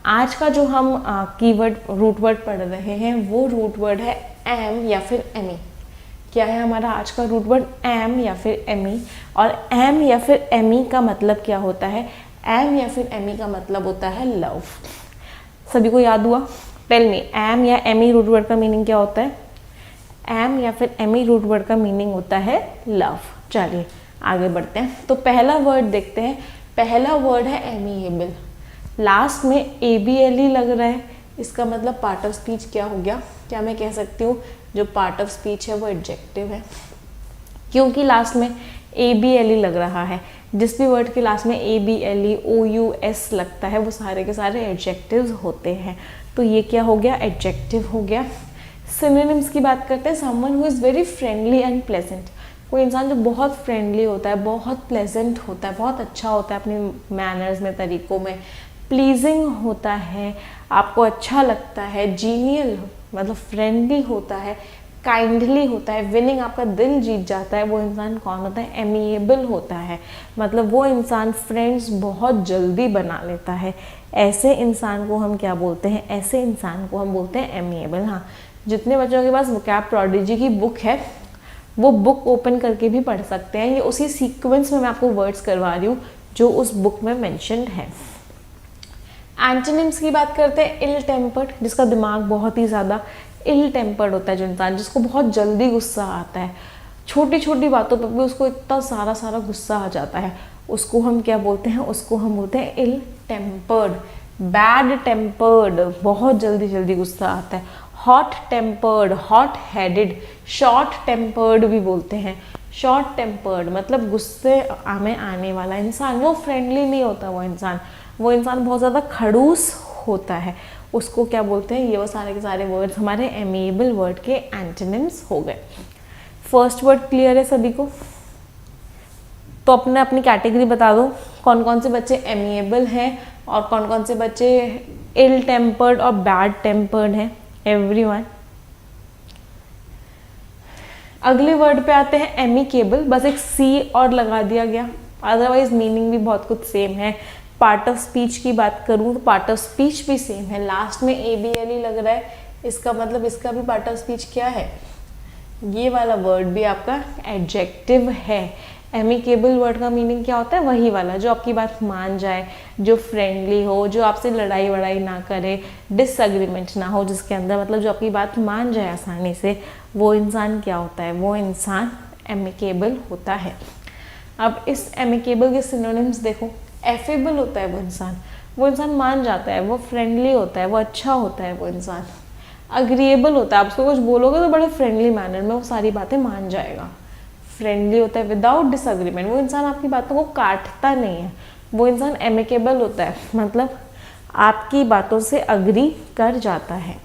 आज का जो हम कीवर्ड रूट वर्ड पढ़ रहे हैं वो रूट वर्ड है एम या फिर एमी। क्या है हमारा आज का रूट वर्ड? एम या फिर एमी। और एम या फिर एमी का मतलब क्या होता है? एम या फिर एमी का मतलब होता है लव। सभी को याद हुआ? टेल मी, एम या एमी रूट वर्ड का मीनिंग क्या होता है? एम या फिर एमी रूट वर्ड का मीनिंग होता है लव। चलिए आगे बढ़ते हैं। तो पहला वर्ड देखते हैं। पहला वर्ड है एमिएबल। लास्ट में ABLE लग रहा है, इसका मतलब पार्ट ऑफ स्पीच क्या हो गया? क्या मैं कह सकती हूँ जो पार्ट ऑफ स्पीच है वो एडजेक्टिव है, क्योंकि लास्ट में ABLE लग रहा है। जिस भी वर्ड के लास्ट में ABLE OUS लगता है वो सारे के सारे एडजेक्टिव्स होते हैं। तो ये क्या हो गया? एडजेक्टिव हो गया। सिनोनिम्स की बात करते हैं। Someone who is very friendly and pleasant. कोई इंसान जो बहुत फ्रेंडली होता है, बहुत प्लेजेंट होता है, बहुत अच्छा होता है अपनी मैनर्स में, तरीकों में, प्लीजिंग होता है, आपको अच्छा लगता है, जीनियल मतलब फ्रेंडली होता है, काइंडली होता है, विनिंग आपका दिल जीत जाता है, वो इंसान कौन होता है? एमिएबल होता है। मतलब वो इंसान फ्रेंड्स बहुत जल्दी बना लेता है। ऐसे इंसान को हम क्या बोलते हैं? ऐसे इंसान को हम बोलते हैं एमिएबल। हाँ, जितने बच्चों के पास वोकैब प्रोडिजी की बुक है वो बुक ओपन करके भी पढ़ सकते हैं। ये उसी सीक्वेंस में मैं आपको वर्ड्स करवा रही हूँ जो उस बुक में मेंशन्ड है। एंटोनिम्स की बात करते हैं। इल टेम्पर्ड, जिसका दिमाग बहुत ही ज़्यादा इल टेम्पर्ड होता है, जो इंसान जिसको बहुत जल्दी गुस्सा आता है, छोटी छोटी बातों पर भी उसको इतना सारा गुस्सा आ जाता है, उसको हम क्या बोलते हैं? उसको हम बोलते हैं इल टेम्पर्ड। बैड टेम्पर्ड, बहुत जल्दी गुस्सा आता है। Hot tempered, hot headed, short tempered भी बोलते हैं। शॉर्ट टेम्पर्ड मतलब गुस्से में आने वाला इंसान, वो फ्रेंडली नहीं होता। वो इंसान बहुत ज़्यादा खड़ूस होता है, उसको क्या बोलते हैं? ये वो सारे के सारे वर्ड्स हमारे एमिएबल वर्ड के एंटोनिम्स हो गए। फर्स्ट वर्ड क्लियर है सभी को? तो अपने अपनी कैटेगरी बता दो, कौन कौन से बच्चे एमिएबल हैं और कौन कौन से बच्चे इल टेम्पर्ड और बैड टेम्पर्ड हैं। एवरीवन। अगले वर्ड पे आते हैं एमिकेबल। बस एक सी और लगा दिया गया, अदरवाइज मीनिंग भी बहुत कुछ सेम है। पार्ट ऑफ स्पीच की बात करूँ तो पार्ट ऑफ स्पीच भी सेम है। लास्ट में ABLE लग रहा है, इसका मतलब इसका भी पार्ट ऑफ स्पीच क्या है? ये वाला वर्ड भी आपका एडजेक्टिव है। एमिकेबल वर्ड का मीनिंग क्या होता है? वही वाला जो आपकी बात मान जाए, जो फ्रेंडली हो, जो आपसे लड़ाई वड़ाई ना करे, डिसएग्रीमेंट ना हो जिसके अंदर, मतलब जो आपकी बात मान जाए आसानी से, वो इंसान क्या होता है? वो इंसान एमिकेबल होता है। अब इस एमिकेबल के सिनोनिम्स देखो। एफेबल होता है वो इंसान मान जाता है, वो फ्रेंडली होता है, वो अच्छा होता है वो इंसान। अग्रीएबल होता है, आप उसको कुछ बोलोगे तो बड़े फ्रेंडली मैनर में वो सारी बातें मान जाएगा। फ्रेंडली होता है विदाउट डिसएग्रीमेंट, वो इंसान आपकी बातों को काटता नहीं है। वो इंसान एमिकेबल होता है, मतलब आपकी बातों से अग्री कर जाता है।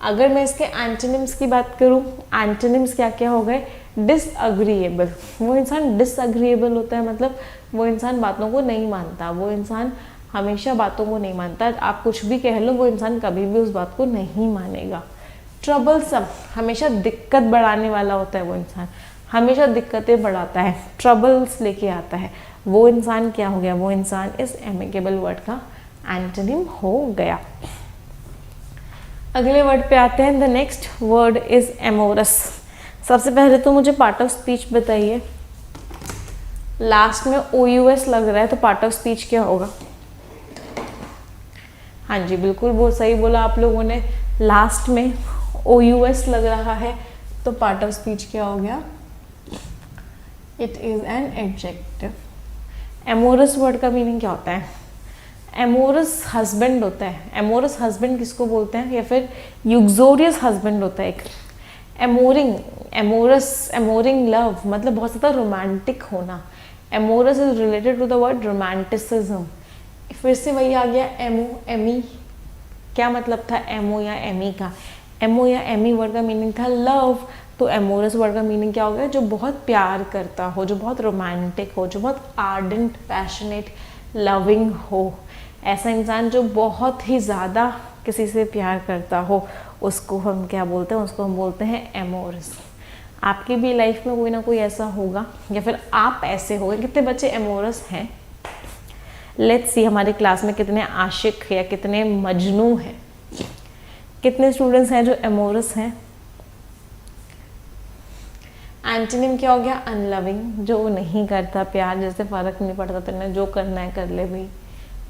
अगर मैं इसके एंटोनिम्स की बात करूं, एंटोनिम्स क्या क्या हो गए? डिसअग्रीएबल, वो इंसान डिसअग्रीएबल होता है, मतलब वो इंसान बातों को नहीं मानता, वो इंसान हमेशा बातों को नहीं मानता। आप कुछ भी कह लो, वो इंसान कभी भी उस बात को नहीं मानेगा। ट्रबलसम, हमेशा दिक्कत बढ़ाने वाला होता है वो इंसान, हमेशा दिक्कतें बढ़ाता है, ट्रबल्स लेके आता है। वो इंसान क्या हो गया? वो इंसान इस एमिकेबल वर्ड का एंटोनिम हो गया। अगले वर्ड पे आते हैं। The next word is amorous. सबसे पहले तो मुझे पार्ट ऑफ स्पीच बताइए। लास्ट में OUS लग रहा है तो पार्ट ऑफ स्पीच क्या होगा? हाँ जी, बिल्कुल वो सही बोला आप लोगों ने। लास्ट में OUS लग रहा है तो पार्ट ऑफ स्पीच क्या हो गया? It is an adjective. Amorous word का मीनिंग क्या होता है? एमोरस हस्बैंड होता है। एमोरस हस्बैंड किसको बोलते हैं? या फिर यूक्सोरियस हस्बैंड होता है एक। एमोरिंग लव मतलब बहुत ज़्यादा रोमांटिक होना। Amorous is related to the word romanticism. फिर से वही आ गया एमो एमी। क्या मतलब था एमो या एमी का? एमो या एमी वर्ड का मीनिंग था लव, तो एमोरस वर्ड का मीनिंग क्या हो गया? जो बहुत प्यार करता हो, जो बहुत रोमांटिक हो, जो बहुत आर्डेंट, पैशनेट, लविंग हो। ऐसा इंसान जो बहुत ही ज़्यादा किसी से प्यार करता हो, उसको हम क्या बोलते हैं? उसको हम बोलते हैं एमोरस। आपकी भी लाइफ में कोई ना कोई ऐसा होगा, या फिर आप ऐसे हो गए। कितने बच्चे एमोरस हैं? लेट्स सी हमारे क्लास में कितने आशिक या कितने मजनू हैं, कितने स्टूडेंट्स हैं जो एमोरस हैं। एंटोनिम क्या हो गया? अनलविंग, जो नहीं करता प्यार, जैसे फर्क नहीं पड़ता तेने जो करना है कर ले भाई।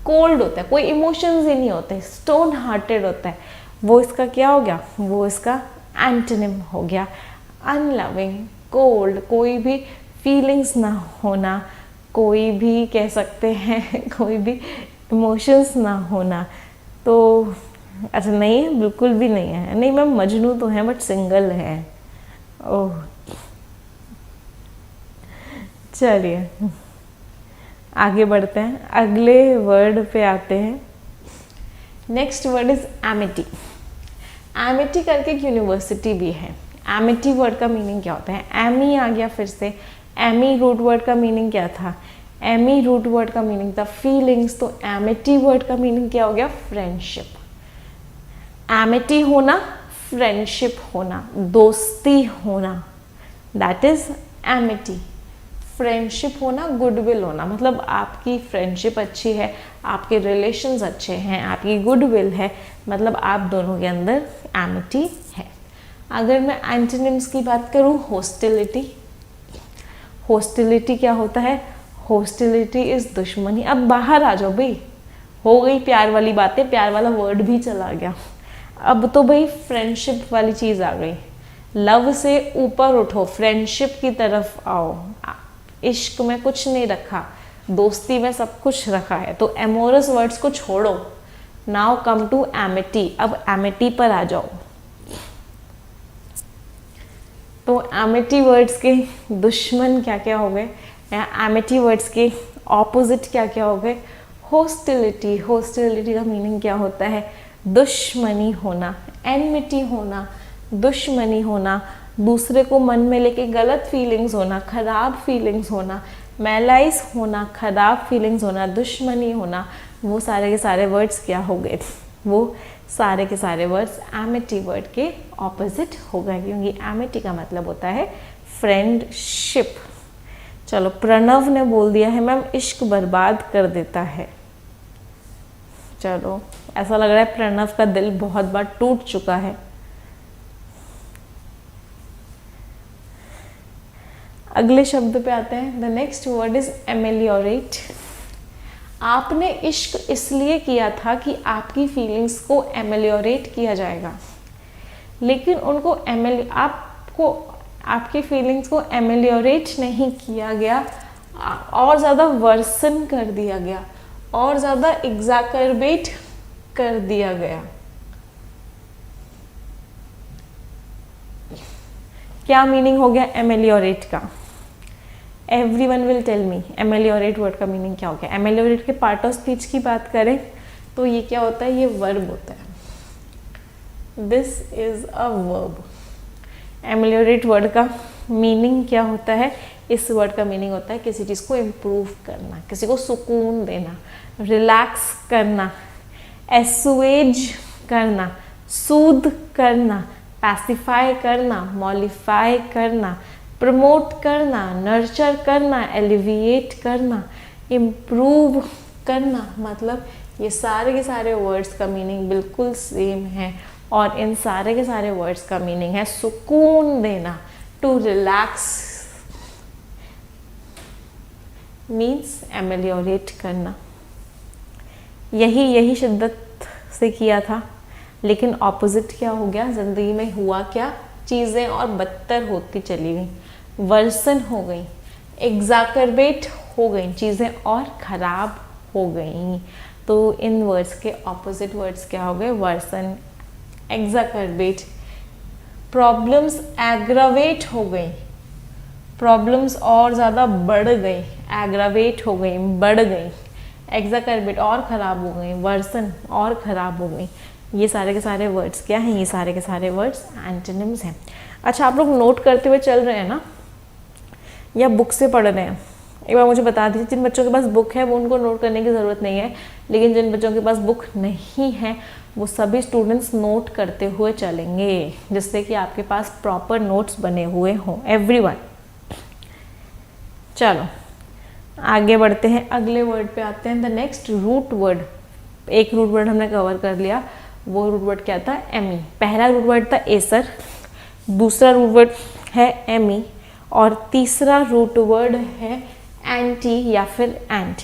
कोल्ड होता है, कोई इमोशंस ही नहीं होते, स्टोन हार्टेड होता है, वो इसका क्या हो गया? वो इसका एंटोनिम हो गया। अनलविंग, कोल्ड, कोई भी फीलिंग्स ना होना, कोई भी कह सकते हैं कोई भी इमोशंस ना होना। तो अच्छा नहीं है, बिल्कुल भी नहीं है। नहीं मैम मजनू तो है बट सिंगल है। ओह चलिए आगे बढ़ते हैं, अगले वर्ड पे आते हैं। Next word is Amity. Amity करके एक यूनिवर्सिटी भी है। एमिटी वर्ड का मीनिंग क्या होता है? एमी आ गया फिर से। एमी रूट वर्ड का मीनिंग क्या था? एमी रूट वर्ड का मीनिंग था फीलिंग्स, तो एमिटी वर्ड का मीनिंग क्या हो गया? फ्रेंडशिप। एमिटी होना, फ्रेंडशिप होना, दोस्ती होना, दैट इज एमिटी। फ्रेंडशिप होना, गुडविल होना, मतलब आपकी फ्रेंडशिप अच्छी है, आपके रिलेशंस अच्छे हैं, आपकी गुडविल है, मतलब आप दोनों के अंदर एमिटी है। अगर मैं एंटोनिम्स की बात करूँ, हॉस्टिलिटी। हॉस्टिलिटी क्या होता है? हॉस्टिलिटी इज दुश्मनी। अब बाहर आ जाओ भाई, हो गई प्यार वाली बातें, प्यार वाला वर्ड भी चला गया, अब तो भाई फ्रेंडशिप वाली चीज़ आ गई। लव से ऊपर उठो, फ्रेंडशिप की तरफ आओ। इश्क में कुछ नहीं रखा, दोस्ती में सब कुछ रखा है, तो एमोरस वर्ड्स को छोड़ो। Now come to amity. अब एमिटी पर आ जाओ। तो एमिटी वर्ड्स के दुश्मन क्या क्या हो गए, या एमिटी वर्ड्स के ऑपोजिट क्या क्या हो गए? हॉस्टिलिटी। हॉस्टिलिटी का मीनिंग क्या होता है? दुश्मनी होना, एनमिटी होना, दुश्मनी होना, दूसरे को मन में लेके गलत फीलिंग्स होना, खराब फीलिंग्स होना, मैलाइस होना, खराब फीलिंग्स होना, दुश्मनी होना, वो सारे के सारे वर्ड्स क्या हो गए? वो सारे के सारे वर्ड्स एमिटी वर्ड के ऑपोजिट हो गए, क्योंकि एमिटी का मतलब होता है फ्रेंडशिप। चलो प्रणव ने बोल दिया है मैम इश्क बर्बाद कर देता है। चलो ऐसा लग रहा है प्रणव का दिल बहुत बार टूट चुका है। अगले शब्द पे आते हैं। The next word is ameliorate. आपने इश्क इसलिए किया था कि आपकी फीलिंग्स को एमेलियोरेट किया जाएगा, लेकिन उनको आपको आपकी फीलिंग्स को एमेलियोरेट नहीं किया गया, और ज़्यादा वर्सन कर दिया गया, और ज़्यादा एग्जैकरबेट कर दिया गया। क्या मीनिंग हो गया एमेलियोरेट का? Everyone will tell me ameliorate word का मीनिंग क्या हो गया। एमेलियोरेट के पार्ट ऑफ स्पीच की बात करें तो ये क्या होता है? ये वर्ब होता है। This is a verb. Ameliorate word का मीनिंग क्या होता है? इस वर्ड का मीनिंग होता है किसी चीज़ को इम्प्रूव करना, किसी को सुकून देना, रिलैक्स करना, एसुएज करना, सूद करना, पैसिफाई करना, मॉलिफाई करना, प्रमोट करना, नर्चर करना, एलिविएट करना, इम्प्रूव करना। मतलब ये सारे के सारे वर्ड्स का मीनिंग बिल्कुल सेम है, और इन सारे के सारे वर्ड्स का मीनिंग है सुकून देना। टू रिलैक्स मीन्स एमेलियोरेट करना। यही शिद्दत से किया था, लेकिन ऑपोजिट क्या हो गया? ज़िंदगी में हुआ क्या? चीज़ें और बदतर होती चली गई, वर्सन हो गई, एग्जैकरबेट हो गई, चीज़ें और ख़राब हो गई। तो इन वर्ड्स के ऑपोजिट वर्ड्स क्या हो गए? वर्सन, एग्जैकरबेट। प्रॉब्लम्स एग्रावेट हो गई, प्रॉब्लम्स और ज़्यादा बढ़ गई, एग्रावेट हो गई, बढ़ गई, एग्जैकरबेट और ख़राब हो गई, वर्सन और ख़राब हो गई। ये सारे के सारे वर्ड्स क्या हैं? ये सारे के सारे वर्ड्स एंटोनिम्स हैं। अच्छा आप लोग नोट करते हुए चल रहे हैं ना, या बुक से पढ़ रहे हैं? एक बार मुझे बता दीजिए। जिन बच्चों के पास बुक है वो उनको नोट करने की ज़रूरत नहीं है, लेकिन जिन बच्चों के पास बुक नहीं है वो सभी स्टूडेंट्स नोट करते हुए चलेंगे, जिससे कि आपके पास प्रॉपर नोट्स बने हुए हों। एवरीवन चलो आगे बढ़ते हैं, अगले वर्ड पे आते हैं। द नेक्स्ट रूट वर्ड, एक रूट वर्ड हमने कवर कर लिया, वो रूट वर्ड क्या था? एमी। पहला रूट वर्ड था एसर, दूसरा रूट वर्ड है एमी, और तीसरा रूट वर्ड है एंटी या फिर एंट।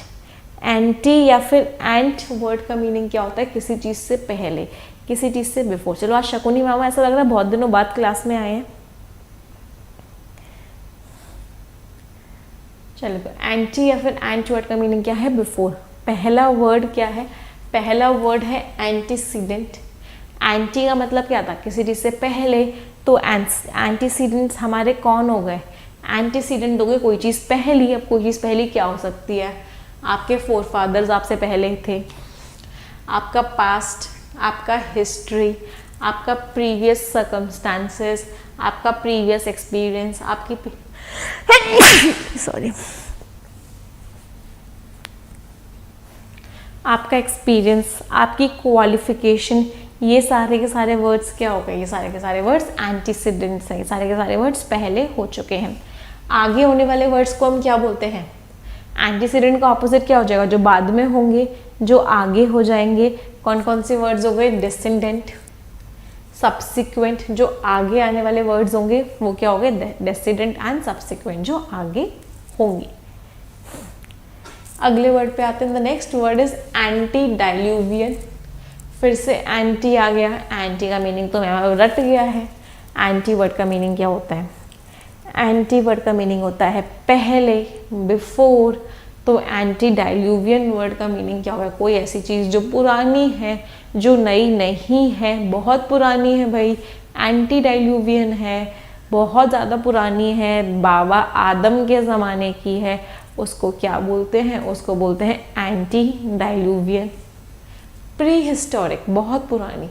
एंटी या फिर एंट वर्ड का मीनिंग क्या होता है? किसी चीज़ से पहले, किसी चीज़ से बिफोर। चलो आज शकुनी मामा ऐसा लग रहा है बहुत दिनों बाद क्लास में आए हैं। चलो, तो एंटी या फिर एंट वर्ड का मीनिंग क्या है? बिफोर। पहला वर्ड क्या है? पहला वर्ड है एंटीसीडेंट। एंटी का मतलब क्या था? किसी चीज़ से पहले। तो एंटीसीडेंट्स हमारे कौन हो गए? एंटीसीडेंट हो गए कोई चीज़ पहली। अब कोई चीज़ पहली क्या हो सकती है? आपके फोर फादर्स आपसे पहले थे, आपका पास्ट, आपका हिस्ट्री, आपका प्रीवियस सर्कमस्टांसेस, आपका प्रीवियस एक्सपीरियंस, आपकी सॉरी आपका एक्सपीरियंस, आपकी क्वालिफिकेशन, ये सारे के सारे वर्ड्स क्या हो गए? ये सारे के सारे वर्ड्स एंटीसीडेंट्स हैं। ये सारे के सारे वर्ड्स पहले हो चुके हैं। आगे होने वाले वर्ड्स को हम क्या बोलते हैं? एंटीसीडेंट का ऑपोजिट क्या हो जाएगा? जो बाद में होंगे, जो आगे हो जाएंगे। कौन कौन से वर्ड्स हो गए? डिसेंडेंट, सब्सिक्वेंट, जो आगे आने वाले वर्ड्स होंगे वो क्या हो गए? डेसिडेंट एंड सब्सिक्वेंट, जो आगे होंगे। अगले वर्ड पे आते हैं। The next word is antediluvian. फिर से एंटी आ गया। एंटी का मीनिंग तो मैं रट गया है। एंटी वर्ड का मीनिंग क्या होता है? एंटी वर्ड का मीनिंग होता है पहले, बिफोर। तो एंटी डाइल्यूवियन वर्ड का मीनिंग क्या होगा? कोई ऐसी चीज़ जो पुरानी है, जो नई नहीं है, बहुत पुरानी है भाई। एंटी डाइल्यूवियन है, बहुत ज़्यादा पुरानी है, बाबा आदम के ज़माने की है, उसको क्या बोलते हैं? उसको बोलते हैं एंटी डाइल्यूवियन। प्री हिस्टोरिक, बहुत पुरानी।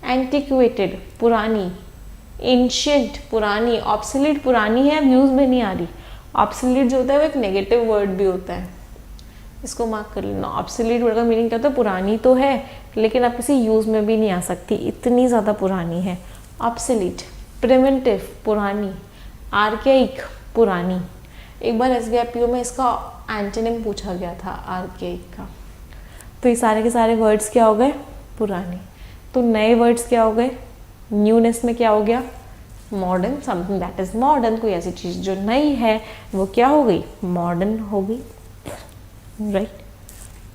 एंटिक्वेटेड, पुरानी। एंशिएंट, पुरानी। ऑब्सोलीट, पुरानी है, अब यूज़ में नहीं आ रही। ऑब्सोलीट जो होता है वो एक नेगेटिव वर्ड भी होता है, इसको मार्क कर लेना। ऑब्सोलीट वर्ड का मीनिंग क्या होता है? पुरानी तो है लेकिन अब किसी यूज़ में भी नहीं आ सकती, इतनी ज़्यादा पुरानी है। ऑब्सोलीट। प्रिमिटिव, पुरानी। आर्केइक, पुरानी। एक बार SVIPO में इसका एंटोनिम पूछा गया था, आर्केइक का। तो ये सारे के सारे वर्ड्स क्या हो गए? पुराने। तो नए वर्ड्स क्या हो गए? न्यूनेस में क्या हो गया? Modern. Something that is modern, कोई ऐसी चीज़ जो नई है वो क्या हो गई? मॉडर्न हो गई, राइट।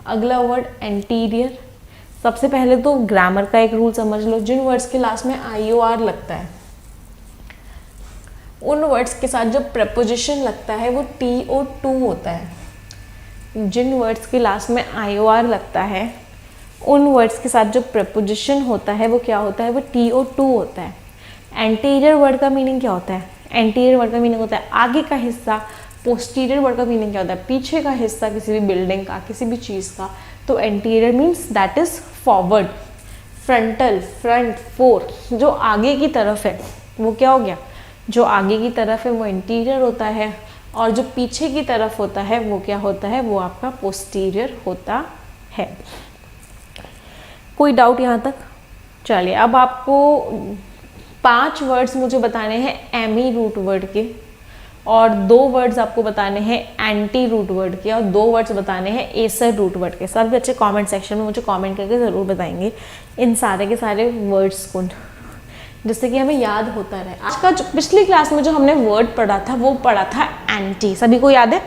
अगला वर्ड एंटीरियर। सबसे पहले तो ग्रामर का एक रूल समझ लो, जिन वर्ड्स के लास्ट में IOR लगता है उन वर्ड्स के साथ जो प्रपोजिशन लगता है वो TO2 होता है। जिन वर्ड्स के लास्ट में IOR लगता है उन वर्ड्स के साथ जो प्रपोजिशन होता है वो क्या होता है? वो TO2 होता है। एंटीरियर वर्ड का मीनिंग क्या होता है? एंटीरियर वर्ड का मीनिंग होता है आगे का हिस्सा। पोस्टीरियर वर्ड का मीनिंग क्या होता है? पीछे का हिस्सा किसी भी बिल्डिंग का, किसी भी चीज़ का। तो anterior means that is forward. Frontal, front, four, जो आगे की तरफ है वो क्या हो गया? जो आगे की तरफ है वो इंटीरियर होता है, और जो पीछे की तरफ होता है वो क्या होता है? वो आपका पोस्टीरियर होता है। कोई डाउट यहाँ तक? चलिए, अब आपको 5 वर्ड्स मुझे बताने हैं एमी रूट वर्ड के, और 2 वर्ड्स आपको बताने हैं एंटी रूट वर्ड के, और 2 वर्ड्स बताने हैं एसर रूट वर्ड के। सब बच्चे कमेंट सेक्शन में मुझे कमेंट करके ज़रूर बताएंगे इन सारे के सारे वर्ड्स को, जिससे कि हमें याद होता रहे। आज का जो पिछली क्लास में जो हमने वर्ड पढ़ा था वो पढ़ा था एंटी। सभी को याद है?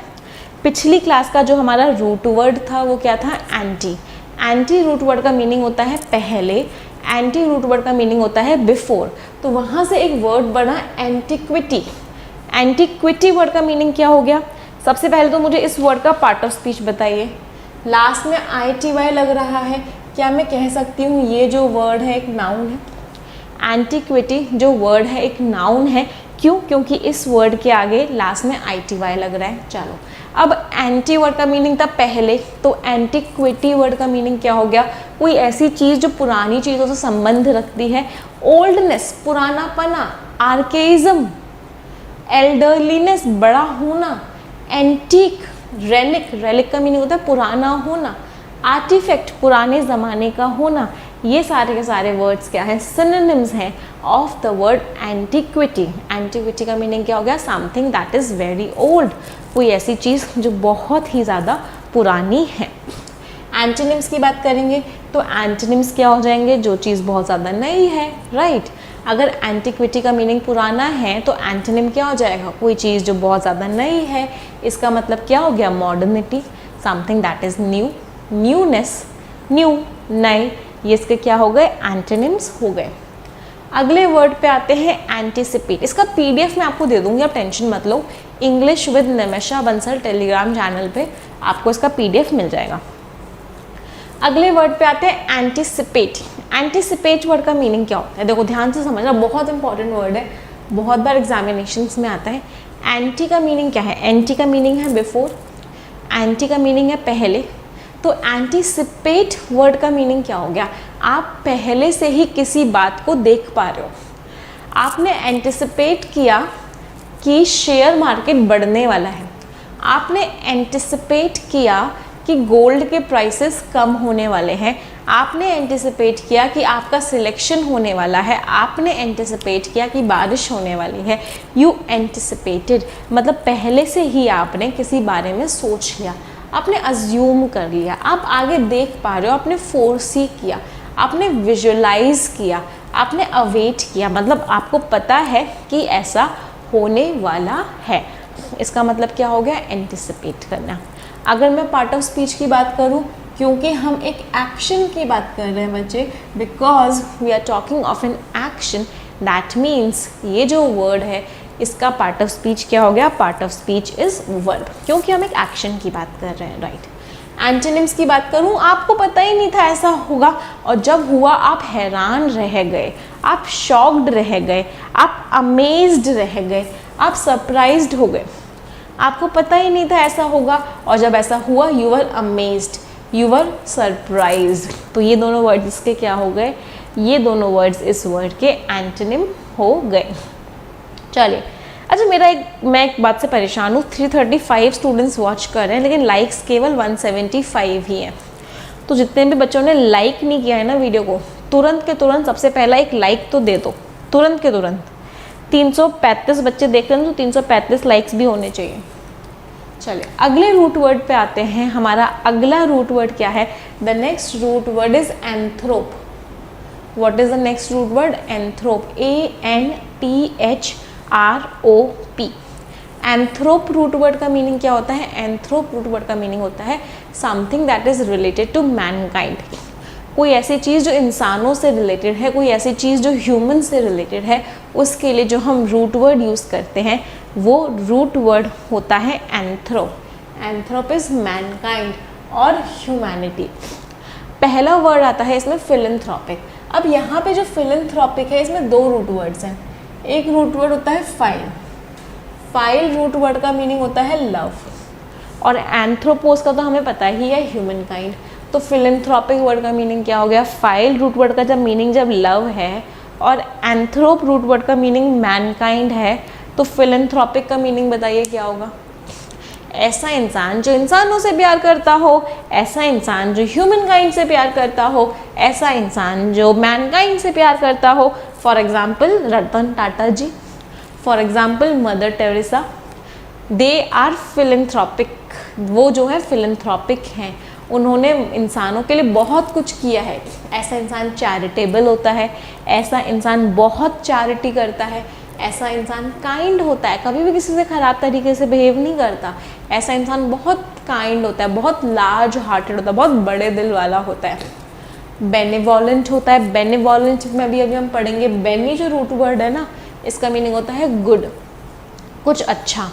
पिछली क्लास का जो हमारा रूट वर्ड था वो क्या था? एंटी। एंटी रूट वर्ड का मीनिंग होता है पहले, एंटी रूट वर्ड का मीनिंग होता है बिफोर। तो वहाँ से एक वर्ड बना एंटिक्विटी। एंटिक्विटी वर्ड का मीनिंग क्या हो गया? सबसे पहले तो मुझे इस वर्ड का पार्ट ऑफ स्पीच बताइए। लास्ट में ITY लग रहा है, क्या मैं कह सकती हूँ ये जो वर्ड है एक नाउन है? एंटिक्विटी जो वर्ड है एक नाउन है। क्यों? क्योंकि इस वर्ड के आगे लास्ट में ITY लग रहा है। चलो, अब एंटी वर्ड का मीनिंग था पहले, तो एंटिक्विटी वर्ड का मीनिंग क्या हो गया? कोई ऐसी चीज़ जो पुरानी चीज़ों से संबंध रखती है। ओल्डनेस, पुरानापना। आर्केइज्म, एल्डरलीनेस, बड़ा होना। एंटीक, रेलिक, रेलिक का मीनिंग होता है पुराना होना। आर्टिफैक्ट, पुराने ज़माने का होना। ये सारे के सारे वर्ड्स क्या है, सिनोनिम्स हैं of the word antiquity. Antiquity का मीनिंग क्या हो गया, something that is very old, कोई ऐसी चीज़ जो बहुत ही ज़्यादा पुरानी है। एंटोनिम्स की बात करेंगे तो एंटोनिम्स क्या हो जाएंगे, जो चीज़ बहुत ज़्यादा नई है, राइट। अगर एंटीक्विटी का मीनिंग पुराना है तो एंटोनिम क्या हो जाएगा, कोई चीज़ जो बहुत ज़्यादा नई है। इसका मतलब क्या हो गया, modernity, something that is new, newness, new, नए, ये इसके क्या हो गए, एंटोनिम्स हो गए। अगले वर्ड पे आते हैं एंटीसिपेट। इसका पीडीएफ मैं आपको दे दूंगी, आप टेंशन मत लो। English with Nimisha Bansal Telegram channel पे आपको इसका पीडीएफ मिल जाएगा। अगले वर्ड पे आते हैं एंटीसिपेट। एंटीसिपेट वर्ड का मीनिंग क्या होता है, देखो ध्यान से समझना, बहुत इंपॉर्टेंट वर्ड है, बहुत बार एग्जामिनेशंस में आता है। एंटी का मीनिंग क्या है, एंटी का मीनिंग है बिफोर, एंटी का मीनिंग है पहले। तो एंटीसिपेट वर्ड का मीनिंग क्या हो गया, आप पहले से ही किसी बात को देख पा रहे हो। आपने एंटीसिपेट किया कि शेयर मार्केट बढ़ने वाला है, आपने एंटीसिपेट किया कि गोल्ड के प्राइसेस कम होने वाले हैं, आपने एंटीसिपेट किया कि आपका सिलेक्शन होने वाला है, आपने एंटीसिपेट किया कि बारिश होने वाली है। यू एंटीसिपेटेड मतलब पहले से ही आपने किसी बारे में सोच लिया, आपने अज्यूम कर लिया, आप आगे देख पा रहे हो, आपने फोरसी किया, आपने विजुअलाइज किया, आपने अवेट किया, मतलब आपको पता है कि ऐसा होने वाला है। इसका मतलब क्या हो गया, एंटीसिपेट करना। अगर मैं पार्ट ऑफ स्पीच की बात करूं, क्योंकि हम एक एक्शन की बात कर रहे हैं बच्चे, because we are talking of an action, that means ये जो वर्ड है इसका पार्ट ऑफ स्पीच क्या हो गया, part of speech is verb, क्योंकि हम एक एक्शन की बात कर रहे हैं, राइट। एंटोनिम्स की बात करूं, आपको पता ही नहीं था ऐसा होगा, और जब हुआ आप हैरान रह गए, आप शॉक्ड रह गए, आप अमेज्ड रह गए, आप सरप्राइज्ड हो गए, आपको पता ही नहीं था ऐसा होगा, और जब ऐसा हुआ you were amazed, you were surprised. तो ये दोनों वर्ड्स इसके क्या हो गए, ये दोनों वर्ड्स इस वर्ड के एंटोनिम हो गए। चलिए, अच्छा मैं एक बात से परेशान हूँ, 335 स्टूडेंट्स वॉच कर रहे हैं लेकिन लाइक्स केवल 175 ही हैं। तो जितने भी बच्चों ने लाइक नहीं किया है ना वीडियो को, तुरंत के तुरंत सबसे पहला एक लाइक तो दे दो, तुरंत के तुरंत। 335 बच्चे देख रहे हैं तो 335 लाइक्स भी होने चाहिए। चलिए अगले रूट वर्ड पे आते हैं। हमारा अगला रूट वर्ड क्या है, the next root word is anthrop. What is the next root word, anthrop, ANTHROP। Anthrop root word का मीनिंग क्या होता है, एंथ्रोप रूट वर्ड का मीनिंग होता है something that is related to mankind. कोई ऐसी चीज़ जो इंसानों से रिलेटेड है, कोई ऐसी चीज़ जो ह्यूमन से रिलेटेड है, उसके लिए जो हम रूट वर्ड यूज़ करते हैं वो रूट वर्ड होता है एंथ्रोप। एंथ्रोप इज मैनकाइंड और ह्यूमैनिटी। पहला वर्ड आता है इसमें फिलैंथ्रोपिक। अब यहाँ पे जो फिलैंथ्रोपिक है इसमें दो रूट वर्ड्स हैं। एक रूट वर्ड होता है फाइल, फाइल रूट वर्ड का मीनिंग होता है लव, और एंथ्रोपोस का तो हमें पता ही है ह्यूमन काइंड। तो फिलैंथ्रोपिक वर्ड का मीनिंग क्या हो गया, फाइल रूट वर्ड का जब मीनिंग जब लव है और एंथ्रोप रूट वर्ड का मीनिंग मैनकाइंड है, तो फिलैंथ्रोपिक का मीनिंग बताइए क्या होगा, ऐसा इंसान जो इंसानों से प्यार करता हो, ऐसा इंसान जो ह्यूमन काइंड से प्यार करता हो, ऐसा इंसान जो मैनकाइंड से प्यार करता हो। For example Ratan Tata ji, for example Mother Teresa, they are philanthropic. वो जो है फिलैंथ्रोपिक हैं, उन्होंने इंसानों के लिए बहुत कुछ किया है। ऐसा इंसान चैरिटेबल होता है, ऐसा इंसान बहुत चैरिटी करता है, ऐसा इंसान काइंड होता है, कभी भी किसी से ख़राब तरीके से बिहेव नहीं करता, ऐसा इंसान बहुत काइंड होता है, बहुत लार्ज हार्टेड होता है, बहुत बड़े दिल वाला होता है। बेनेवोलेंट होता है, बेनेवोलेंट में अभी हम पढ़ेंगे। बेनी जो रूट वर्ड है ना, इसका मीनिंग होता है गुड, कुछ अच्छा।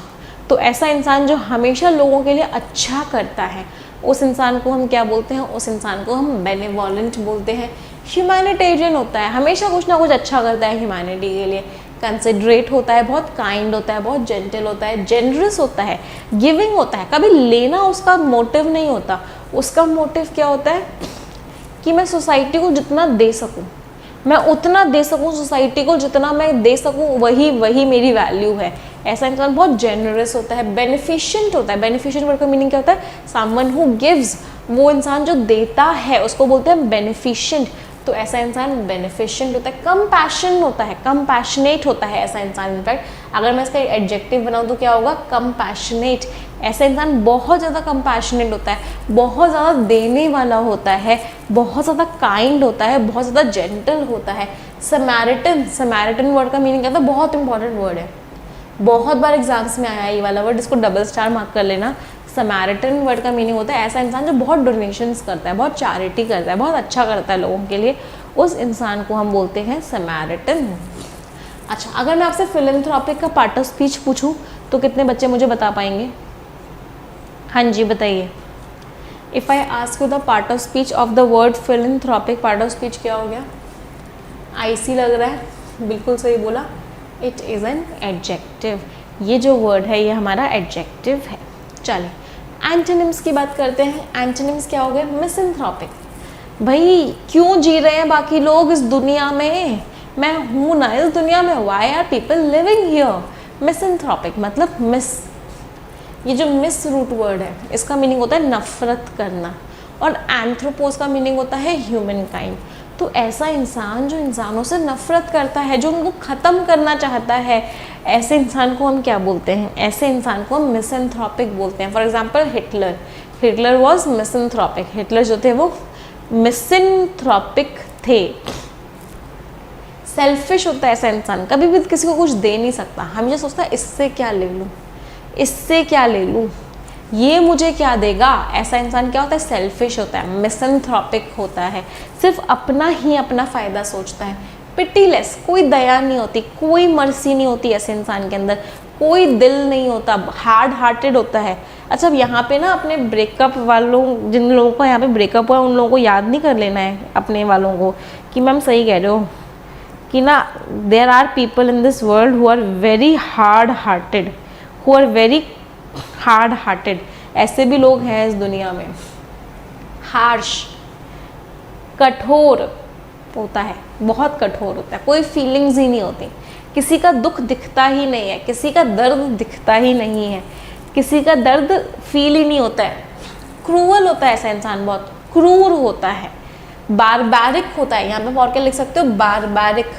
तो ऐसा इंसान जो हमेशा लोगों के लिए अच्छा करता है, उस इंसान को हम क्या बोलते हैं, उस इंसान को हम बेनेवोलेंट बोलते हैं। ह्यूमैनिटेरियन होता है, हमेशा कुछ ना कुछ अच्छा करता है ह्यूमैनिटी के लिए। कंसिडरेट होता है, बहुत काइंड होता है, बहुत जेंटल होता है, जेनरस होता है, गिविंग होता है। कभी लेना उसका मोटिव नहीं होता, उसका मोटिव क्या होता है कि मैं सोसाइटी को जितना दे सकूं, मैं उतना दे सकूं सोसाइटी को, जितना मैं दे सकूं वही मेरी वैल्यू है। ऐसा इंसान बहुत जेनरस होता है। बेनिफिशिएंट होता है, बेनिफिशिएंट वर्ड का मीनिंग क्या होता है, समवन हु गिव्स। वो इंसान जो देता है उसको बोलते हैं बेनिफिशिएंट। तो ऐसा इंसान बेनिफिशिएंट होता है, कंपैशन होता है, कंपैशनेट होता है ऐसा इंसान। इनफैक्ट अगर मैं इसका एडजेक्टिव बनाऊँ तो क्या होगा, कंपैशनेट। ऐसा इंसान बहुत ज़्यादा कंपैशनेट होता है, बहुत ज़्यादा देने वाला होता है, बहुत ज़्यादा काइंड होता है, बहुत ज़्यादा जेंटल होता है। समैरिटन, समैरिटन वर्ड का मीनिंग क्या था, बहुत इंपॉर्टेंट वर्ड है, बहुत बार एग्जाम्स में आया ये वाला वर्ड, इसको डबल स्टार मार्क कर लेना। समैरिटन वर्ड का मीनिंग होता है ऐसा इंसान जो बहुत डोनेशंस करता है, बहुत चैरिटी करता है, बहुत अच्छा करता है लोगों के लिए, उस इंसान को हम बोलते हैं समैरिटन। अच्छा, अगर मैं आपसे फिलैंथ्रोपिक का पार्ट ऑफ स्पीच पूछूं तो कितने बच्चे मुझे बता पाएंगे? हाँ जी बताइए। If I ask you the part of speech of the word philanthropic, part of speech क्या हो गया? आईसी लग रहा है, बिल्कुल सही बोला, इट इज़ एन एडजेक्टिव। ये जो वर्ड है ये हमारा एडजेक्टिव है। चलिए एंटोनिम्स की बात करते हैं। एंटोनिम्स क्या हो गए? मिसैंथ्रोपिक। भाई क्यों जी रहे हैं बाकी लोग इस दुनिया में, मैं हूँ ना इस दुनिया में, why are people living here? Misanthropic मतलब मिस, ये जो मिस रूट वर्ड है इसका मीनिंग होता है नफरत करना, और एंथ्रोपोस का मीनिंग होता है ह्यूमन काइंड। तो ऐसा इंसान जो इंसानों से नफरत करता है, जो उनको ख़त्म करना चाहता है, ऐसे इंसान को हम क्या बोलते हैं? ऐसे इंसान को हम मिसैंथ्रोपिक बोलते हैं। For example Hitler, Hitler was misanthropic. Hitler जो थे वो मिसैंथ्रोपिक थे। सेल्फिश होता है ऐसा इंसान, कभी भी किसी को कुछ दे नहीं सकता, हमेशा सोचता है इससे क्या ले लूँ, इससे क्या ले लूँ, ये मुझे क्या देगा। ऐसा इंसान क्या होता है? सेल्फिश होता है, मिसैंथ्रोपिक होता है, सिर्फ अपना ही अपना फ़ायदा सोचता है। पिटीलेस, कोई दया नहीं होती, कोई मर्सी नहीं होती ऐसे इंसान के अंदर, कोई दिल नहीं होता, हार्ड हार्टेड होता है। अच्छा अब यहाँ पे ना अपने ब्रेकअप वालों, जिन लोगों का यहाँ पे ब्रेकअप हुआ उन लोगों को याद नहीं कर लेना है अपने वालों को कि मैम सही कह रहे हो कि ना, there are people in this world who are very hard hearted, who are very hard hearted. ऐसे भी लोग हैं इस दुनिया में। हार्श, कठोर होता है, बहुत कठोर होता है, कोई फीलिंग्स ही नहीं होती, किसी का दुख दिखता ही नहीं है, किसी का दर्द दिखता ही नहीं है, किसी का दर्द फील ही नहीं होता है। क्रूअल होता है ऐसा इंसान, बहुत क्रूर होता है। बारबैरिक होता है, यहाँ पे पढ़ के लिख सकते हो बारबैरिक।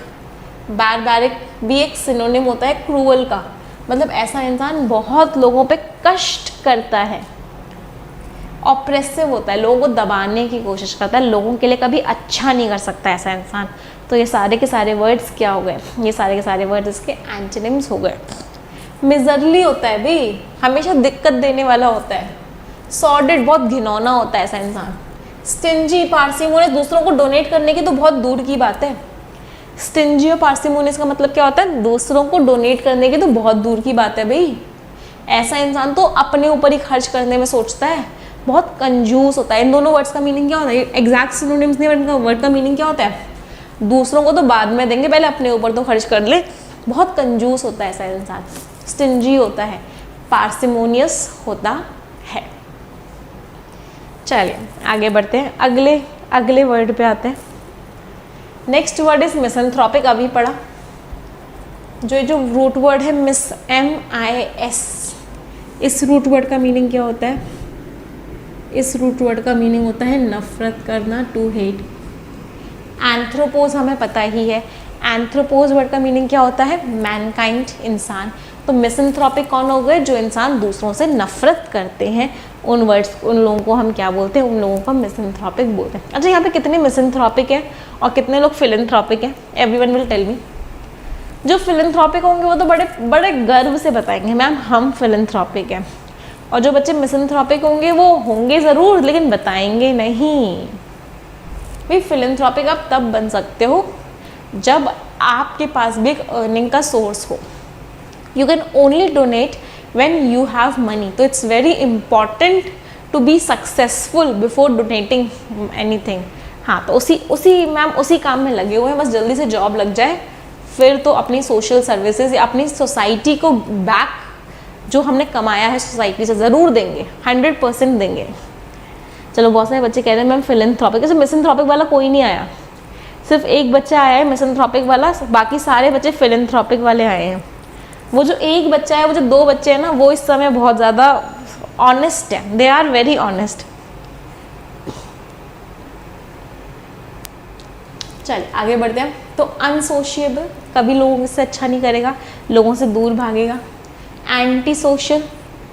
बारबैरिक भी एक सिनोनिम होता है क्रूअल का, मतलब ऐसा इंसान बहुत लोगों पे कष्ट करता है। ऑप्रेसिव होता है, लोगों को दबाने की कोशिश करता है, लोगों के लिए कभी अच्छा नहीं कर सकता ऐसा इंसान। तो ये सारे के सारे वर्ड्स क्या हो गए? ये सारे के सारे वर्ड्स इसके एंटोनिम्स हो गए। मिजरली होता है भाई, हमेशा दिक्कत देने वाला होता है। सॉर्डेड, बहुत घिनौना होता है ऐसा इंसान। स्टिंजी, पार्सिमोनियस, दूसरों को डोनेट करने की तो बहुत दूर की बात है। स्टिंजी और पार्सिमोनियस का मतलब क्या होता है? दूसरों को डोनेट करने की तो बहुत दूर की बात है भाई। ऐसा इंसान तो अपने ऊपर ही खर्च करने में सोचता है, बहुत कंजूस होता है। इन दोनों वर्ड्स का मीनिंग क्या होता है? एग्जैक्ट सिनोनिम्स नहीं, इनका वर्ड का मीनिंग क्या होता है? दूसरों को तो बाद में देंगे, पहले अपने ऊपर तो खर्च कर ले। बहुत कंजूस होता है ऐसा इंसान। स्टिंजी होता है, पार्सिमोनियस होता है। चलिए आगे बढ़ते हैं, अगले वर्ड पे आते हैं। नेक्स्ट वर्ड इज मिसैंथ्रोपिक, अभी पढ़ा जो रूट वर्ड है MIS। इस रूट वर्ड का मीनिंग क्या होता है? इस रूट वर्ड का मीनिंग होता है नफरत करना, टू हेट। एंथ्रोपोज हमें पता ही है, एंथ्रोपोज वर्ड का मीनिंग क्या होता है? मैनकाइंड, इंसान। तो मिसैंथ्रोपिक कौन हो गए? जो इंसान दूसरों से नफरत करते हैं, उन लोगों को हम क्या बोलते हैं? उन लोगों को मिसैंथ्रोपिक बोलते हैं। अच्छा यहाँ पे कितने मिसैंथ्रोपिक हैं और कितने लोग फिलैंथ्रोपिक हैं? Everyone will tell me. जो फिलैंथ्रोपिक होंगे वो तो बड़े बड़े गर्व से बताएंगे मैम हम फिलैंथ्रोपिक हैं, और जो बच्चे मिसैंथ्रोपिक होंगे वो होंगे ज़रूर लेकिन बताएंगे नहीं। भाई फिलैंथ्रोपिक आप तब बन सकते हो जब आपके पास भी एक अर्निंग का सोर्स हो। You can only donate when you have money, तो it's very important to be successful before donating anything। हाँ तो उसी काम में लगे हुए हैं, बस जल्दी से जॉब लग जाए, फिर तो अपनी सोशल सर्विसेज या अपनी सोसाइटी को बैक जो हमने कमाया है सोसाइटी से ज़रूर देंगे, 100% देंगे। चलो बहुत सारे बच्चे कह रहे हैं मैम फिलैंथ्रोपिक, जैसे मिसैंथ्रोपिक वाला कोई नहीं आया, सिर्फ एक बच्चा आया है मिसैंथ्रोपिक वाला, बाकी सारे बच्चे फिलैंथ्रोपिक वाले आए हैं। वो जो एक बच्चा है, वो जो दो बच्चे हैं ना, वो इस समय बहुत ज़्यादा ऑनेस्ट है, दे आर वेरी ऑनेस्ट। चलिए आगे बढ़ते हैं। तो अनसोशिएबल, कभी लोगों से अच्छा नहीं करेगा, लोगों से दूर भागेगा। Anti social,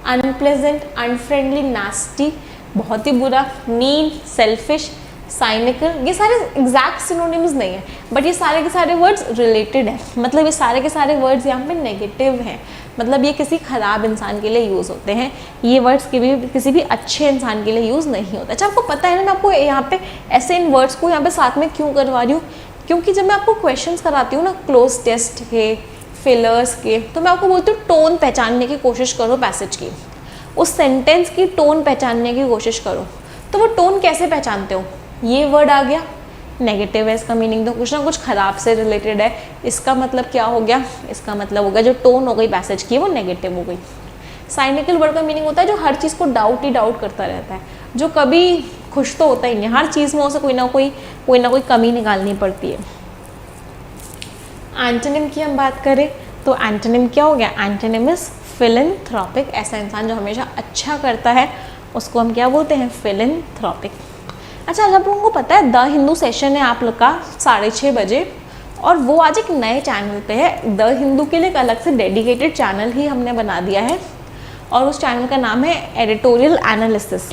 unpleasant, unfriendly, nasty, बहुत ही बुरा। मीन, सेल्फिश, साइनिकल, ये सारे एग्जैक्ट सिनोनिम्स नहीं है, बट ये सारे के सारे वर्ड्स रिलेटेड है। मतलब ये सारे के सारे वर्ड्स यहाँ पे नेगेटिव हैं, मतलब ये किसी खराब इंसान के लिए यूज़ होते हैं। ये वर्ड्स किसी भी अच्छे इंसान के लिए यूज़ नहीं होता। अच्छा, आपको पता है ना मैं आपको यहाँ पे ऐसे इन वर्ड्स को यहाँ पे साथ में क्यों करवा रही हूँ, क्योंकि जब मैं आपको क्वेश्चंस कराती हूँ ना क्लोज टेस्ट के, फिलर्स के, तो मैं आपको बोलती हूँ टोन पहचानने की कोशिश करो पैसेज की, उस सेंटेंस की टोन पहचानने की कोशिश करो। तो वो टोन कैसे पहचानते हो? ये वर्ड आ गया, नेगेटिव है, इसका मीनिंग तो कुछ ना कुछ खराब से रिलेटेड है, इसका मतलब क्या हो गया? इसका मतलब हो गया जो टोन हो गई पैसेज की वो नेगेटिव हो गई। साइनिकल वर्ड का मीनिंग होता है जो हर चीज़ को डाउट ही डाउट करता रहता है, जो कभी खुश तो होता ही नहीं, हर चीज़ में उसे कोई ना कोई कमी निकालनी पड़ती है। एंटोनिम की हम बात करें तो एंटोनिम क्या हो गया? Antonym is philanthropic. ऐसा इंसान जो हमेशा अच्छा करता है उसको हम क्या बोलते हैं? फिलैंथ्रोपिक। अच्छा, आप लोगों को पता है द हिंदू सेशन है आप लोग का 6:30 बजे, और वो आज एक नए चैनल पे है। द हिंदू के लिए एक अलग से डेडिकेटेड चैनल ही हमने बना दिया है, और उस चैनल का नाम है एडिटोरियल एनालिसिस।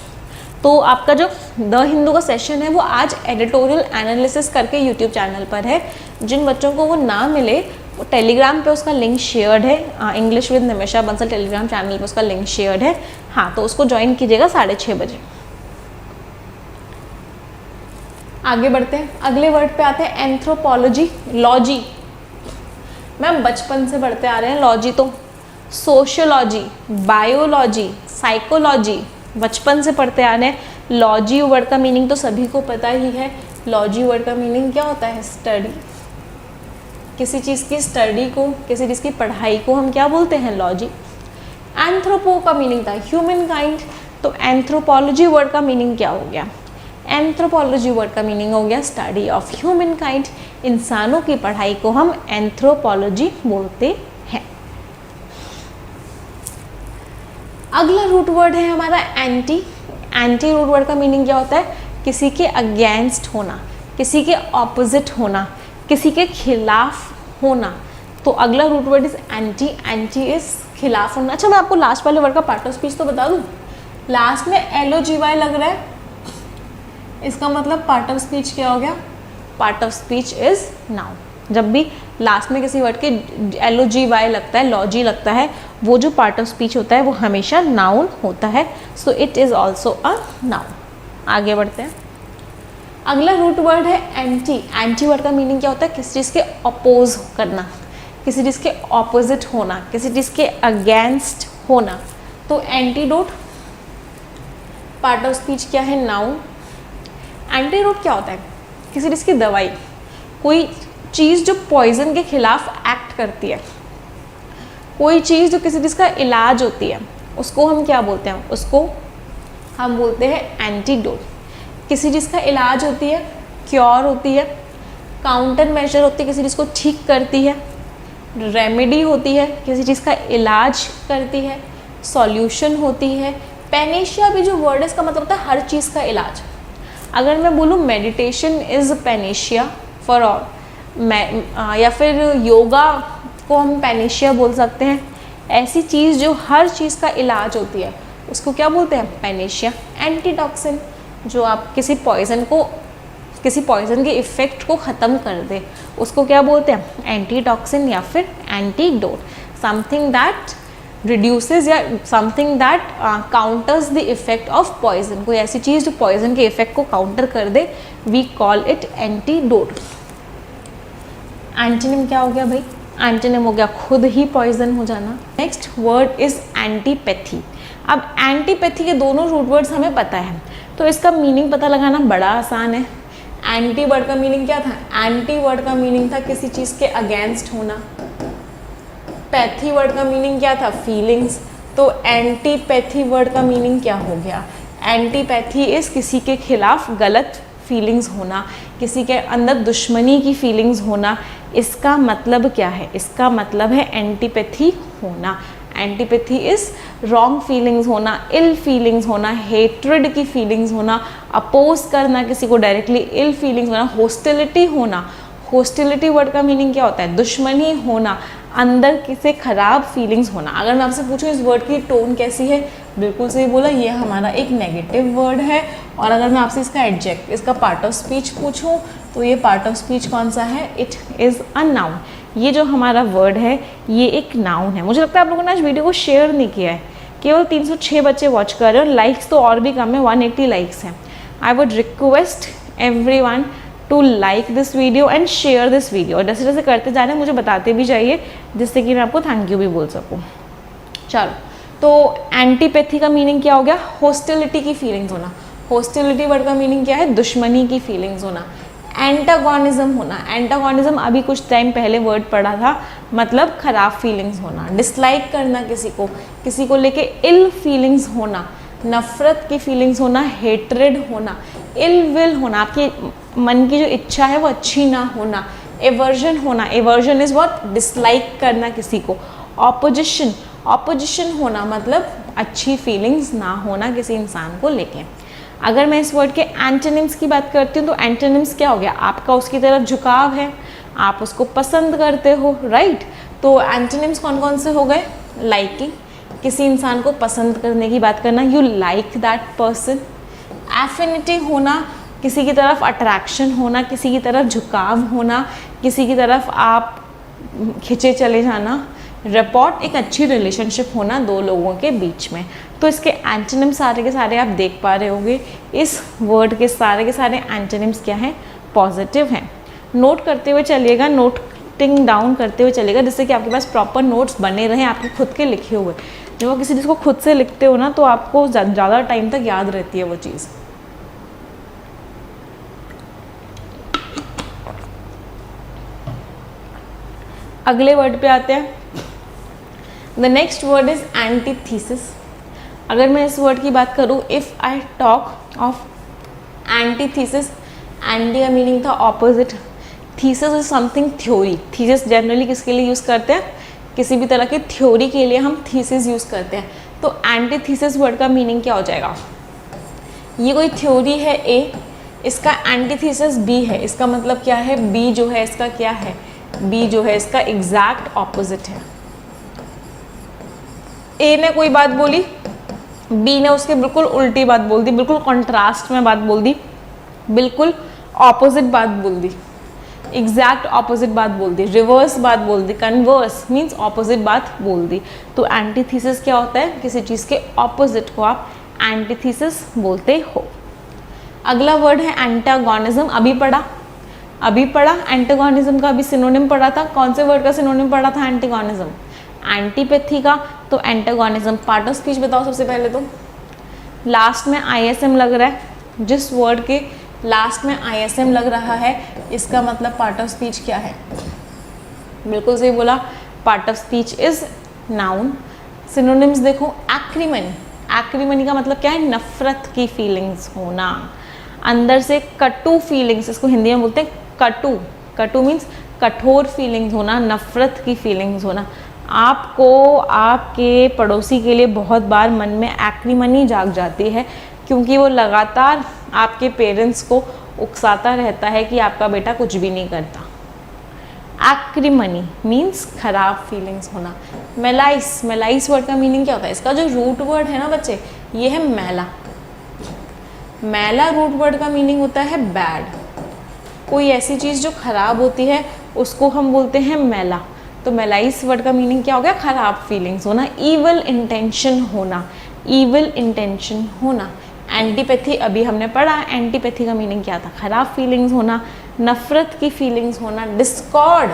तो आपका जो द हिंदू का सेशन है वो आज एडिटोरियल एनालिसिस करके यूट्यूब चैनल पर है। जिन बच्चों को वो ना मिले, वो टेलीग्राम पे उसका लिंक शेयर्ड है, English with Nimisha Bansal Telegram channel पे उसका लिंक शेयर्ड है। हाँ, तो उसको ज्वाइन कीजिएगा 6:30 बजे। आगे बढ़ते हैं, अगले वर्ड पे आते हैं एंथ्रोपोलॉजी। लॉजी मैम बचपन से पढ़ते आ रहे हैं, लॉजी तो सोशियोलॉजी, बायोलॉजी, साइकोलॉजी बचपन से पढ़ते आ रहे हैं। लॉजी वर्ड का मीनिंग तो सभी को पता ही है। लॉजी वर्ड का मीनिंग क्या होता है? स्टडी। किसी चीज़ की स्टडी को, किसी चीज़ की पढ़ाई को हम क्या बोलते हैं? लॉजी। एंथ्रोपो का मीनिंग था ह्यूमन काइंड, तो एंथ्रोपोलॉजी वर्ड का मीनिंग क्या हो गया? एंथ्रोपोलॉजी वर्ड का मीनिंग हो गया स्टडी ऑफ ह्यूमन काइंड। इंसानों की पढ़ाई को हम एंथ्रोपोलॉजी बोलते हैं। अगला रूट वर्ड है हमारा एंटी। एंटी रूट वर्ड का मीनिंग क्या होता है? किसी के अगेंस्ट होना, किसी के ऑपोजिट होना, किसी के खिलाफ होना। तो अगला root word is anti. Anti is खिलाफ होना। अच्छा, मैं आपको लास्ट वाले वर्ड का पार्ट ऑफ स्पीच तो बता दूं। लास्ट में LOGY लग रहा है, इसका मतलब पार्ट ऑफ स्पीच क्या हो गया? Part of speech is noun. जब भी लास्ट में किसी वर्ड के LOGY लगता है, लॉजी लगता है, वो जो पार्ट ऑफ स्पीच होता है वो हमेशा नाउन होता है। So it is also a noun. आगे बढ़ते हैं, अगला रूट वर्ड है एंटी। एंटी वर्ड का मीनिंग क्या होता है? किसी चीज़ के अपोज करना, किसी चीज़ के ऑपोजिट होना, किसी चीज़ के अगेंस्ट होना। तो एंटीडोट पार्ट ऑफ स्पीच क्या है? नाउन। एंटीडोट क्या होता है? किसी चीज़ की दवाई, कोई चीज़ जो पॉइजन के खिलाफ एक्ट करती है, कोई चीज़ जो किसी चीज़ का इलाज होती है, उसको हम क्या बोलते हैं? उसको हम बोलते हैं एंटीडोट। किसी चीज़ का इलाज होती है, क्योर होती है, काउंटर मेजर होती है, किसी चीज़ को ठीक करती है, रेमेडी होती है, किसी चीज़ का इलाज करती है, सॉल्यूशन होती है। पैनेशिया भी जो वर्ड है इसका मतलब होता है हर चीज़ का इलाज। अगर मैं बोलूँ meditation is Panacea for all, या फिर योगा को हम पैनेशिया बोल सकते हैं। ऐसी चीज़ जो हर चीज़ का इलाज होती है उसको क्या बोलते हैं? पैनेशिया। एंटीटॉक्सिन, जो आप किसी पॉइजन के इफ़ेक्ट को ख़त्म कर दे, उसको क्या बोलते हैं? एंटीटॉक्सिन या फिर एंटीडोट। समथिंग दैट रिड्यूसेस या something that counters the effect of poison. कोई ऐसी चीज़ जो पॉइजन के इफेक्ट को काउंटर कर दे, वी कॉल इट एंटीडोट। एंटीनिम क्या हो गया भाई? एंटीनिम हो गया खुद ही पॉइजन हो जाना। Next word is antipathy. अब एंटीपैथी के दोनों रूट वर्ड्स हमें पता है, तो इसका मीनिंग पता लगाना बड़ा आसान है। एंटी वर्ड का मीनिंग क्या था? एंटी वर्ड का मीनिंग था किसी चीज़ के अगेंस्ट होना। पैथी वर्ड का मीनिंग क्या था? फीलिंग्स। तो एंटीपैथी वर्ड का मीनिंग क्या हो गया? एंटीपैथी इज किसी के खिलाफ गलत फीलिंग्स होना, किसी के अंदर दुश्मनी की फीलिंग्स होना। इसका मतलब क्या है? इसका मतलब है एंटीपैथी होना। एंटीपैथी इज रॉन्ग फीलिंग्स होना, इल फीलिंग्स होना, हेट्रेड की फीलिंग्स होना, अपोज करना किसी को डायरेक्टली, इल फीलिंग्स होना, हॉस्टिलिटी होना। हॉस्टिलिटी वर्ड का मीनिंग क्या होता है? दुश्मनी होना, अंदर किसी खराब फीलिंग्स होना। अगर मैं आपसे पूछूं इस वर्ड की टोन कैसी है, बिल्कुल सही बोला, ये हमारा एक नेगेटिव वर्ड है। और अगर मैं आपसे इसका एडजेक्ट, इसका पार्ट ऑफ स्पीच पूछूं तो ये पार्ट ऑफ स्पीच कौन सा है? It is a noun. ये जो हमारा वर्ड है ये एक नाउन है। मुझे लगता है आप लोगों ने आज वीडियो को शेयर नहीं किया है, केवल 306 बच्चे वॉच कर रहे हैं और लाइक्स तो और भी कम है, 180 लाइक्स हैं। I would request everyone to like this video and share this video. और जैसे जैसे करते जा रहे हैं मुझे बताते भी जाइए, जिससे कि मैं आपको थैंक यू भी बोल सकूँ। चलो, तो एंटीपैथी का मीनिंग क्या हो गया? हॉस्टिलिटी की फीलिंग्स होना। हॉस्टिलिटी वर्ड का मीनिंग क्या है? दुश्मनी की फीलिंग्स होना। एंटागोनिज्म होना, एंटागोनिज्म अभी कुछ टाइम पहले वर्ड पढ़ा था, मतलब खराब फीलिंग्स होना, डिसलाइक करना किसी को लेके इल फीलिंग्स होना, नफरत की फीलिंग्स होना, हेट्रेड होना, इल विल होना, आपकी मन की जो इच्छा है वो अच्छी ना होना, एवर्जन होना, एवर्जन इज व्हाट? डिसलाइक करना किसी को, ऑपोजिशन, ऑपोजिशन होना मतलब अच्छी फीलिंग्स ना होना किसी इंसान को लेके। अगर मैं इस वर्ड के एंटोनिम्स की बात करती हूँ तो एंटोनिम्स क्या हो गया? आपका उसकी तरफ झुकाव है, आप उसको पसंद करते हो, राइट? तो एंटोनिम्स कौन कौन से हो गए? लाइकिंग, किसी इंसान को पसंद करने की बात करना, you like that person. Affinity होना, किसी की तरफ अट्रैक्शन होना, किसी की तरफ झुकाव होना, किसी की तरफ आप खिंचे चले जाना। रिपोर्ट, एक अच्छी रिलेशनशिप होना दो लोगों के बीच में। तो इसके एंटोनिम्स सारे के सारे आप देख पा रहे होंगे। इस वर्ड के सारे एंटोनिम्स क्या हैं? पॉजिटिव हैं। नोट करते हुए चलिएगा, नोटिंग डाउन करते हुए चलिएगा, जिससे कि आपके पास प्रॉपर नोट्स बने रहें, आपके खुद के लिखे हुए। जब आप किसी चीज़ को खुद से लिखते हो ना तो आपको ज़्यादा टाइम तक याद रहती है वो चीज़। अगले वर्ड पे आते हैं। The next word is antithesis. अगर मैं इस वर्ड की बात करूँ, if I talk of antithesis, anti का मीनिंग था opposite, thesis is something theory. Thesis generally किसके लिए यूज़ करते हैं? किसी भी तरह की थ्योरी के लिए हम थीसिस यूज़ करते हैं। तो एंटीथीसिस वर्ड का मीनिंग क्या हो जाएगा? ये कोई थ्योरी है ए, इसका एंटीथीसिस बी है, इसका मतलब क्या है? बी जो है इसका क्या है? बी जो है इसका एग्जैक्ट ऑपोजिट है। ए ने कोई बात बोली, बी ने उसके बिल्कुल उल्टी बात बोल दी, बिल्कुल कॉन्ट्रास्ट में बात बोल दी, बिल्कुल ऑपोजिट बात बोल दी, एग्जैक्ट ऑपोजिट बात बोल दी, रिवर्स बात बोल दी। कन्वर्स मीन्स ऑपोजिट बात बोल दी। तो एंटीथीसिस क्या होता है? किसी चीज़ के ऑपोजिट को आप एंटीथीसिस बोलते हो। अगला वर्ड है एंटागोनिज्म। अभी पढ़ा एंटागोनिज्म का, अभी सिनोनिम पढ़ा था। कौन से वर्ड का सिनोनिम पढ़ा था? एंटागोनिज्म। एंटीपैथी का तो एंटागोनिज्म। पार्ट ऑफ स्पीच बताओ सबसे पहले तो। लास्ट में आईएसएम लग रहा है, जिस वर्ड के लास्ट में आईएसएम लग रहा है इसका मतलब पार्ट ऑफ स्पीच क्या है? बिल्कुल सही बोला, part of speech is noun. Synonyms देखो, एक्रीमनी। एक्रीमनी का मतलब क्या है? नफरत की फीलिंग्स होना, अंदर से कटु फीलिंग्स, इसको हिंदी में बोलते हैं कटु। कटु मीन्स कठोर फीलिंग्स होना, नफरत की फीलिंग्स होना। आपको आपके पड़ोसी के लिए बहुत बार मन में एक्रीमनी जाग जाती है, क्योंकि वो लगातार आपके पेरेंट्स को उकसाता रहता है कि आपका बेटा कुछ भी नहीं करता। एक्रीमनी मीन्स खराब फीलिंग्स होना। मेलाइस, मेलाइस वर्ड का मीनिंग क्या होता है? इसका जो रूट वर्ड है ना बच्चे, ये है मैला। मैला रूट वर्ड का मीनिंग होता है बैड। कोई ऐसी चीज़ जो खराब होती है उसको हम बोलते हैं मैला। तो मेलाइस वर्ड का मीनिंग क्या हो गया? खराब फीलिंग्स होना, ईविल इंटेंशन होना, ईविल इंटेंशन होना। एंटीपैथी अभी हमने पढ़ा, एंटीपैथी का मीनिंग क्या था? खराब फीलिंग्स होना, नफरत की फीलिंग्स होना। डिस्कॉर्ड,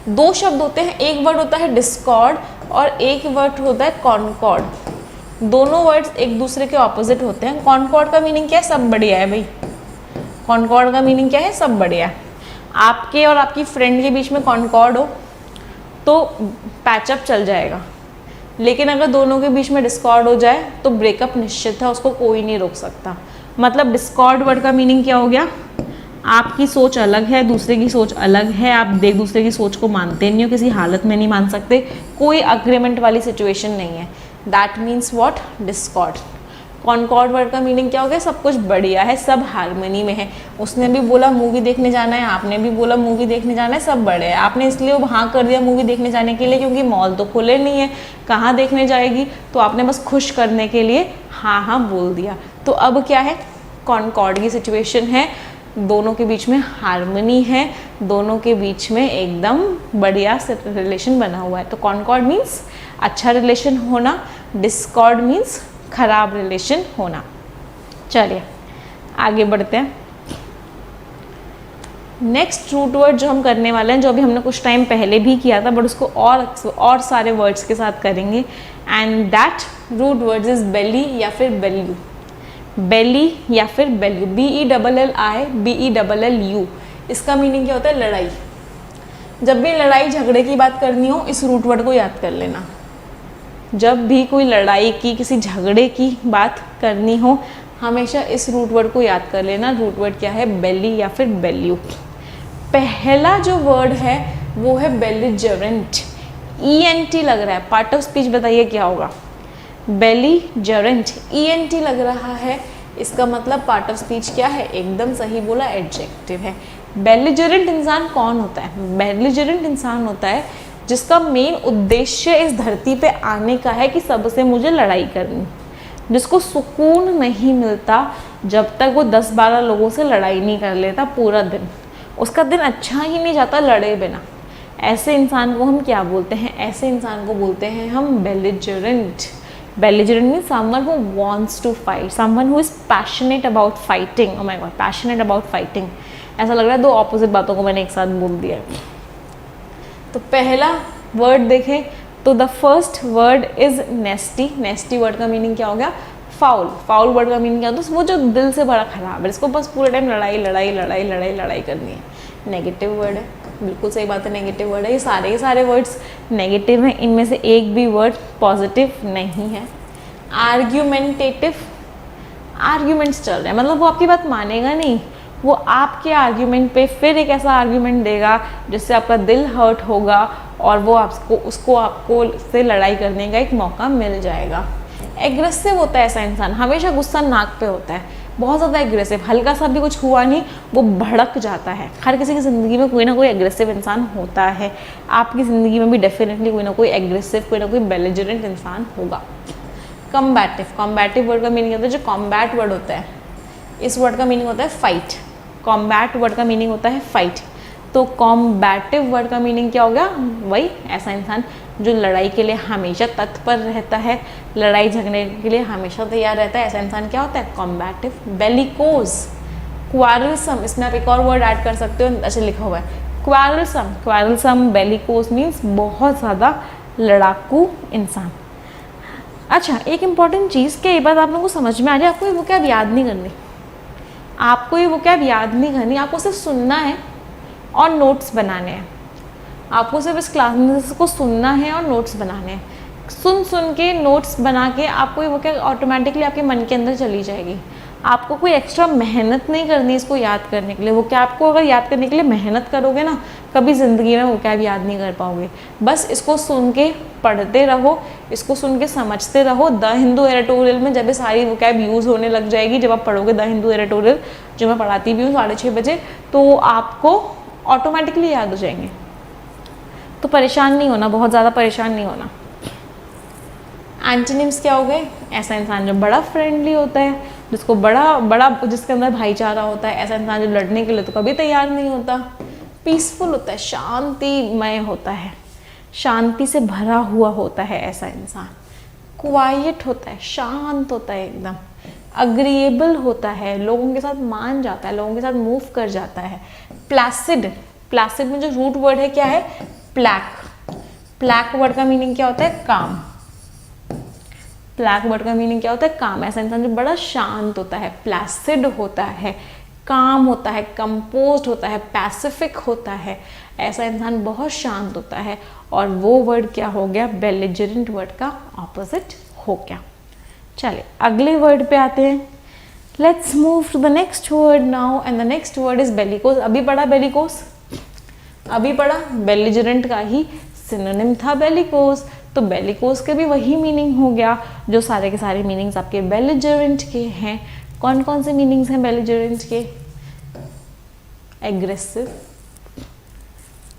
दो शब्द होते हैं, एक वर्ड होता है डिस्कॉर्ड और एक वर्ड होता है कॉन्कॉर्ड। दोनों वर्ड्स एक दूसरे के ऑपोजिट होते हैं। कॉन्कॉर्ड का मीनिंग क्या है? सब बढ़िया है भाई। कॉन्कॉर्ड का मीनिंग क्या है? सब बढ़िया है। आपके और आपकी फ्रेंड के बीच में कॉन्कॉर्ड हो तो पैचअप चल जाएगा, लेकिन अगर दोनों के बीच में डिस्कॉर्ड हो जाए तो ब्रेकअप निश्चित है, उसको कोई नहीं रोक सकता। मतलब डिस्कॉर्ड वर्ड का मीनिंग क्या हो गया? आपकी सोच अलग है, दूसरे की सोच अलग है, आप एक दूसरे की सोच को मानते नहीं हो, किसी हालत में नहीं मान सकते, कोई अग्रीमेंट वाली सिचुएशन नहीं है। That means what? Discord. Concord word का मीनिंग क्या हो गया? सब कुछ बढ़िया है, सब हारमोनी में है। उसने भी बोला मूवी देखने जाना है, आपने भी बोला मूवी देखने जाना है, सब बड़े है। आपने इसलिए हाँ कर दिया मूवी देखने जाने के लिए क्योंकि मॉल तो खुले नहीं है, कहाँ देखने जाएगी, तो आपने बस खुश करने के लिए हाँ हाँ बोल दिया। तो अब क्या है? कॉनकॉर्ड की सिचुएशन है, दोनों के बीच में हार्मनी है, दोनों के बीच में एकदम बढ़िया रिलेशन बना हुआ है। तो कॉनकॉर्ड मीन्स अच्छा रिलेशन होना, डिस्कॉर्ड मीन्स खराब रिलेशन होना। चलिए आगे बढ़ते हैं। नेक्स्ट रूट वर्ड जो हम करने वाले हैं, जो अभी हमने कुछ टाइम पहले भी किया था बट उसको और सारे वर्ड्स के साथ करेंगे, and that root words is belli या फिर बेल्यू। बेली या फिर बेल्यू, BELLI, इसका मीनिंग क्या होता है? लड़ाई। जब भी लड़ाई झगड़े की बात करनी हो, इस रूट वर्ड को याद कर लेना। जब भी कोई लड़ाई की, किसी झगड़े की बात करनी हो, हमेशा इस रूट वर्ड को याद कर लेना। रूट वर्ड क्या है? बेली या फिर बेल्यू। पहला जो वर्ड है वो है बेलिजरेंट, ENT लग रहा है। पार्ट ऑफ स्पीच बताइए क्या होगा? बेलिजरेंट, ENT लग रहा है, इसका मतलब पार्ट ऑफ स्पीच क्या है? एकदम सही बोला, एडजेक्टिव है। बेलिजरेंट इंसान कौन होता है? बेलिजरेंट इंसान होता है जिसका मेन उद्देश्य इस धरती पे आने का है कि सबसे मुझे लड़ाई करनी, जिसको सुकून नहीं मिलता जब तक वो 10-12 लोगों से लड़ाई नहीं कर लेता पूरा दिन, उसका दिन अच्छा ही नहीं जाता लड़े बिना। ऐसे इंसान को हम क्या बोलते हैं? ऐसे इंसान को बोलते हैं हम belligerent. Belligerent means someone who wants to fight, someone who is passionate about fighting. Oh my God, passionate about fighting. ऐसा लग रहा है दो ऑपोजिट बातों को मैंने एक साथ बोल दिया। तो पहला वर्ड देखें तो the first word is नेस्टी। नेस्टी word का मीनिंग क्या हो गया? फाउल। फाउल वर्ड का मीनिंग क्या होता है? वो जो दिल से बड़ा खराब है, इसको बस पूरे टाइम लड़ाई लड़ाई लड़ाई लड़ाई लड़ाई करनी है। नेगेटिव वर्ड है, बिल्कुल सही बात है, नेगेटिव वर्ड है। ये सारे वर्ड्स नेगेटिव हैं, इनमें से एक भी वर्ड पॉजिटिव नहीं है। आर्ग्यूमेंटेटिव, आर्ग्यूमेंट्स चल रहे हैं, मतलब वो आपकी बात मानेगा नहीं, वो आपके आर्ग्यूमेंट पे फिर एक ऐसा आर्ग्यूमेंट देगा जिससे आपका दिल हर्ट होगा और वो आपको से लड़ाई करने का एक मौका मिल जाएगा। एग्रेसिव होता है ऐसा इंसान, हमेशा गुस्सा नाक पे होता है, बहुत ज़्यादा एग्रेसिव, हल्का सा भी कुछ हुआ नहीं वो भड़क जाता है। हर किसी की ज़िंदगी में कोई ना कोई एग्रेसिव इंसान होता है, आपकी ज़िंदगी में भी डेफिनेटली कोई ना कोई एग्रेसिव, कोई ना कोई बेलिजरेंट इंसान होगा। कॉम्बैटिव, कॉम्बैटिव वर्ड का मीनिंग होता है, जो कॉम्बैट वर्ड होता है इस वर्ड का मीनिंग होता है फाइट। कॉम्बैट वर्ड का मीनिंग होता है फाइट। तो कॉम्बैटिव वर्ड का मीनिंग क्या हो गया? वही ऐसा इंसान जो लड़ाई के लिए हमेशा तत्पर रहता है, लड़ाई झगड़ने के लिए हमेशा तैयार रहता है, ऐसा इंसान क्या होता है? कॉम्बैटिव। बेलिकोज, क्वारलसम, इसमें आप एक और वर्ड ऐड कर सकते हो, अच्छा लिखा हुआ है क्वारलसम। क्वारलसम, बेलिकोज मीन्स बहुत ज़्यादा लड़ाकू इंसान। अच्छा, एक इंपॉर्टेंट चीज़, क्या ये बात आप लोगों को समझ में आ जाए? आपको ये वोकैब याद नहीं करनी, आपको ये वोकैब याद नहीं करनी, आपको सिर्फ सुनना है और नोट्स बनाने हैं। आपको सिर्फ इस क्लास में इसको सुनना है और नोट्स बनाने हैं। सुन के नोट्स बना के आपको ये वोकैब ऑटोमेटिकली आपके मन के अंदर चली जाएगी। आपको कोई एक्स्ट्रा मेहनत नहीं करनी इसको याद करने के लिए। वो क्या आपको अगर याद करने के लिए मेहनत करोगे ना, कभी ज़िंदगी में वो क्या भी याद नहीं कर पाओगे। बस इसको सुन के पढ़ते रहो, इसको सुन के समझते रहो। द हिंदू एडिटोरियल में जब ये सारी वो कैब यूज़ होने लग जाएगी, जब आप पढ़ोगे द हिंदू एडिटोरियल, जो मैं पढ़ाती भी हूँ 6:30 बजे, तो आपको ऑटोमेटिकली याद हो जाएंगे। तो परेशान नहीं होना, बहुत ज़्यादा परेशान नहीं होना। एंटोनिम्स क्या हो गए? ऐसा इंसान जो बड़ा फ्रेंडली होता है, जिसको बड़ा जिसके अंदर भाईचारा होता है, ऐसा इंसान जो लड़ने के लिए तो कभी तैयार नहीं होता। पीसफुल होता है, शांतिमय होता है, शांति से भरा हुआ होता है ऐसा इंसान। क्वाइट होता है, शांत होता है एकदम। अग्रीएबल होता है, लोगों के साथ मान जाता है, लोगों के साथ मूव कर जाता है। प्लासिड, प्लासिड में जो रूट वर्ड है क्या है? प्लैक। प्लैक वर्ड का मीनिंग क्या होता है? काम। प्लैक वर्ड का मीनिंग क्या होता है? काम। ऐसा इंसान जो बड़ा शांत होता है, प्लासिड होता है, काम होता है, कंपोज्ड होता है, पैसिफिक होता है, ऐसा इंसान बहुत शांत होता है। और वो वर्ड क्या हो गया? बेलिजरेंट वर्ड का ऑपोजिट हो गया। चलिए अगले वर्ड पे आते हैं let's move to the next word now and the next word is bellicose. अभी पढ़ा बेलिकोस, अभी पढ़ा बेलिजरेंट का ही सिनोनिम था बेलिकोस, तो बेलिकोस के भी वही मीनिंग हो गया जो सारे के सारे मीनिंग्स आपके बेलिजरेंट के हैं। कौन कौन से मीनिंग्स हैं बेलिजरेंट के? एग्रेसिव,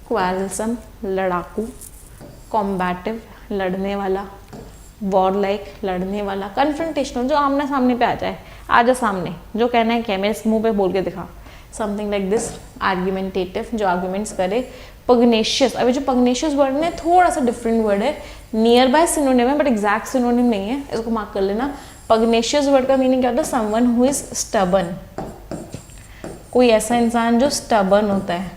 क्वारलसम लड़ाकू, कॉम्बैटिव लड़ने वाला, वॉर लाइक लड़ने वाला, कन्फ्रंटेशनल जो आमने सामने पे आ जाए, आ जा सामने, जो कहना है क्या मेरे मुंह पे बोल के दिखा, समथिंग लाइक दिस। आर्ग्यूमेंटेटिव जो आर्ग्यूमेंट्स करे। पग्नेशियस, अभी जो पग्नेशियस वर्ड है थोड़ा सा डिफरेंट वर्ड है, नियर बाय सिनोनिम है बट एग्जैक्ट सिनोनिम नहीं है, इसको मार्क कर लेना। पग्नेशियस वर्ड का मीनिंग क्या होता है? समवन हु इज स्टबर्न, कोई ऐसा इंसान जो स्टबर्न होता है,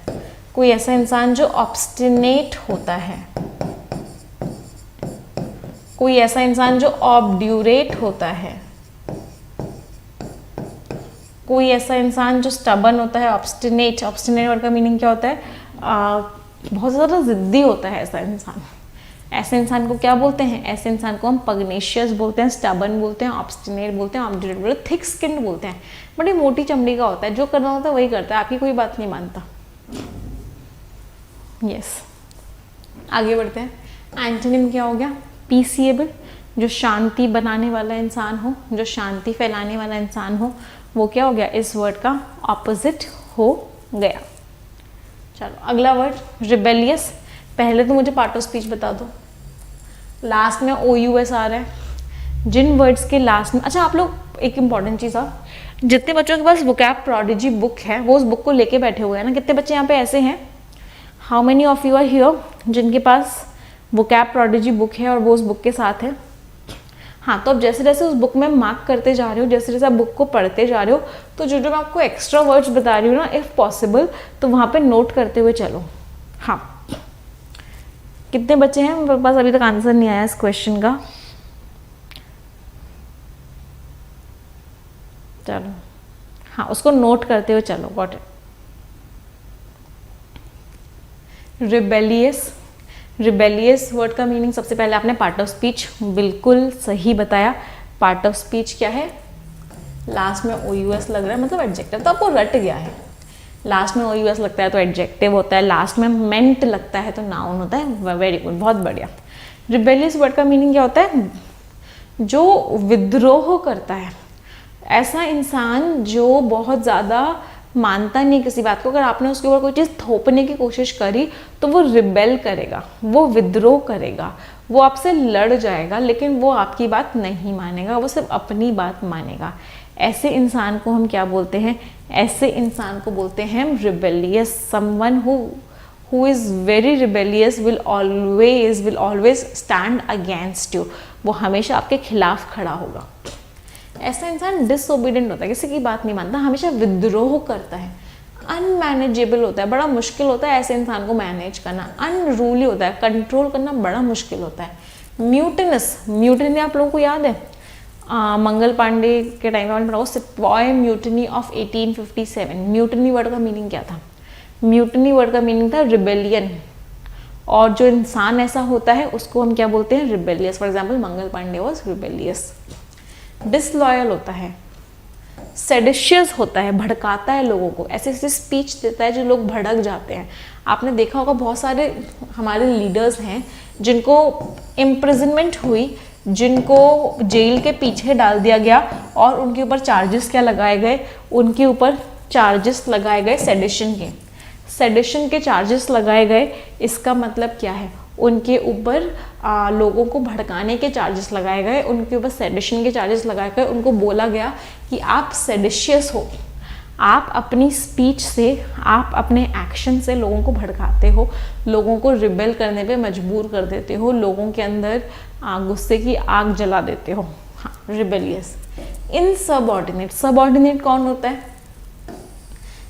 कोई ऐसा इंसान जो ऑब्स्टिनेट होता है, कोई ऐसा इंसान जो ऑब्ड्यूरेट होता है, कोई ऐसा इंसान जो स्टबर्न होता है, ऑब्स्टिनेट। ऑब्स्टिनेट वर्ड का मीनिंग क्या होता है? बहुत ज़्यादा ज़िद्दी होता है ऐसा इंसान। ऐसे इंसान को क्या बोलते हैं? ऐसे इंसान को हम पग्नेशियस बोलते हैं, स्टबर्न बोलते हैं, ऑब्स्टिनेट बोलते हैं, ऑब्ड्यूरेट बोलते हैं, थिक स्किन्ड बोलते हैं। बड़ी मोटी चमड़ी का होता है, जो करना होता है वही करता है, आपकी कोई बात नहीं मानता। यस, आगे बढ़ते हैं। एंटोनिम क्या हो गया? पीसीएबल, जो शांति बनाने वाला इंसान हो, जो शांति फैलाने वाला इंसान हो, वो क्या हो गया? इस वर्ड का ऑपोजिट हो गया। चलो अगला वर्ड रिबेलियस। पहले तो मुझे पार्ट ऑफ स्पीच बता दो, लास्ट में OUS आ रहा है। जिन वर्ड्स के लास्ट में, अच्छा आप लोग एक इंपॉर्टेंट चीज़ आ, जितने बच्चों के पास वोकैब प्रोडिजी बुक है वो उस बुक को लेके बैठे हुए हैं ना? कितने बच्चे यहाँ पे ऐसे हैं? How many of you are here जिनके पास वोकैब प्रोडिजी बुक है और वो उस बुक के साथ है? हाँ, तो अब जैसे जैसे उस बुक में मार्क करते जा रहे हो, जैसे जैसे आप बुक को पढ़ते जा रहे हो, तो जो जो मैं आपको एक्स्ट्रा वर्ड्स बता रही हूँ ना, इफ़ पॉसिबल तो वहाँ पे नोट करते हुए चलो। हाँ, कितने बच्चे हैं मेरे पास अभी तक आंसर नहीं आया इस क्वेश्चन का? चलो हाँ, उसको नोट करते हुए चलो। Got it. Rebellious. Rebellious word का मीनिंग सबसे पहले आपने पार्ट ऑफ स्पीच बिल्कुल सही बताया। पार्ट ऑफ स्पीच क्या है? लास्ट में OUS लग रहा है मतलब एडजेक्टिव, तो आपको रट गया है। लास्ट में OUS लगता है तो एडजेक्टिव होता है, लास्ट में मेंट लगता है तो नाउन होता है। वेरी गुड, बहुत बढ़िया। रिबेलियस वर्ड का मीनिंग क्या होता है? जो विद्रोह करता है, ऐसा इंसान जो बहुत ज़्यादा मानता नहीं किसी बात को, अगर आपने उसके ऊपर कोई चीज़ थोपने की कोशिश करी तो वो रिबेल करेगा, वो विद्रोह करेगा, वो आपसे लड़ जाएगा, लेकिन वो आपकी बात नहीं मानेगा, वो सिर्फ अपनी बात मानेगा। ऐसे इंसान को हम क्या बोलते हैं? ऐसे इंसान को बोलते हैं rebellious. Someone who is very rebellious will always stand against you, वो हमेशा आपके खिलाफ खड़ा होगा। ऐसा इंसान डिसओबीडियंट होता है, किसी की बात नहीं मानता, हमेशा विद्रोह करता है, अनमैनेजेबल होता है, बड़ा मुश्किल होता है ऐसे इंसान को मैनेज करना, अनरूली होता है, कंट्रोल करना बड़ा मुश्किल होता है। म्यूटिनस, म्यूटिनी आप लोगों को याद है? मंगल पांडे के टाइम में पढ़ा, सिपाही म्यूटिनी ऑफ 1857। म्यूटिनी वर्ड का मीनिंग क्या था? म्यूटिनी वर्ड का मीनिंग था रिबेलियन, और जो इंसान ऐसा होता है उसको हम क्या बोलते हैं? Rebellious. For example Mangal Pandey was rebellious. Disloyal होता है, सेडिशियस होता है, भड़काता है लोगों को, ऐसे ऐसे स्पीच देता है जो लोग भड़क जाते हैं। आपने देखा होगा बहुत सारे हमारे लीडर्स हैं जिनको इम्प्रिजनमेंट हुई, जिनको जेल के पीछे डाल दिया गया और उनके ऊपर चार्जेस क्या लगाए गए? उनके ऊपर चार्जेस लगाए गए सेडिशन के। सेडिशन के चार्जेस लगाए गए, इसका मतलब क्या है? उनके ऊपर लोगों को भड़काने के चार्जेस लगाए गए, उनके ऊपर सेडिशन के चार्जेस लगाए गए। उनको बोला गया कि आप सेडिशियस हो, आप अपनी स्पीच से, आप अपने एक्शन से लोगों को भड़काते हो, लोगों को रिबेल करने पे मजबूर कर देते हो, लोगों के अंदर गुस्से की आग जला देते हो। हाँ, रिबेलियस। इनसबऑर्डिनेट, सबऑर्डिनेट कौन होता है?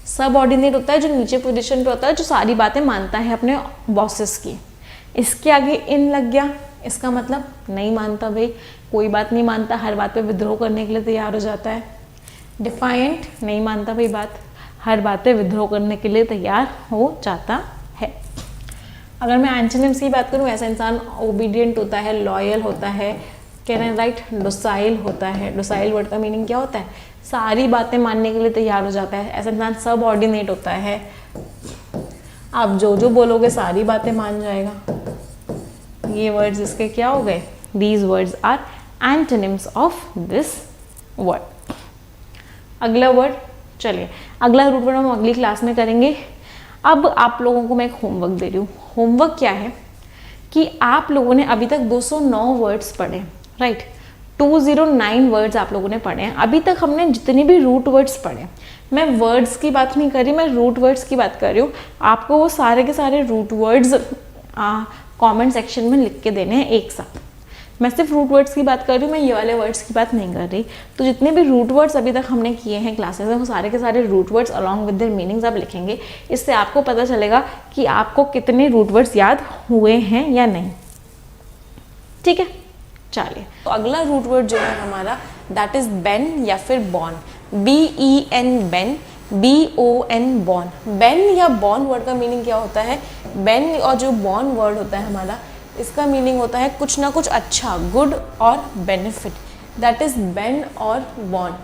सबऑर्डिनेट होता है जो नीचे पोजीशन पे होता है, जो सारी बातें मानता है अपने बॉसेस की। इसके आगे इन लग गया, इसका मतलब नहीं मानता भाई, कोई बात नहीं मानता, हर बात पे विद्रोह करने के लिए तैयार हो जाता है। डिफाइंट, नहीं मानता भाई बात, हर बात पे विद्रोह करने के लिए तैयार हो जाता है। अगर मैं एंटोनिम्स की बात करूँ, ऐसा इंसान ओबीडियंट होता है, लॉयल होता है, कह रहे हैं राइट, डोसाइल होता है। डोसाइल वर्ड का मीनिंग क्या होता है? सारी बातें मानने के लिए तैयार हो जाता है। ऐसा इंसान सब ऑर्डिनेट होता है, आप जो जो बोलोगे सारी बातें मान जाएगा। ये वर्ड्स इसके क्या हो गए? These words are antonyms of this word. अगला वर्ड, चलिए अगला रूट वर्ड हम अगली क्लास में करेंगे। अब आप लोगों को मैं एक होमवर्क दे रही हूँ। होमवर्क क्या है कि आप लोगों ने अभी तक 209 वर्ड्स पढ़े, राइट। 209 वर्ड्स आप लोगों ने पढ़े हैं। अभी तक हमने जितने भी रूट वर्ड्स पढ़े, मैं वर्ड्स की बात नहीं कर रही, मैं रूट वर्ड्स की बात कर रही हूँ। आपको वो सारे के सारे रूट वर्ड्स कमेंट सेक्शन में लिख के देने हैं एक साथ। मैं सिर्फ रूट वर्ड्स की बात कर रही हूँ, मैं ये वाले वर्ड्स की बात नहीं कर रही। तो जितने भी रूट वर्ड्स अभी तक हमने किए हैं क्लासेस में, वो सारे के सारे root words along with their meanings आप लिखेंगे। इससे आपको पता चलेगा कि आपको कितने रूट वर्ड्स याद हुए हैं या नहीं। ठीक है, चलिए तो अगला रूट वर्ड जो है हमारा, दैट इज बेन या फिर बॉन। BEN बेन, BON बॉन। बेन या बॉन वर्ड का मीनिंग क्या होता है? बेन और जो बॉन वर्ड होता है हमारा, इसका मीनिंग होता है कुछ ना कुछ अच्छा, गुड और बेनिफिट। दैट इज बेन और बॉन।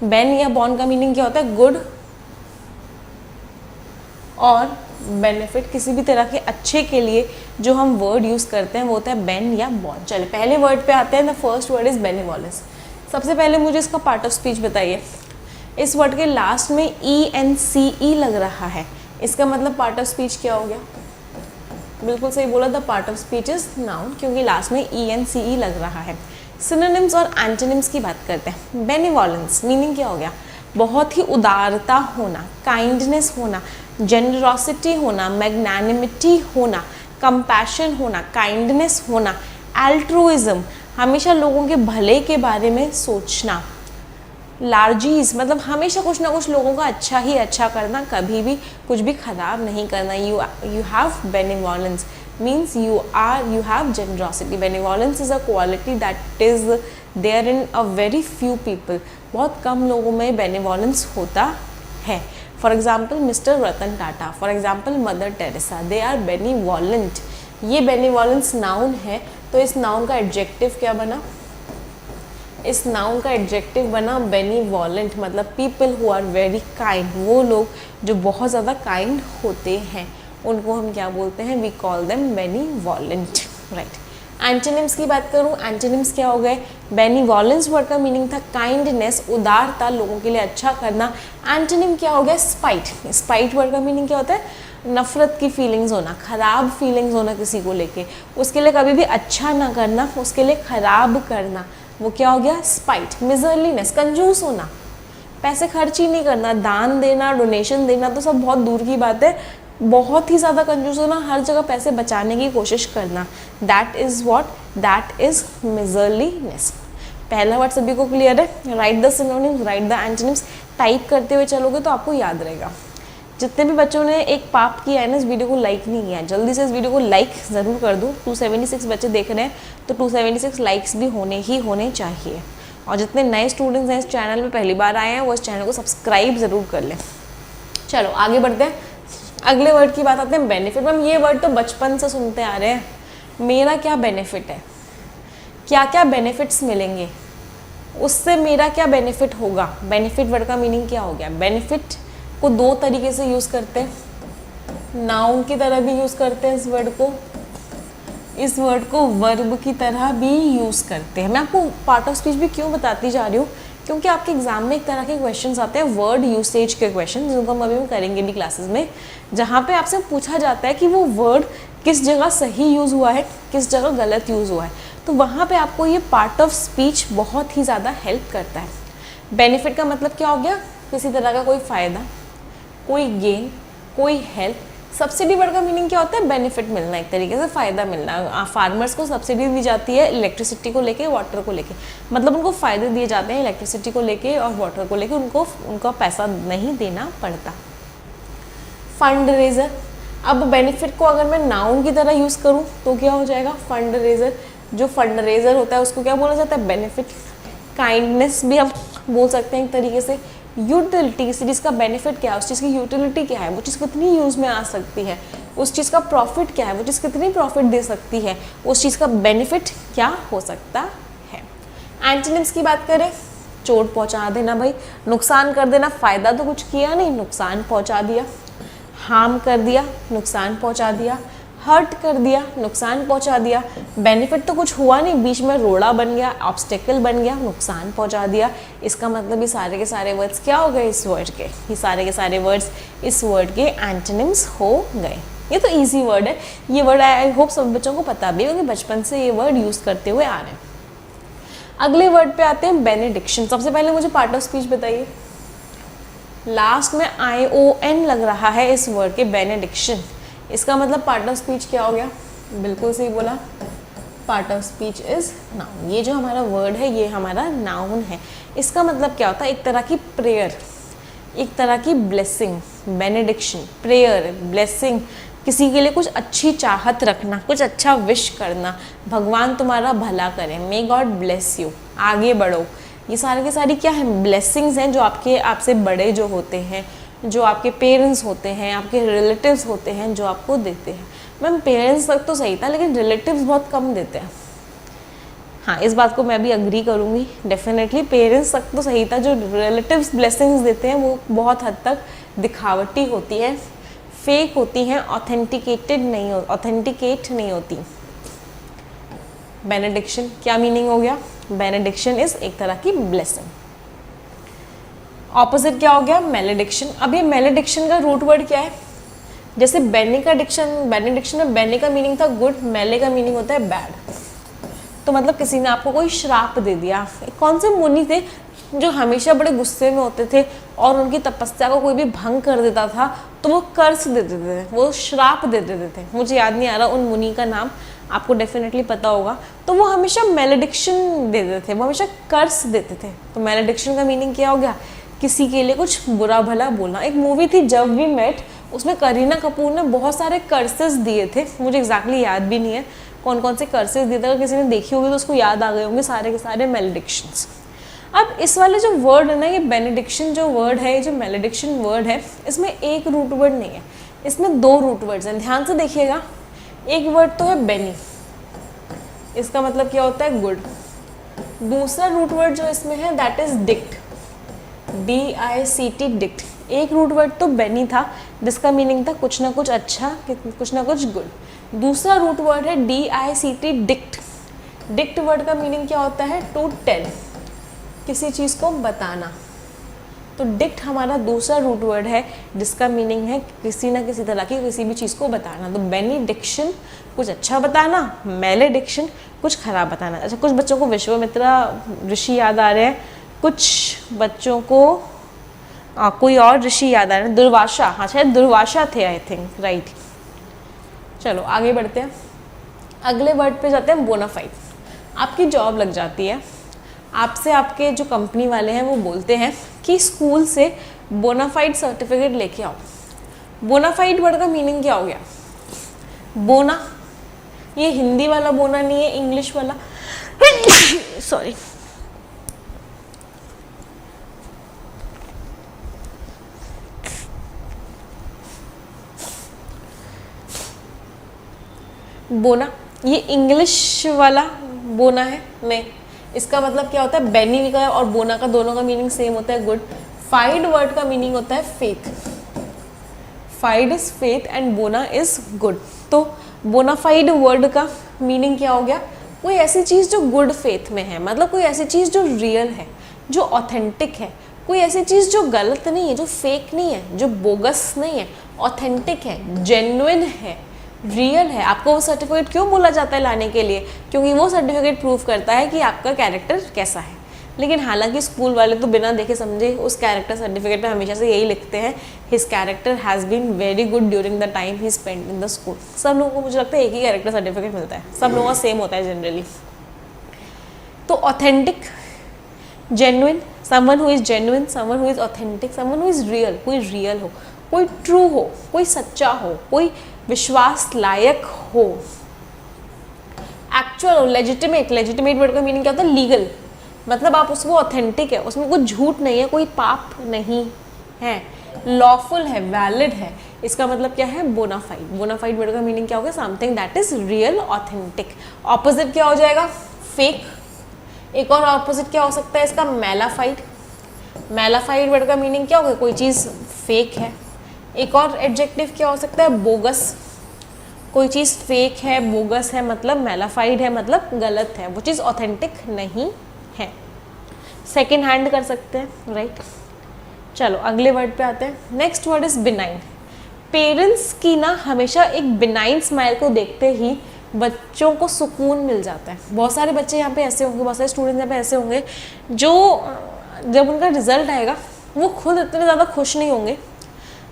बेन या बॉन का मीनिंग क्या होता है? गुड और बेनिफिट, किसी भी तरह के अच्छे के लिए जो हम वर्ड यूज़ करते हैं वो होता है बेन या बॉन। चलिए पहले वर्ड पे आते हैं। The first word is benevolence. सबसे पहले मुझे इसका पार्ट ऑफ स्पीच बताइए। इस वर्ड के लास्ट में ENCE लग रहा है, इसका मतलब पार्ट ऑफ स्पीच क्या हो गया? बिल्कुल सही बोला, the part of speech is noun, क्योंकि लास्ट में ENCE लग रहा है। सिनोनिम्स और एंटोनिम्स की बात करते हैं। बेनिवोलेंस मीनिंग क्या हो गया? बहुत ही उदारता होना, काइंडनेस होना, जेनरोसिटी होना, मैग्नानिमिटी होना, कंपैशन होना, काइंडनेस होना, एल्ट्रुइज्म, हमेशा लोगों के भले के बारे में सोचना, लार्जीज मतलब हमेशा कुछ ना कुछ लोगों का अच्छा ही अच्छा करना, कभी भी कुछ भी खराब नहीं करना। You have benevolence means you have generosity. Benevolence is a quality that is there in a very few people. बहुत कम लोगों में बेनिवोलेंस होता है। For example mister Ratan Tata, for example Mother Teresa, they are benevolent. ये बेनिवोलेंस नाउन है, तो इस नाउन का एडजेक्टिव क्या बना? इस नाउन का एडजेक्टिव बना बेनिवोलेंट, मतलब people who are very kind. वो लोग जो बहुत ज़्यादा काइंड होते हैं उनको हम क्या बोलते हैं? We call them benevolent, right. Antonyms की बात करूँ, एंटोनिम्स क्या हो गए? बेनिवोलेंस वर्ड का मीनिंग था काइंडनेस, उदारता, लोगों के लिए अच्छा करना। एंटोनिम क्या हो गया? स्पाइट। स्पाइट वर्ड का मीनिंग क्या होता है? नफरत की फीलिंग्स होना, खराब फीलिंग्स होना किसी को लेके, उसके लिए कभी भी अच्छा ना करना, उसके लिए खराब करना, वो क्या हो गया? स्पाइट। मिजरलीनेस, कंजूस होना, पैसे खर्च ही नहीं करना, दान देना, डोनेशन देना तो सब बहुत दूर की बात है, बहुत ही ज़्यादा कंजूस होना, हर जगह पैसे बचाने की कोशिश करना, that is what? That is miserliness. पहला वर्ड सभी को क्लियर है? Write the synonyms, write the antonyms. Type करते हुए चलोगे तो आपको याद रहेगा। जितने भी बच्चों ने एक पाप किया है ना, इस वीडियो को लाइक नहीं किया, जल्दी से इस वीडियो को लाइक ज़रूर कर दो। 276 बच्चे देख रहे हैं, तो 276 लाइक्स भी होने चाहिए। और जितने नए स्टूडेंट्स हैं इस चैनल में पहली बार आए हैं, वो इस चैनल को सब्सक्राइब ज़रूर कर लें। चलो आगे बढ़ते हैं, अगले वर्ड की बात आते हैं, बेनिफिट। मैम ये वर्ड तो बचपन से सुनते आ रहे हैं, मेरा क्या बेनिफिट है? क्या क्या बेनिफिट्स मिलेंगे, उससे मेरा क्या बेनिफिट होगा? बेनिफिट वर्ड का मीनिंग क्या हो गया? बेनिफिट को दो तरीके से यूज़ करते हैं, नाउन की तरह भी यूज़ करते हैं इस वर्ड को वर्ब की तरह भी यूज़ करते हैं। मैं आपको पार्ट ऑफ स्पीच भी क्यों बताती जा रही हूँ, क्योंकि आपके एग्जाम में एक तरह के क्वेश्चंस आते हैं, वर्ड यूसेज के क्वेश्चन, जिनको हम अभी करेंगे भी क्लासेस में, जहाँ पे आपसे पूछा जाता है कि वो वर्ड किस जगह सही यूज़ हुआ है, किस जगह गलत यूज़ हुआ है। तो वहाँ पे आपको ये पार्ट ऑफ स्पीच बहुत ही ज़्यादा हेल्प करता है। बेनिफिट का मतलब क्या हो गया? किसी तरह का कोई फ़ायदा, कोई गेन, कोई हेल्प। सब्सिडी वर्ड का मीनिंग क्या होता है? बेनिफिट मिलना, एक तरीके से फ़ायदा मिलना। फार्मर्स को सब्सिडी दी जाती है इलेक्ट्रिसिटी को लेके, वाटर को लेके, मतलब उनको फ़ायदे दिए जाते हैं इलेक्ट्रिसिटी को लेके और वाटर को लेके, उनका पैसा नहीं देना पड़ता। फंड रेजर, अब बेनिफिट को अगर मैं नाउन की तरह यूज़ करूँ तो क्या हो जाएगा? Fund raiser. जो फंड रेजर होता है उसको क्या बोला जाता है? बेनिफिट। काइंडनेस भी आप बोल सकते हैं एक तरीके से, यूटिलिटी, किसी चीज़ का बेनिफिट क्या है, उस चीज़ की यूटिलिटी क्या है, वो चीज़ कितनी यूज़ में आ सकती है, उस चीज़ का प्रॉफिट क्या है, वो चीज़ कितनी प्रॉफिट दे सकती है, उस चीज़ का बेनिफिट क्या हो सकता है। एंटोनिम्स की बात करें, चोट पहुंचा देना भाई, नुकसान कर देना, फ़ायदा तो कुछ किया नहीं, नुकसान पहुंचा दिया, हार्म कर दिया, नुकसान पहुंचा दिया, हर्ट कर दिया, नुकसान पहुंचा दिया, बेनिफिट तो कुछ हुआ नहीं, बीच में रोड़ा बन गया, ऑब्स्टेकल बन गया, नुकसान पहुंचा दिया। इसका मतलब ये सारे के सारे वर्ड्स क्या हो गए इस वर्ड के, ये सारे के सारे वर्ड्स इस वर्ड के एंटोनिम्स हो गए। ये तो ईजी वर्ड है, ये वर्ड आई होप सब बच्चों को पता भी है क्योंकि बचपन से ये वर्ड यूज़ करते हुए आ रहे हैं। अगले वर्ड पे आते हैं बेनेडिक्शन। सबसे पहले मुझे पार्ट ऑफ स्पीच बताइए, लास्ट में ION लग रहा है इस वर्ड के, बेनेडिक्शन। इसका मतलब पार्ट ऑफ स्पीच क्या हो गया, बिल्कुल सही बोला, part of speech is noun. ये जो हमारा वर्ड है ये हमारा नाउन है। इसका मतलब क्या होता है, एक तरह की प्रेयर, एक तरह की ब्लेसिंग, बेनेडिक्शन, प्रेयर, ब्लेसिंग, किसी के लिए कुछ अच्छी चाहत रखना, कुछ अच्छा विश करना, भगवान तुम्हारा भला करे, मे गॉड ब्लेस यू, आगे बढ़ो। ये सारे के सारी क्या है, ब्लेसिंग्स हैं जो आपसे बड़े जो होते हैं, जो आपके पेरेंट्स होते हैं, आपके रिलेटिव्स होते हैं, जो आपको देते हैं। मैम पेरेंट्स तक तो सही था लेकिन रिलेटिव्स बहुत कम देते हैं। हाँ, इस बात को मैं भी अग्री करूँगी, डेफिनेटली पेरेंट्स तक तो सही था, जो रिलेटिव्स ब्लेसिंग्स देते हैं वो बहुत हद तक दिखावटी होती है, फेक होती हैं, ऑथेंटिकेट नहीं होती। बेनेडिक्शन क्या मीनिंग हो गया, बेनेडिक्शन इज एक तरह की ब्लेसिंग। ऑपोजिट क्या हो गया, मेलेडिक्शन। अब ये मेलेडिक्शन का रूट वर्ड क्या है, जैसे बेनेडिक्शन में बेने का मीनिंग था गुड, मेले का मीनिंग होता है बैड। तो मतलब किसी ने आपको कोई श्राप दे दिया। कौन से मुनि थे जो हमेशा बड़े गुस्से में होते थे और उनकी तपस्या को कोई भी भंग कर देता था तो वो कर्स दे देते थे, वो श्राप दे देते थे। मुझे याद नहीं आ रहा उन मुनि का नाम, आपको डेफिनेटली पता होगा। तो वो हमेशा मेलेडिक्शन देते थे, वो हमेशा कर्स देते थे। तो मेलेडिक्शन का मीनिंग क्या हो गया, किसी के लिए कुछ बुरा भला बोलना। एक मूवी थी जब वी मेट, उसमें करीना कपूर ने बहुत सारे कर्सेस दिए थे, मुझे एग्जैक्टली याद भी नहीं है कौन कौन से कर्सेस दिए थे। अगर किसी ने देखी होगी तो उसको याद आ गए होंगे सारे के सारे मेलेडिक्शंस। अब इस वाले जो वर्ड है ना, ये बेनेडिक्शन जो वर्ड है, ये जो मेलेडिक्शन वर्ड है, इसमें एक रूट वर्ड नहीं है, इसमें दो रूट वर्ड्स हैं। ध्यान से देखिएगा, एक वर्ड तो है बेनी, इसका मतलब क्या होता है गुड। दूसरा रूट वर्ड जो इसमें है that is dict, DICT, dict. एक रूट वर्ड तो बेनी था जिसका मीनिंग था कुछ ना कुछ अच्छा, कुछ ना कुछ गुड। दूसरा रूट वर्ड है DICT, डिक्ट। डिक्ट वर्ड का मीनिंग क्या होता है, टू टेल, किसी चीज़ को बताना। तो डिक्ट हमारा दूसरा रूट वर्ड है जिसका मीनिंग है किसी ना किसी तरह की किसी भी चीज़ को बताना। तो बेनिडिक्शन कुछ अच्छा बताना, मेलेडिक्शन कुछ खराब बताना। अच्छा, कुछ बच्चों को विश्वामित्रा ऋषि याद आ रहे हैं, कुछ बच्चों को कोई और ऋषि याद आ रहे हैं, दुर्वासा, हाँ शायद दुर्वासा थे आई थिंक, राइट। चलो आगे बढ़ते हैं, अगले वर्ड पे जाते हैं, बोनाफाइड। आपकी जॉब लग जाती है, आपसे आपके जो कंपनी वाले हैं वो बोलते हैं कि स्कूल से बोनाफाइड सर्टिफिकेट लेके आओ। बोनाफाइड वर्ड का मीनिंग क्या हो गया, बोना, ये हिंदी वाला बोना नहीं है, इंग्लिश वाला सॉरी, बोना, ये इंग्लिश वाला बोना है। नहीं, इसका मतलब क्या होता है, बेनी का और बोना का दोनों का मीनिंग सेम होता है, गुड। फाइड वर्ड का मीनिंग होता है faith, FIDE is faith and बोना इज गुड। तो बोनाफाइड वर्ड का मीनिंग क्या हो गया, कोई ऐसी चीज़ जो गुड फेथ में है, मतलब कोई ऐसी चीज़ जो रियल है, जो ऑथेंटिक है, कोई ऐसी चीज़ जो गलत नहीं है, जो फेक नहीं है, जो बोगस नहीं है, ऑथेंटिक है, जेन्युइन है, रियल है। आपको वो सर्टिफिकेट क्यों बोला जाता है लाने के लिए, क्योंकि वो सर्टिफिकेट प्रूव करता है कि आपका कैरेक्टर कैसा है। लेकिन हालांकि स्कूल वाले तो बिना देखे समझे उस कैरेक्टर सर्टिफिकेट में हमेशा से यही लिखते हैं, his character has been very good during the time he spend in the school. सब लोगों को मुझे लगता है एक ही कैरेक्टर सर्टिफिकेट मिलता है, सब लोगों का सेम होता है जनरली। तो authentic, genuine, someone who is genuine, someone who is authentic, someone who is real, कोई रियल हो, कोई ट्रू हो, कोई सच्चा हो, कोई विश्वास लायक हो, एक्चुअल हो, लेजिटिमेट। लेजिटिमेट वर्ड का मीनिंग क्या होता है, लीगल, मतलब आप उसको ऑथेंटिक है, उसमें कुछ झूठ नहीं है, कोई पाप नहीं है, लॉफुल है, वैलिड है। इसका मतलब क्या है? बोनाफाइड। बोनाफाइड वर्ड का मीनिंग क्या होगा? Something that is real, authentic. Opposite क्या हो जाएगा? फेक। एक और ऑपोजिट क्या हो सकता है इसका? मैलाफाइड। मैलाफाइड वर्ड का मीनिंग क्या होगा? कोई चीज़ फेक है। एक और एडजेक्टिव क्या हो सकता है? बोगस। कोई चीज़ फेक है, बोगस है, मतलब मैलाफाइड है, मतलब गलत है, वो चीज़ ऑथेंटिक नहीं है। सेकेंड हैंड कर सकते हैं, राइट। चलो अगले वर्ड पे आते हैं। Next word is benign. Parents की ना हमेशा एक बिनाइन स्माइल को देखते ही बच्चों को सुकून मिल जाता है। बहुत सारे बच्चे यहाँ पे ऐसे होंगे, बहुत सारे स्टूडेंट्स यहाँ पे ऐसे होंगे जो जब उनका रिजल्ट आएगा वो खुद इतने ज़्यादा खुश नहीं होंगे।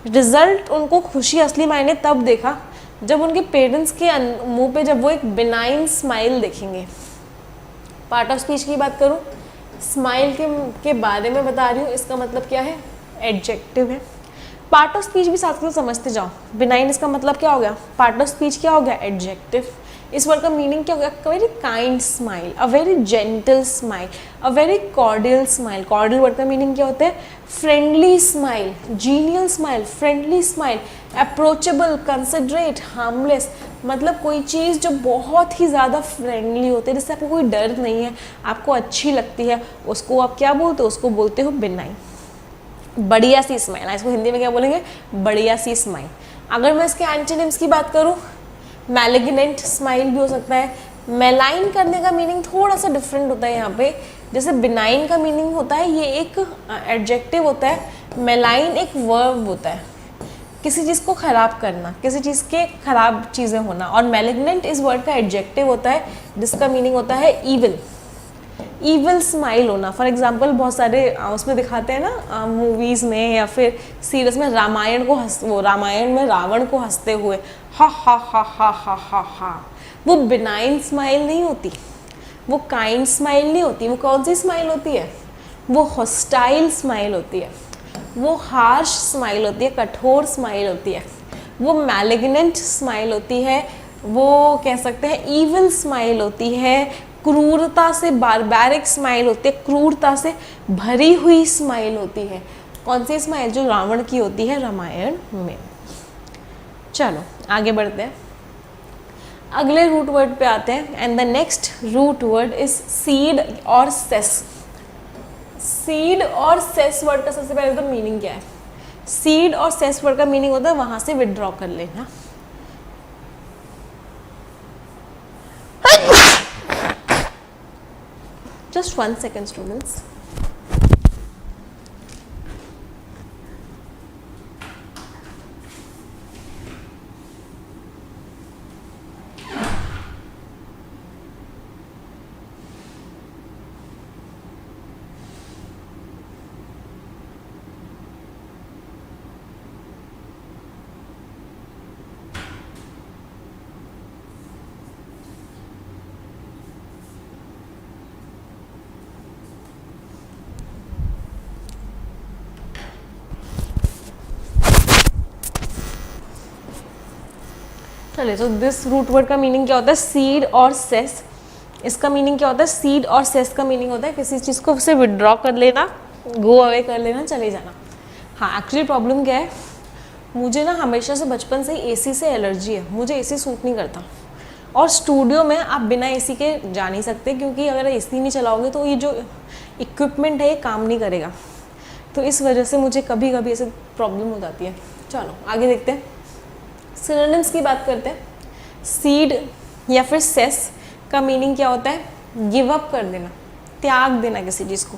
रिजल्ट उनको खुशी असली मायने तब देखा जब उनके पेरेंट्स के मुंह पे जब वो एक बिनाइन स्माइल देखेंगे। पार्ट ऑफ स्पीच की बात करूँ, स्माइल के बारे में बता रही हूँ, इसका मतलब क्या है? एडजेक्टिव है। पार्ट ऑफ स्पीच भी साथ में समझते जाओ। बिनाइन इसका मतलब क्या हो गया? पार्ट ऑफ स्पीच क्या हो गया? एडजेक्टिव। इस वर्ड का मीनिंग क्या हो गया? Very kind smile, a very gentle smile, a very cordial smile. Cordial word का मीनिंग क्या होता है? Friendly smile, genial smile, friendly smile, approachable, considerate, harmless. मतलब कोई चीज़ जो बहुत ही ज़्यादा फ्रेंडली होती है, जिससे आपको कोई डर नहीं है, आपको अच्छी लगती है, उसको आप क्या बोलते हो? उसको बोलते हो बिनाइन। बढ़िया सी स्माइल। इसको हिंदी में क्या बोलेंगे? बढ़िया सी स्माइल। अगर मैं इसके एंटोनिम्स की बात करूँ, मैलिग्नेंट स्माइल भी हो सकता है। मेलाइन करने का मीनिंग थोड़ा सा डिफरेंट होता है यहाँ पे। जैसे बिनाइन का मीनिंग होता है, ये एक एडजेक्टिव होता है, मेलाइन एक वर्ब होता है, किसी चीज़ को खराब करना, किसी चीज़ के खराब चीज़ें होना। और मैलिग्नेंट इस वर्ड का एडजेक्टिव होता है जिसका मीनिंग होता है ईविल, ईविल स्माइल होना। फॉर एग्जाम्पल बहुत सारे उसमें दिखाते हैं ना मूवीज़ में या फिर सीरियस में, रामायण को वो रामायण में रावण को हंसते हुए हा हा हा हा हा हा हा। वो बिनाइन स्माइल नहीं होती, वो काइंड स्माइल नहीं होती। वो कौन सी स्माइल होती है? वो हॉस्टाइल स्माइल होती है, वो हार्श स्माइल होती है, कठोर स्माइल होती है, वो मैलिग्नेंट स्माइल होती है, वो कह सकते हैं ईविल स्माइल होती है, क्रूरता से बारबैरिक स्माइल होती है, क्रूरता से भरी हुई स्माइल होती है। कौन सी स्माइल? जो रावण की होती है रामायण में। चलो आगे बढ़ते हैं, अगले रूट वर्ड पे आते हैं। And the next root word is cede और सेस। सीड और सेस वर्ड का सबसे पहले तो मीनिंग क्या है? सीड और सेस वर्ड का मीनिंग होता है वहां से विड्रॉ कर लेना। Just 1 second, students. चलिए, तो दिस रूट वर्ड का मीनिंग क्या होता है? सीड और सेस। इसका मीनिंग क्या होता है? सीड और सेस का मीनिंग होता है किसी चीज़ को उसे विड्रॉ कर लेना, गो अवे कर लेना, चले जाना। हाँ, एक्चुअली प्रॉब्लम क्या है, मुझे ना हमेशा से बचपन से ही एसी से एलर्जी है, मुझे एसी सूट नहीं करता। और स्टूडियो में आप बिना एसी के जा नहीं सकते, क्योंकि अगर एसी नहीं चलाओगे तो ये जो इक्विपमेंट है ये काम नहीं करेगा। तो इस वजह से मुझे कभी कभी ऐसे प्रॉब्लम हो जाती है। चलो आगे देखते हैं, सिनोनिम्स की बात करते हैं। सीड या फिर सेस का मीनिंग क्या होता है? गिव अप कर देना, त्याग देना किसी चीज़ को,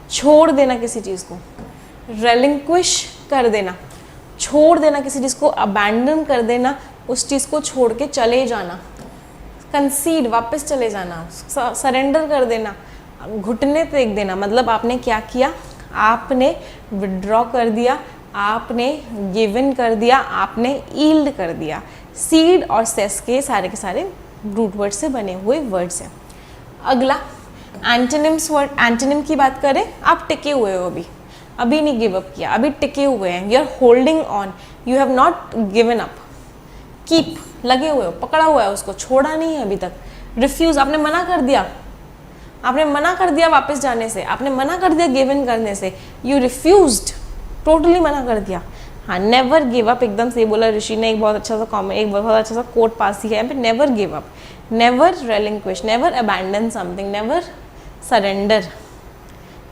छोड़ देना किसी चीज़ को, रेलिंक्विश कर देना, छोड़ देना किसी चीज़ को, अबैंडन कर देना, उस चीज़ को छोड़ के चले जाना, कंसीड वापस चले जाना, सरेंडर कर देना, घुटने टेक देना। मतलब आपने क्या किया? आपने विड्रॉ कर दिया, आपने गिवन कर दिया, आपने ईल्ड कर दिया। सीड और सेस के सारे रूट वर्ड से बने हुए वर्ड्स हैं। अगला एंटोनिम्स वर्ड। एंटोनिम की बात करें, आप टिके हुए हो, अभी नहीं गिव अप किया, अभी टिके हुए हैं, you are holding on, you have not given up. Keep, लगे हुए हो, पकड़ा हुआ है उसको, छोड़ा नहीं है अभी तक। रिफ्यूज, आपने मना कर दिया, आपने मना कर दिया वापस जाने से, आपने मना कर दिया गिव इन करने से, यू रिफ्यूज्ड, टोटली मना कर दिया। हाँ, नेवर गिव अप, एकदम से बोला ऋषि ने, एक बहुत अच्छा सा कॉमेंट, एक बहुत अच्छा सा कोट पास किया है, never give up, never relinquish, never abandon something, never surrender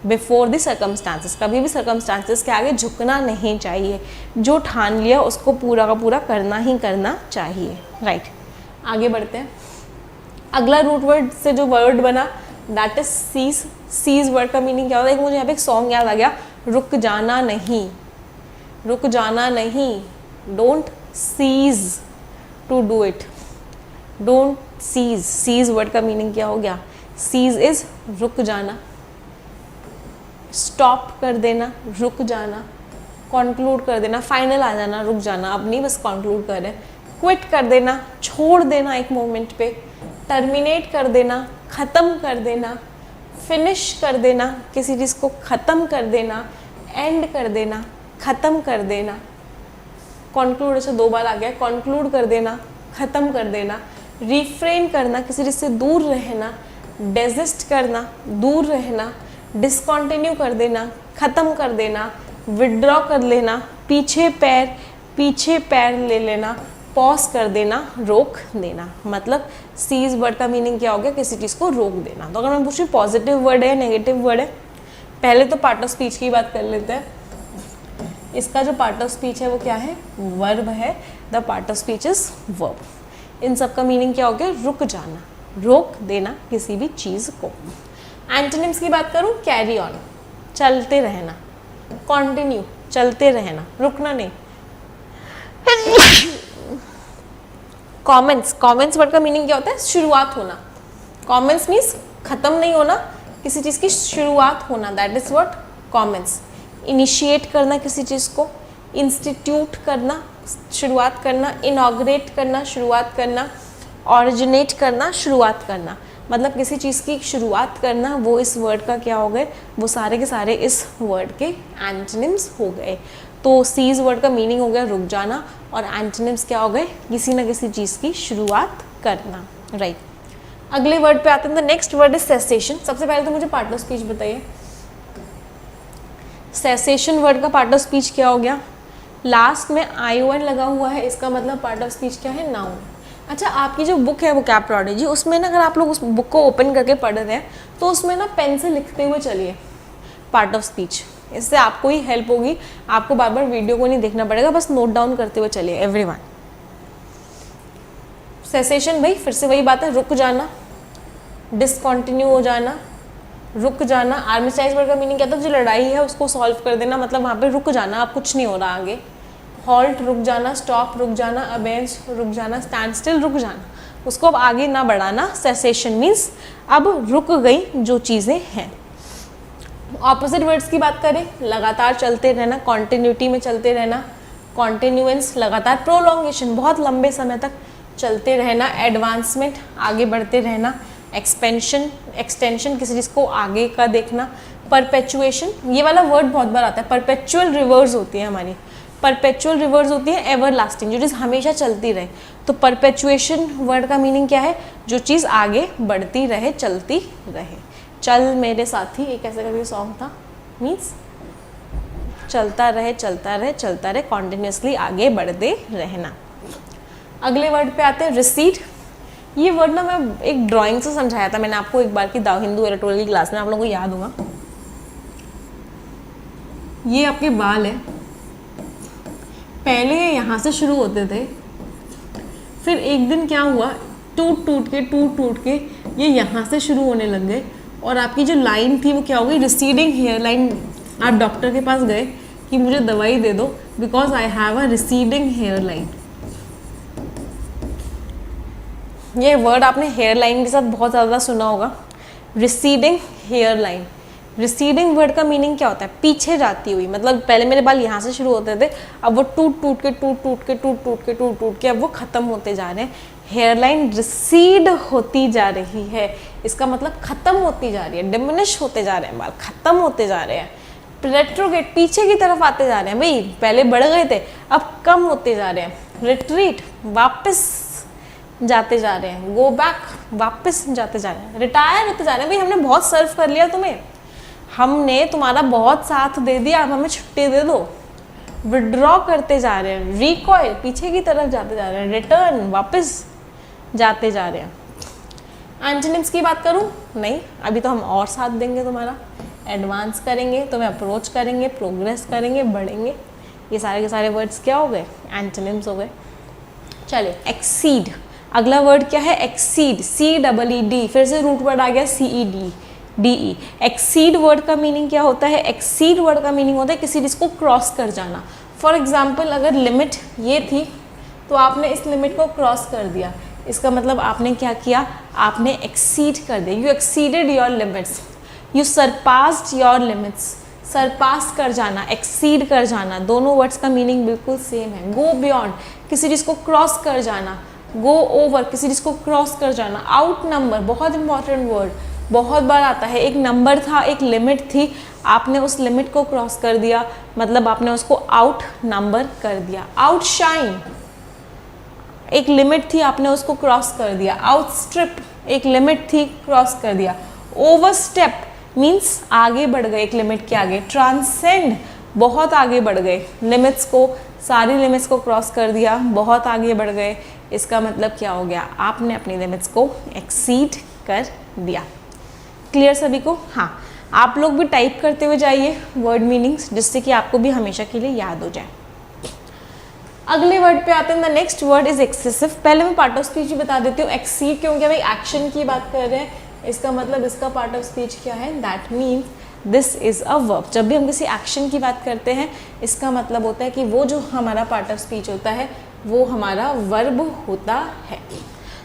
before the circumstances, कभी भी सर्कमस्टांसेस के आगे झुकना नहीं चाहिए, जो ठान लिया उसको पूरा का पूरा करना ही करना चाहिए, राइट। आगे बढ़ते हैं। अगला रूट वर्ड से जो वर्ड बना that is cease. Cease word का मीनिंग क्या होता है? मुझे यहाँ पे एक सॉन्ग याद आ गया, रुक जाना नहीं, रुक जाना नहीं, don't cease to do it, don't cease. Cease word का मीनिंग क्या हो गया? सीज इज रुक जाना, स्टॉप कर देना, रुक जाना, कंक्लूड कर देना, फाइनल आ जाना, रुक जाना, अब नहीं बस कंक्लूड कर रहे, क्विट कर देना, छोड़ देना एक मोमेंट पे, टर्मिनेट कर देना, ख़त्म कर देना, फिनिश कर देना, किसी चीज़ को ख़त्म कर देना, एंड कर देना, ख़त्म कर देना, कंक्लूड, ऐसे दो बार आ गया, कंक्लूड कर देना, ख़त्म कर देना, रिफ्रेन करना, किसी चीज़ से दूर रहना, डेजिस्ट करना, दूर रहना, डिसकंटिन्यू कर देना, ख़त्म कर देना, विड्रॉ कर लेना, पीछे पैर ले लेना, पॉज कर देना, रोक देना। मतलब सीज वर्ड का मीनिंग क्या हो गया? किसी चीज़ को रोक देना। तो अगर मैं पूछूँ पॉजिटिव वर्ड है नेगेटिव वर्ड है, पहले तो पार्ट ऑफ स्पीच की बात कर लेते हैं। इसका जो पार्ट ऑफ स्पीच है वो क्या है? वर्ब है। The part of speech is verb. इन सब का मीनिंग क्या हो गया? रुक जाना, रोक देना किसी भी चीज़ को। एंटोनिम्स की बात करूँ, कैरी ऑन, चलते रहना, कॉन्टिन्यू, चलते रहना, रुकना नहीं। कॉमेंट्स, कॉमेंट्स वर्ड का मीनिंग क्या होता है? शुरुआत होना। कॉमेंट्स मीन्स खत्म नहीं होना, किसी चीज़ की शुरुआत होना, that is what comments. Initiate करना किसी चीज़ को, इंस्टीट्यूट करना, शुरुआत करना, इनॉग्रेट करना, शुरुआत करना, ऑरिजिनेट करना, शुरुआत करना। मतलब किसी चीज़ की शुरुआत करना, वो इस वर्ड का क्या हो गए? वो सारे के सारे इस वर्ड के एंटोनिम्स हो गए। तो सीज वर्ड का मीनिंग हो गया रुक जाना, और एंटोनिम्स क्या हो गए? किसी न किसी चीज़ की शुरुआत करना, राइट। अगले वर्ड पे आते हैं। The next word is cessation. सबसे पहले तो मुझे पार्ट ऑफ स्पीच बताइए। सेसेशन वर्ड का पार्ट ऑफ स्पीच क्या हो गया? लास्ट में ION लगा हुआ है, इसका मतलब पार्ट ऑफ स्पीच क्या है? नाउन। अच्छा, आपकी जो बुक है वोकैब प्रोडिजी, उसमें ना अगर आप लोग उस बुक को ओपन करके पढ़ रहे हैं तो उसमें ना पेन से लिखते हुए चलिए पार्ट ऑफ स्पीच, इससे आपको ही हेल्प होगी। आपको बार बार वीडियो को नहीं देखना पड़ेगा, बस नोट डाउन करते हुए चलिए एवरीवन। सेसेशन भाई फिर से वही बात है, रुक जाना, डिसकंटिन्यू हो जाना, रुक जाना। आर्मिस्टाइज वर्ड का मीनिंग क्या था? जो लड़ाई है उसको सॉल्व कर देना, मतलब वहाँ पे रुक जाना, अब कुछ नहीं हो रहा आगे। हॉल्ट रुक जाना, स्टॉप रुक जाना, अबेंस रुक जाना, स्टैंड स्टिल रुक जाना, उसको अब आगे ना बढ़ाना। सेसेशन मीन्स अब रुक गई जो चीज़ें हैं। ऑपोजिट वर्ड्स की बात करें, लगातार चलते रहना, कॉन्टिन्यूटी में चलते रहना, कॉन्टिन्यूएंस लगातार, प्रोलॉन्गेशन बहुत लंबे समय तक चलते रहना, एडवांसमेंट आगे बढ़ते रहना, एक्सपेंशन एक्सटेंशन किसी चीज़ को आगे का देखना, परपेचुएशन ये वाला वर्ड बहुत बार आता है। परपेचुअल रिवर्स होती है हमारी, परपेचुअल रिवर्स होती है एवर लास्टिंग, जो चीज़ हमेशा चलती रहे। तो परपेचुएशन वर्ड का मीनिंग क्या है? जो चीज़ आगे बढ़ती रहे, चलती रहे। चल मेरे साथी एक ऐसा करके सॉन्ग था, मीन्स चलता रहे चलता रहे चलता रहे, कॉन्टिन्यूसली आगे बढ़ते रहना। अगले वर्ड पे आते हैं, रिसीड। ये वर्ड ना मैं एक ड्राइंग से समझाया था मैंने आपको एक बार की दाव हिंदू एडिटोरियल की क्लास में, आप लोगों को याद होगा। ये आपके बाल है, पहले यहाँ से शुरू होते थे, फिर एक दिन क्या हुआ, टूट टूट के ये यहाँ से शुरू होने लग गए, और आपकी जो लाइन थी वो क्या हो गई? Receding hair line. आप डॉक्टर के पास गए कि मुझे दवाई दे दो because I have a receding hair line. ये वर्ड आपने हेयर लाइन के साथ बहुत ज़्यादा सुना होगा, receding hair line. Receding word का मीनिंग क्या होता है? पीछे जाती हुई। मतलब पहले मेरे बाल यहाँ से शुरू होते थे, अब वो टूट के अब वो ख़त्म होते जा रहे हैं। हेयर लाइन रिसीड होती जा रही है, इसका मतलब ख़त्म होती जा रही है, डिमिनिश होते जा रहे हैं बाल, ख़त्म होते जा रहे हैं। रेट्रोगेट पीछे की तरफ आते जा रहे हैं, भाई पहले बढ़ गए थे अब कम होते जा रहे हैं। रिट्रीट वापस जाते जा रहे हैं, गो बैक वापस जाते जा रहे हैं, रिटायर होते जा रहे हैं। भाई हमने बहुत सर्व कर लिया तुम्हें, हमने तुम्हारा बहुत साथ दे दिया, अब हमें छुट्टी दे दो। विड्रॉ करते जा रहे हैं, रिकॉइल पीछे की तरफ जाते जा रहे हैं, रिटर्न वापस जाते जा रहे हैं। एंटोनिम्स की बात करूं? नहीं, अभी तो हम और साथ देंगे तुम्हारा, एडवांस करेंगे, तुम्हें अप्रोच करेंगे, प्रोग्रेस करेंगे, बढ़ेंगे। ये सारे के सारे वर्ड्स क्या हो गए? एंटोनिम्स हो गए। चलिए एक्सीड, अगला वर्ड क्या है? एक्सीड, CEED, फिर से रूट वर्ड आ गया CEDE। एक्सीड वर्ड का मीनिंग क्या होता है? एक्सीड वर्ड का मीनिंग होता है किसी चीज़ को क्रॉस कर जाना। फॉर एग्जाम्पल अगर लिमिट ये थी तो आपने इस लिमिट को क्रॉस कर दिया, इसका मतलब आपने क्या किया? आपने एक्सीड कर दिया। You exceeded your limits, you surpassed your limits. Surpass कर जाना, एक्सीड कर जाना, दोनों वर्ड्स का मीनिंग बिल्कुल सेम है। गो बियॉन्ड, किसी चीज़ को क्रॉस कर जाना। गो ओवर, किसी चीज़ को क्रॉस कर जाना। आउट नंबर, बहुत इंपॉर्टेंट वर्ड, बहुत बार आता है। एक नंबर था, एक लिमिट थी, आपने उस लिमिट को क्रॉस कर दिया, मतलब आपने उसको आउट नंबर कर दिया। आउटशाइन, एक लिमिट थी, आपने उसको क्रॉस कर दिया। आउटस्ट्रिप, एक लिमिट थी, क्रॉस कर दिया। ओवरस्टेप मीन्स आगे बढ़ गए एक लिमिट के आगे। ट्रांसेंड, बहुत आगे बढ़ गए, लिमिट्स को, सारी लिमिट्स को क्रॉस कर दिया, बहुत आगे बढ़ गए। इसका मतलब क्या हो गया? आपने अपनी लिमिट्स को एक्सीड कर दिया। क्लियर सभी को? हाँ, आप लोग भी टाइप करते हुए जाइए वर्ड मीनिंग्स, जिससे कि आपको भी हमेशा के लिए याद हो जाए। अगले वर्ड पे आते हैं। The next word is excessive. पहले मैं पार्ट ऑफ स्पीच बता देती हूँ। एक्सीड क्योंकि भाई एक्शन की बात कर रहे हैं, इसका मतलब इसका पार्ट ऑफ स्पीच क्या है? That means this is a verb. जब भी हम किसी एक्शन की बात करते हैं, इसका मतलब होता है कि वो जो हमारा पार्ट ऑफ स्पीच होता है वो हमारा वर्ब होता है।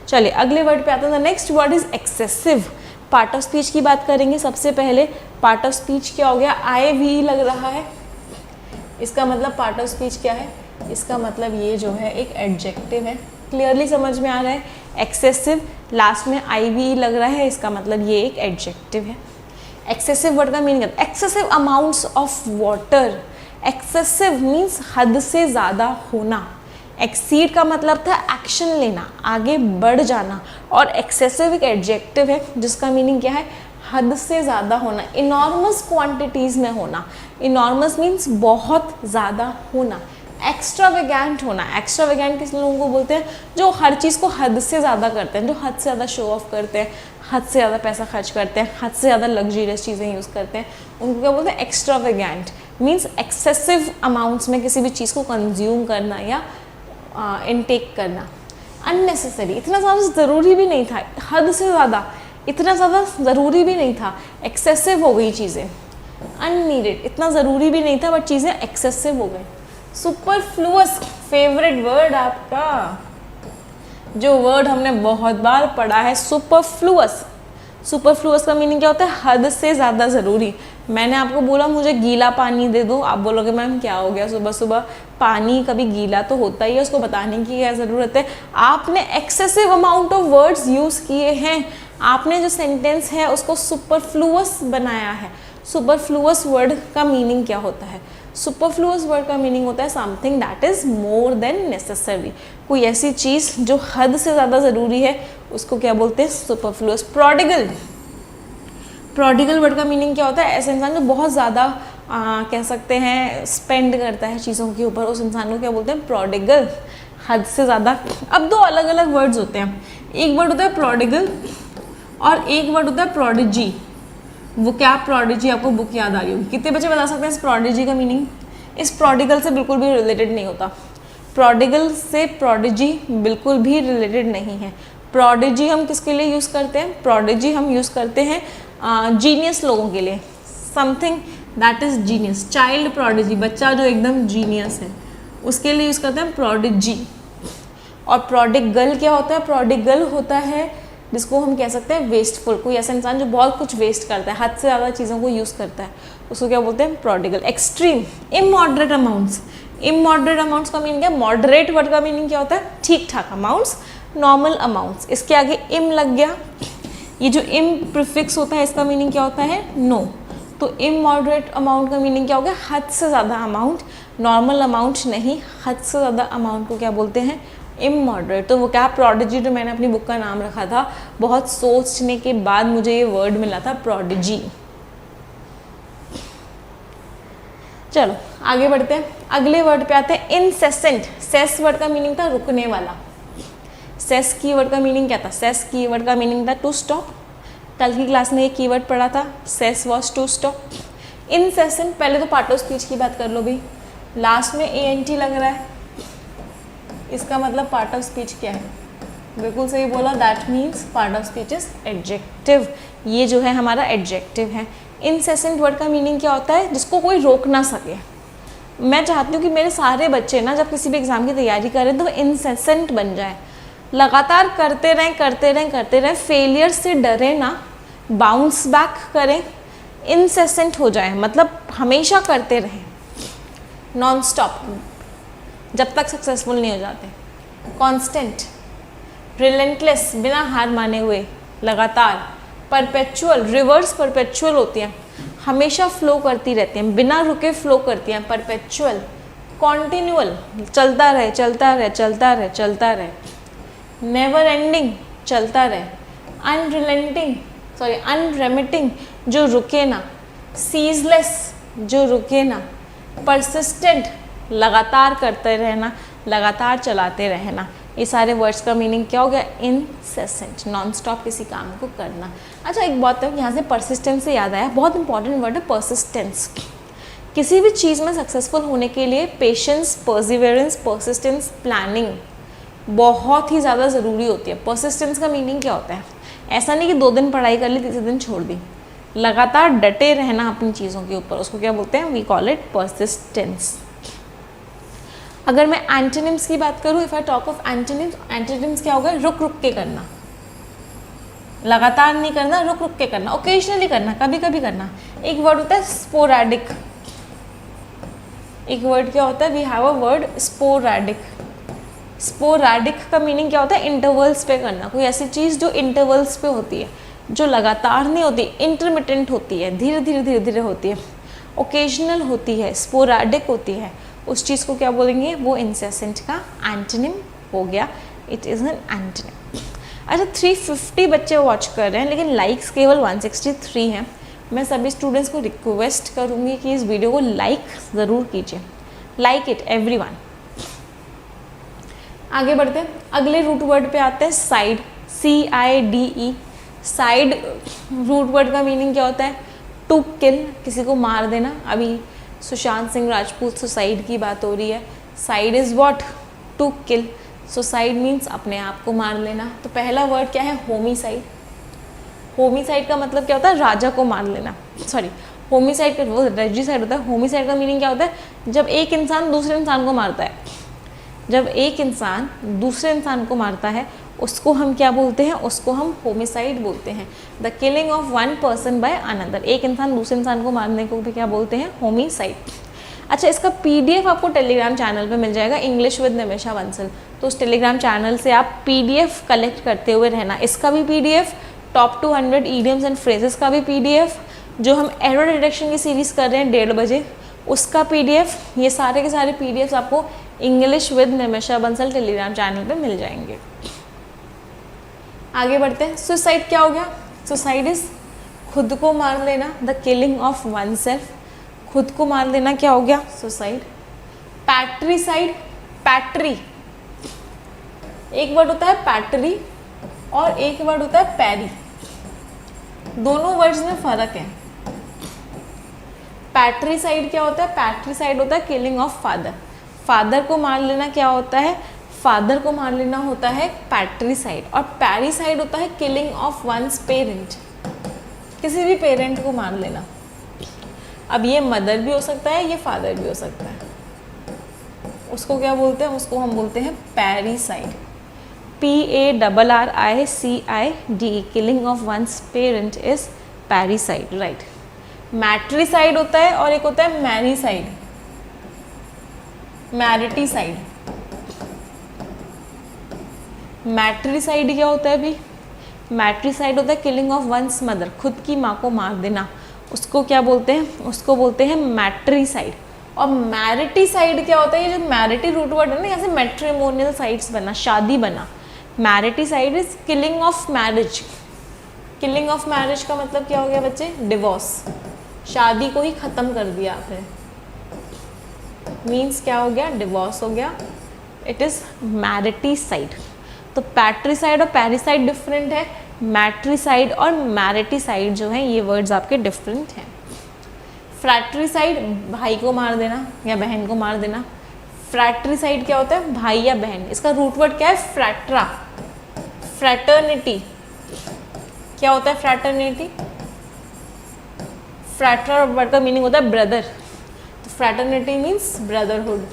चलिए अगले वर्ड पे आते हैं। The next word is excessive. Part of speech की बात करेंगे। सबसे पहले पार्ट ऑफ स्पीच क्या हो गया? IVE लग रहा है, इसका मतलब पार्ट ऑफ स्पीच क्या है? इसका मतलब ये जो है एक एडजेक्टिव है। क्लियरली समझ में आ रहा है? एक्सेसिव, लास्ट में IVE लग रहा है, इसका मतलब ये एक एडजेक्टिव है। एक्सेसिव वर्ड का मीनिंग है excessive amounts of water. Excessive means हद से ज़्यादा होना। एक्सीड का मतलब था एक्शन लेना, आगे बढ़ जाना, और एक्सेसिव एक एडजेक्टिव है जिसका मीनिंग क्या है? हद से ज़्यादा होना, इनॉर्मस क्वांटिटीज़ में होना। इनॉर्मस मीन्स बहुत ज़्यादा होना। एक्स्ट्रावेगेंट होना, एक्स्ट्रावेगेंट किस लोगों को बोलते हैं? जो हर चीज़ को हद से ज़्यादा करते हैं, जो हद से ज़्यादा शो ऑफ करते हैं, हद से ज़्यादा पैसा खर्च करते हैं, हद से ज़्यादा लग्जरियस चीज़ें यूज़ करते हैं, उनको क्या बोलते हैं? एक्स्ट्रावेगेंट। मीन्स एक्सेसिव अमाउंट्स में किसी भी चीज़ को कंज्यूम करना या इनटेक करना। अननेसेसरी, इतना ज़्यादा ज़रूरी भी नहीं था, हद से ज़्यादा, इतना ज़्यादा ज़रूरी भी नहीं था, एक्सेसिव हो गई चीज़ें। अननीडेड, इतना ज़रूरी भी नहीं था बट चीज़ें एक्सेसिव हो गई। सुपरफ्लुअस, फेवरेट वर्ड आपका, जो वर्ड हमने बहुत बार पढ़ा है, सुपरफ्लुअस। सुपरफ्लुअस का मीनिंग क्या होता है? हद से ज़्यादा ज़रूरी। मैंने आपको बोला मुझे गीला पानी दे दो, आप बोलोगे मैम क्या हो गया सुबह सुबह? पानी कभी गीला तो होता ही है, उसको बताने की क्या ज़रूरत है? आपने excessive amount of words use किए हैं, आपने जो सेंटेंस है उसको सुपरफ्लुअस बनाया है। सुपरफ्लुअस वर्ड का मीनिंग क्या होता है? सुपरफ्लुअस वर्ड का मीनिंग होता है something that is more than necessary. कोई ऐसी चीज़ जो हद से ज़्यादा ज़रूरी है, उसको क्या बोलते हैं? सुपरफ्लुअस। प्रोडिगल, प्रोडिगल वर्ड का मीनिंग क्या होता है? ऐसा इंसान जो बहुत ज़्यादा कह सकते हैं स्पेंड करता है चीज़ों के ऊपर, उस इंसान को क्या बोलते हैं? प्रोडिगल, हद से ज़्यादा। अब दो अलग अलग वर्ड्स होते हैं, एक वर्ड होता है प्रोडिगल और एक वर्ड होता है प्रोडिजी। वो क्या प्रोडिजी? आपको बुक याद आ रही होगी। कितने बच्चे बता सकते हैं इस प्रोडिजी का मीनिंग? इस प्रोडिगल से बिल्कुल भी रिलेटेड नहीं होता। प्रोडिगल से प्रोडिजी बिल्कुल भी रिलेटेड नहीं है। प्रोडिजी हम किसके लिए यूज़ करते हैं? प्रोडिजी हम यूज़ करते हैं जीनियस लोगों के लिए, something that is genius. Child prodigy, बच्चा जो एकदम जीनियस है, उसके लिए यूज़ करते हैं प्रोडिजी। और प्रोडिगल क्या होता है? प्रोडिगल होता है जिसको हम कह सकते हैं वेस्टफुल। कोई ऐसा इंसान जो बहुत कुछ वेस्ट करता है, हद से ज़्यादा चीज़ों को यूज़ करता है, उसको क्या बोलते हैं? Prodigal. Extreme, immoderate amounts. Immoderate amounts का मीनिंग क्या? मॉडरेट वर्ड का मीनिंग क्या होता है? ठीक ठाक अमाउंट्स, नॉर्मल अमाउंट्स। इसके आगे इम लग गया, ये जो इम प्रीफिक्स होता है इसका मीनिंग क्या होता है? नो। तो इमॉडरेट अमाउंट का मीनिंग क्या हो गया? हद से ज़्यादा अमाउंट, नॉर्मल अमाउंट नहीं, हद से ज़्यादा अमाउंट को क्या बोलते हैं? इमॉडरेट। तो वो क्या, प्रोडिजी जो मैंने अपनी बुक का नाम रखा था, बहुत सोचने के बाद मुझे ये वर्ड मिला था, प्रोडिजी। चलो आगे बढ़ते हैं, अगले वर्ड पे आते हैं, इनसेसेंट। सेस वर्ड का मीनिंग था रुकने वाला। सेस की वर्ड का मीनिंग क्या था? सेस की वर्ड का मीनिंग था टू स्टॉप। कल की क्लास में ये कीवर्ड पढ़ा था, cess was to stop. Incessant, पहले तो पार्ट ऑफ स्पीच की बात कर लो भी, लास्ट में ANT लग रहा है, इसका मतलब पार्ट ऑफ स्पीच क्या है? बिल्कुल सही बोला, that means part of speech is adjective. ये जो है हमारा एडजेक्टिव है। इनसेसेंट वर्ड का मीनिंग क्या होता है? जिसको कोई रोक ना सके। मैं चाहती हूँ कि मेरे सारे बच्चे ना जब किसी भी एग्जाम की तैयारी करें तो इनसेसेंट बन जाए, लगातार करते रहें करते रहें करते रहें, फेलियर से डरे ना, बाउंस बैक करें, इनसेसेंट हो जाए, मतलब हमेशा करते रहें, नॉन स्टॉप, जब तक सक्सेसफुल नहीं हो जाते। कॉन्स्टेंट, रिलेंटलेस, बिना हार माने हुए, लगातार। परपेचुअल, रिवर्स परपेचुअल होती हैं, हमेशा फ्लो करती रहती हैं, बिना रुके फ्लो करती हैं, परपेचुअल। कॉन्टिन्यूअल, चलता रहे चलता रहे चलता रहे चलता रहे। नेवर एंडिंग, चलता रहे। अनरिलेंटिंग, सॉरी अनरेमिटिंग, जो रुके ना। सीजलेस, जो रुके ना। परसिस्टेंट, लगातार करते रहना, लगातार चलाते रहना। ये सारे वर्ड्स का मीनिंग क्या हो गया? इनसेसेंट, नॉन स्टॉप किसी काम को करना। अच्छा एक बात है, यहाँ से परसिस्टेंस से याद आया, बहुत इंपॉर्टेंट वर्ड है परसिस्टेंस। किसी भी चीज़ में सक्सेसफुल होने के लिए पेशेंस, परसिवेरेंस, परसिस्टेंस, प्लानिंग बहुत ही ज़्यादा ज़रूरी होती है। परसिस्टेंस का मीनिंग क्या होता है? ऐसा नहीं कि 2 दिन पढ़ाई कर ली, तीसरे दिन छोड़ दी, लगातार डटे रहना अपनी चीज़ों के ऊपर, उसको क्या बोलते हैं? We call it persistence. अगर मैं एंटोनिम्स की बात करूँ, if I talk of antonyms, antonyms क्या होगा? रुक रुक के करना, लगातार नहीं करना, रुक रुक के करना, ओकेजनली करना, कभी कभी करना। एक वर्ड होता है स्पोरैडिक। एक वर्ड क्या होता है? We have a word sporadic. Sporadic का मीनिंग क्या होता है? इंटरवल्स पे करना, कोई ऐसी चीज़ जो इंटरवल्स पे होती है, जो लगातार नहीं होती, इंटरमिटेंट होती है, धीरे धीरे धीरे धीरे होती है, ओकेजनल होती है, स्पोरैडिक होती है, उस चीज़ को क्या बोलेंगे? वो इंसेसेंट का एंटोनिम हो गया, इट इज़ एन एंटोनिम। अच्छा 350 बच्चे वॉच कर रहे हैं, लेकिन लाइक्स केवल 163 हैं। मैं सभी स्टूडेंट्स को रिक्वेस्ट करूँगी कि इस वीडियो को लाइक ज़रूर कीजिए, लाइक इट एवरीवन। आगे बढ़ते हैं, अगले रूट वर्ड पे आते हैं, cide, CIDE। Cide root word का मीनिंग क्या होता है? टू किल, किसी को मार देना। अभी सुशांत सिंह राजपूत सुसाइड की बात हो रही है। Cide is what? To kill. Suicide means अपने आप को मार लेना। तो पहला वर्ड क्या है? होमिसाइड। होमिसाइड का मतलब क्या होता है? राजा को मार लेना। सॉरी, होमिसाइड का वो रेजिसाइड होता है। होमिसाइड का मीनिंग क्या होता है? जब एक इंसान दूसरे इंसान को मारता है, जब एक इंसान दूसरे इंसान को मारता है, उसको हम क्या बोलते हैं? उसको हम होमिसाइड बोलते हैं। The killing of one person by another, एक इंसान दूसरे इंसान को मारने को भी क्या बोलते हैं? होमिसाइड। अच्छा इसका PDF आपको टेलीग्राम चैनल पे मिल जाएगा, इंग्लिश विद निमिषा बंसल। तो उस टेलीग्राम चैनल से आप PDF कलेक्ट करते हुए रहना। इसका भी PDF, top 200 idioms and phrases का भी PDF, जो हम एरर डिटेक्शन की सीरीज़ कर रहे हैं 1:30 बजे, उसका PDF, ये सारे के सारे PDFs आपको English with Nimisha Bansal Telegram channel पे मिल जाएंगे। आगे बढ़ते हैं, सुसाइड क्या हो गया? सुसाइड इज खुद को मार लेना, the killing of one self. खुद को मार लेना क्या हो गया? सुसाइड। पैट्रीसाइड, पैट्री, एक वर्ड होता है पैट्री और एक वर्ड होता है पैरी, दोनों वर्ड्स में फर्क है। पैट्रीसाइड क्या होता है? पैट्रीसाइड होता है किलिंग ऑफ फादर। फादर को मार लेना क्या होता है? फादर को मार लेना होता है पैट्रीसाइड। और पैरीसाइड होता है किलिंग ऑफ वंस पेरेंट, किसी भी पेरेंट को मार लेना। अब ये मदर भी हो सकता है, ये फादर भी हो सकता है। उसको क्या बोलते हैं? उसको हम बोलते हैं parricide. PARRICID, killing of one's parent is parricide, right. Matricide होता है और एक होता है मैरीसाइड, मैरिटीसाइड। मैट्रीसाइड क्या होता है भी? मैट्रीसाइड होता है किलिंग ऑफ वंस मदर, खुद की माँ को मार देना, उसको क्या बोलते हैं? उसको बोलते हैं मैट्रीसाइड। और मैरिटिसाइड क्या होता है, ये जो मैरिटी रूट वर्ड है ना, यहाँ से मैट्रिमोनियल साइट्स बना, शादी बना। Mariticide is killing of marriage. Killing of marriage का मतलब क्या हो गया बच्चे, डिवोर्स, शादी को ही खत्म कर दिया आपने, मीन्स क्या हो गया, डिवोर्स हो गया, इट इज मैरिटिसाइड। तो पैट्रिसाइड और पैरिसाइड डिफरेंट है, मैट्रिसाइड और मैरिटिसाइड जो है ये वर्ड्स आपके डिफरेंट हैं। फ्रैट्रिसाइड भाई को मार देना या बहन को मार देना। फ्रैट्रिसाइड क्या होता है, भाई या बहन। इसका रूट वर्ड क्या है, फ्रैट्रा, फ्रैटर्निटी। क्या होता है फ्रैटर्निटी, फ्रैट्रा वर्ड का मीनिंग होता है ब्रदर, तो फ्रैटर्निटी मीन्स ब्रदरहुड।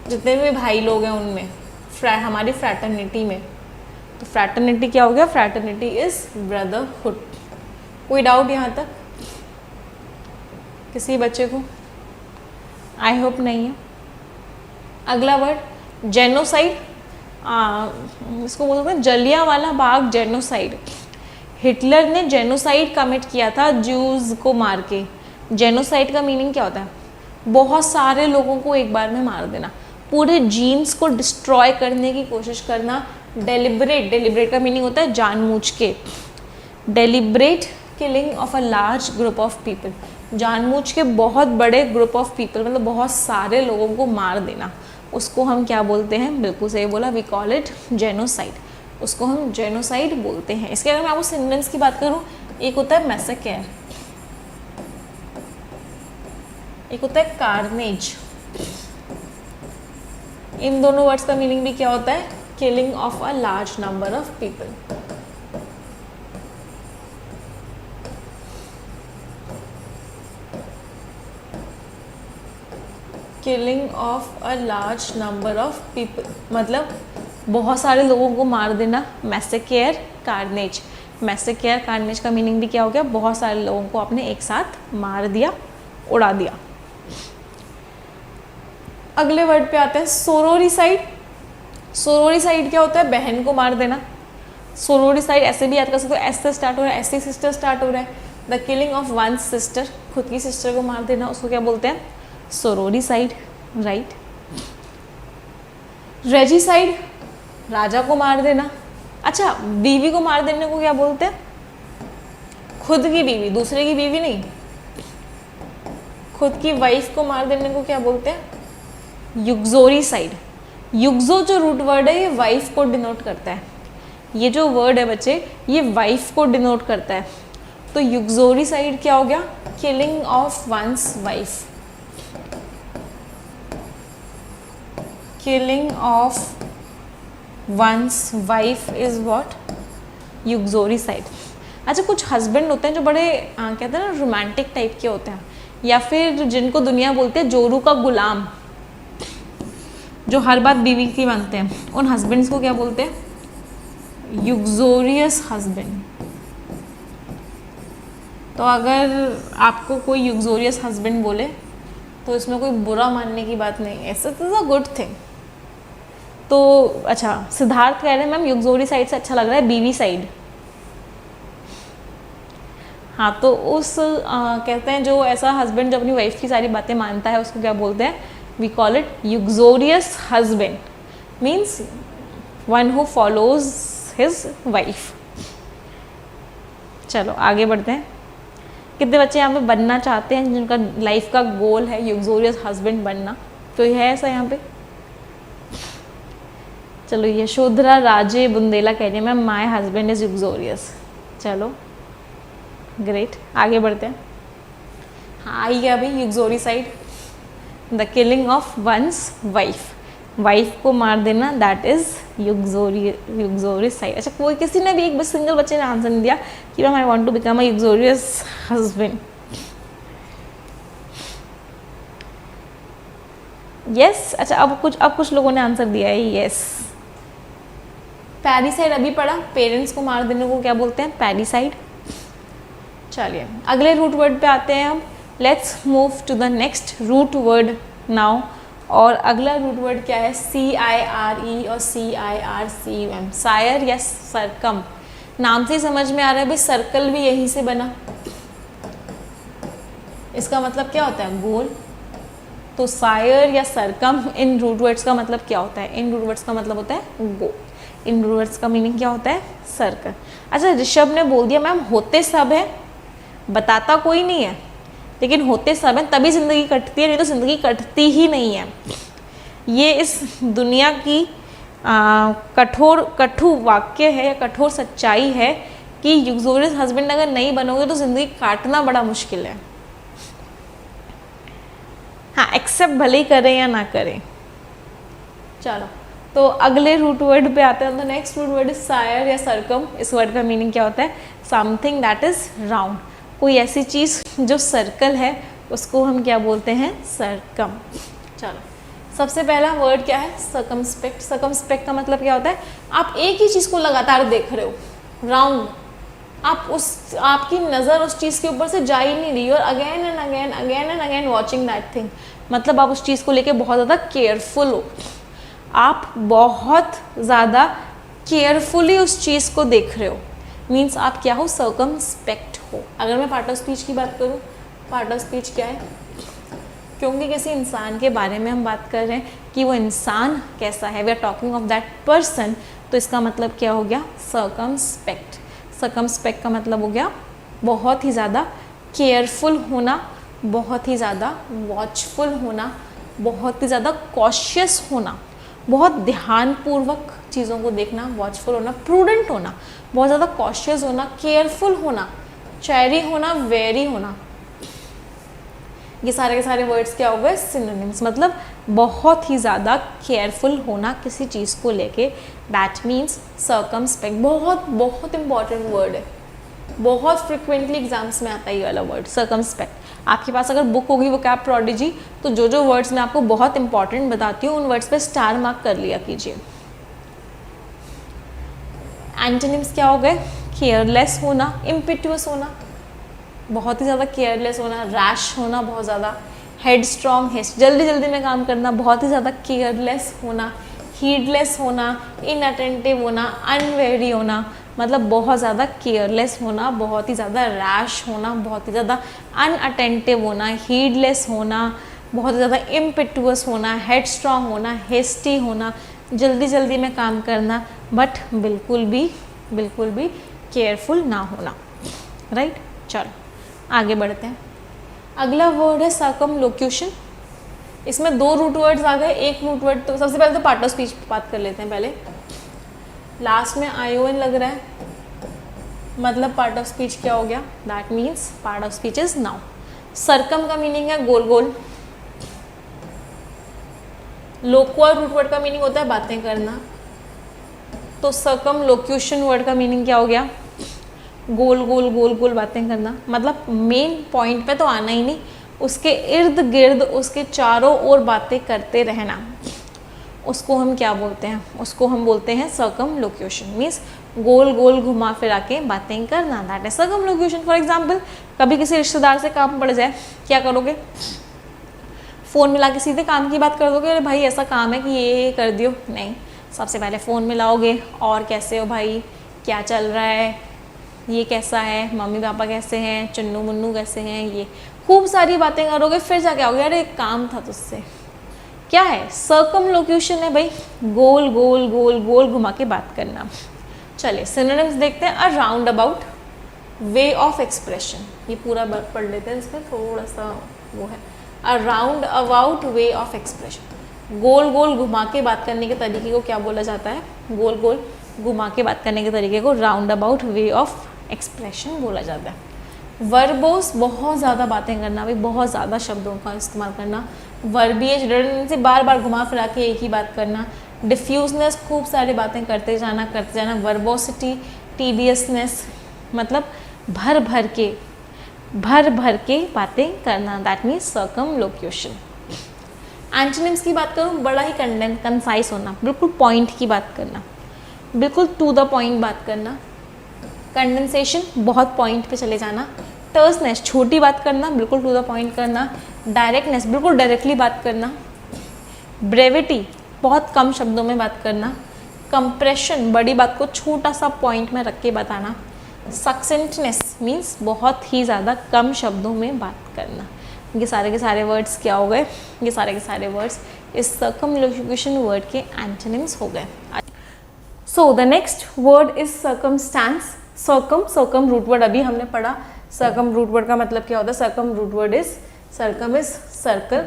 जितने भी भाई लोग हैं उनमें हमारी फ्रैटर्निटी में, तो फ्रैटर्निटी क्या हो गया, फ्रैटर्निटी इज ब्रदरहुड। कोई डाउट यहाँ तक किसी बच्चे को? आई होप नहीं है। अगला वर्ड जेनोसाइड, इसको बोलते हैं जलियांवाला बाग जेनोसाइड। हिटलर ने जेनोसाइड कमिट किया था ज्यूज को मार के। जेनोसाइड का मीनिंग क्या होता है, बहुत सारे लोगों को एक बार में मार देना, पूरे जीन्स को डिस्ट्रॉय करने की कोशिश करना। डेलिब्रेट, डेलिब्रेट का मीनिंग होता है जानबूझ के। Deliberate killing of a large group of people, जानबूझ के बहुत बड़े ग्रुप ऑफ पीपल मतलब बहुत सारे लोगों को मार देना, उसको हम क्या बोलते हैं, बिल्कुल सही बोला, वी कॉल इट जेनोसाइड, उसको हम जेनोसाइड बोलते हैं। इसके अगर मैं आपको सिनोनिम्स की बात करूँ, एक होता है मैसेकेर, एक होता है कार्नेज। इन दोनों वर्ड्स का मीनिंग भी क्या होता है, killing of a large number of people. Killing of a large number of people मतलब बहुत सारे लोगों को मार देना, मैसेकेयर कार्नेज। मैसेकेयर कार्नेज का मीनिंग भी क्या हो गया, बहुत सारे लोगों को आपने एक साथ मार दिया, उड़ा दिया। अगले वर्ड पे आते हैं सोरोरिसाइड। सोरोरिसाइड क्या होता है, बहन को मार देना। सोरोरिसाइड ऐसे भी याद कर सकते हो, एस से स्टार्ट हो रहा है, एस से सिस्टर स्टार्ट हो रहा है। The killing of one sister, खुद की सिस्टर को मार देना, उसको क्या बोलते हैं, सोरोरिसाइड, राइट। रेजिसाइड, राजा को मार देना। अच्छा, बीवी को मार देने को क्या बोलते हैं, खुद की बीवी, दूसरे की बीवी नहीं, खुद की वाइफ को मार देने को क्या बोलते हैं, युक्सोरिसाइड। युक्सो जो रूट वर्ड है ये वाइफ को डिनोट करता है, ये जो वर्ड है बच्चे ये वाइफ को डिनोट करता है, तो युक्सोरिसाइड क्या हो गया, killing of one's wife. Killing of one's wife is what, uxoricide. अच्छा, कुछ हस्बैंड होते हैं जो बड़े कहते हैं ना रोमांटिक टाइप के होते हैं, या फिर जिनको दुनिया बोलते हैं जोरू का गुलाम, जो हर बात बीवी की मानते हैं, उन हस्बैंड्स को क्या बोलते हैं, युक्सोरियस हस्बैंड। तो अगर आपको कोई युक्सोरियस हस्बैंड बोले तो इसमें कोई बुरा मानने की बात नहीं है, ऐसा तो अ गुड थिंग। तो अच्छा, सिद्धार्थ कह रहे हैं मैम युक्सोरी साइड से अच्छा लग रहा है बीवी साइड। हाँ, तो उस कहते हैं जो ऐसा हस्बैंड जो अपनी वाइफ की सारी बातें मानता है उसको क्या बोलते हैं, we call it uxorious husband, means one who follows his wife. चलो आगे बढ़ते हैं। कितने बच्चे यहाँ पे बनना चाहते हैं जिनका लाइफ का गोल है युक्सोरियस हस्बैंड बनना, तो ये है ऐसा यहाँ पे। चलो, यशोधरा राजे बुंदेला कह रही है ma'am my husband is uxorious. चलो ग्रेट, आगे बढ़ते हैं। हाँ, आई गया अभी uxoricide, the killing of one's wife, wife को मार देना, दैट इज युक्सोरी साइड। अच्छा, कोई किसी ने भी एक सिंगल बच्चे ने आंसर नहीं दिया कि ma'am I want to become a uxorious husband. Yes, अच्छा अब कुछ लोगों ने आंसर दिया है यस। पैरिसाइड अभी पढ़ा, पेरेंट्स को मार देने को क्या बोलते हैं, पैरिसाइड। चलिए अगले रूट वर्ड पे आते हैं हम। Let's move to the next root word now. और अगला रूट वर्ड क्या है, CIRE और CIRCUM, सायर या सरकम। नाम से ही समझ में आ रहा है भाई, सर्कल भी यहीं से बना, इसका मतलब क्या होता है? गोल। तो सायर या सरकम इन रूट वर्ड्स का मतलब क्या होता है? इन रूट वर्ड्स का मतलब होता है गोल। इन रूट वर्ड्स का मीनिंग क्या होता है? सर्कल। अच्छा, ऋषभ ने बोल दिया मैम होते सब है, बताता कोई नहीं है, लेकिन होते सब है तभी ज़िंदगी कटती है, नहीं तो ज़िंदगी कटती ही नहीं है। ये इस दुनिया की कठोर वाक्य है या कठोर सच्चाई है कि यूक्सोरियस हस्बैंड अगर नहीं बनोगे तो ज़िंदगी काटना बड़ा मुश्किल है। हाँ, एक्सेप्ट भले ही करें या ना करें। चलो, तो अगले रूट वर्ड पे आते हैं। तो next root word is cir या सरकम। इस वर्ड का मीनिंग क्या होता है? Something that is round. कोई ऐसी चीज़ जो सर्कल है उसको हम क्या बोलते हैं? सरकम। चलो, सबसे पहला वर्ड क्या है? सर्कमस्पेक्ट। सर्कमस्पेक्ट का मतलब क्या होता है? आप एक ही चीज़ को लगातार देख रहे हो, राउंड। आपकी नज़र उस चीज़ के ऊपर से जा ही नहीं रही, और again and again watching that thing. मतलब आप उस चीज़ को लेके बहुत ज़्यादा केयरफुल हो, आप बहुत ज़्यादा केयरफुली उस चीज़ को देख रहे हो। मीन्स आप क्या हो? सर्कमस्पेक्ट हो। अगर मैं पार्ट ऑफ स्पीच की बात करूँ, पार्ट ऑफ स्पीच क्या है? क्योंकि किसी इंसान के बारे में हम बात कर रहे हैं कि वो इंसान कैसा है, we are talking of that person, तो इसका मतलब क्या हो गया? सर्कमस्पेक्ट। सर्कमस्पेक्ट का मतलब हो गया बहुत ही ज़्यादा केयरफुल होना, बहुत ही ज़्यादा वॉचफुल होना, बहुत ही ज़्यादा कॉशियस होना, बहुत ध्यानपूर्वक चीज़ों को देखना, वॉचफुल होना, प्रूडेंट होना, बहुत ज़्यादा कॉशियस होना, केयरफुल होना, चैरी होना, वेरी होना। ये सारे के सारे वर्ड्स क्या हो गए? सिनोनिम्स। मतलब बहुत ही ज़्यादा केयरफुल होना किसी चीज़ को लेके, दैट मीन्स सर्कमस्पेक्ट। बहुत बहुत इंपॉर्टेंट वर्ड है, बहुत फ्रिक्वेंटली एग्जाम्स में आता है ये वाला वर्ड, सर्कमस्पेक्ट। आपके पास अगर बुक होगी वोकैब प्रोडिजी, तो जो जो वर्ड्स मैं आपको बहुत इंपॉर्टेंट बताती हूँ उन वर्ड्स पे स्टार मार्क कर लिया कीजिए। एंटोनिम्स क्या हो गए? केयरलेस होना, इम्पिटुअस होना, बहुत ही ज़्यादा केयरलेस होना, रैश होना, बहुत ज़्यादा हेड स्ट्रॉन्ग, जल्दी जल्दी में काम करना, बहुत ही ज़्यादा केयरलेस होना, हीडलेस होना, इनअटेंटिव होना, अनवेरी होना। मतलब बहुत ज़्यादा केयरलेस होना, बहुत ही ज़्यादा रैश होना, बहुत ही ज़्यादा अनअटेंटिव होना, हीडलेस होना, बहुत ज़्यादा इम्पिटुअस होना, हेड स्ट्रॉन्ग होना, हेस्टी होना, जल्दी जल्दी में काम करना, बट बिल्कुल भी केयरफुल ना होना। राइट, चलो आगे बढ़ते हैं। अगला वर्ड है सर्कमलोक्यूशन। इसमें दो रूट वर्ड्स आ गए। एक रूट वर्ड, तो सबसे पहले तो पार्ट ऑफ स्पीच बात कर लेते हैं। पहले लास्ट में ION लग रहा है, मतलब पार्ट ऑफ स्पीच क्या हो गया? That means part of speech is noun. Circum का मीनिंग है गोल गोल। लोक्वा रूट वर्ड का मीनिंग होता है बातें करना। तो सर्कमलोक्यूशन वर्ड का मीनिंग क्या हो गया? गोल गोल बातें करना। मतलब मेन पॉइंट पे तो आना ही नहीं, उसके इर्द गिर्द, उसके चारों ओर बातें करते रहना, उसको हम क्या बोलते हैं? उसको हम बोलते हैं सर्कमलोक्यूशन। मीन्स गोल गोल घुमा फिरा के बातें करना, that is circumlocution. For example, कभी किसी रिश्तेदार से काम पड़ जाए, क्या करोगे? फ़ोन मिला के सीधे काम की बात कर दोगे? अरे भाई ऐसा काम है कि ये कर दियो? नहीं, सबसे पहले फ़ोन मिलाओगे, और कैसे हो भाई, क्या चल रहा है, ये कैसा है, मम्मी पापा कैसे हैं, चुन्नू मुन्नू कैसे हैं, ये खूब सारी बातें करोगे, फिर जाके आओगे अरे एक काम था तुझसे। क्या है? सर्कमलोक्यूशन है भाई, गोल गोल गोल गोल घुमा के बात करना। चलिए सिनोनिम्स देखते हैं। अ roundabout way of expression, ये पूरा पढ़ लेते हैं, इसमें थोड़ा सा वो है। A roundabout way of expression, गोल गोल घुमा के बात करने के तरीके को क्या बोला जाता है? गोल गोल घुमा के बात करने के तरीके को round about way of expression बोला जाता है। वर्बोस, बहुत ज़्यादा बातें करना, भाई बहुत ज़्यादा शब्दों का इस्तेमाल करना। वर्बिएज, रिडंडेंसी, बार बार घुमा फिरा के एक ही बात करना। डिफ्यूजनेस, खूब सारी बातें करते जाना। वर्बोसिटी, टीडियसनेस, मतलब भर भर के बातें करना, दैट मीन्स सर्कमलोक्यूशन। एंटोनिम्स की बात करूँ, बड़ा ही कंसाइज होना, बिल्कुल पॉइंट की बात करना, बिल्कुल टू द पॉइंट बात करना। कंडेंसेशन, बहुत पॉइंट पे चले जाना। टर्सनेस, छोटी बात करना, बिल्कुल टू द पॉइंट करना। डायरेक्टनेस, बिल्कुल डायरेक्टली बात करना। ब्रेविटी, बहुत कम शब्दों में बात करना। कंप्रेशन, बड़ी बात को छोटा सा पॉइंट में रख के बताना। सक्सेंटनेस मीन्स बहुत ही ज़्यादा कम शब्दों में बात करना। ये सारे के सारे वर्ड्स क्या हो गए, ये सारे के सारे वर्ड्स इस सर्कमलोक्यूशन वर्ड के एंटोनिम्स हो गए। So the next word is circumstance. Circum root word अभी हमने पढ़ा। सर्कम रूट वर्ड का मतलब क्या होता है? Circum root word is circle.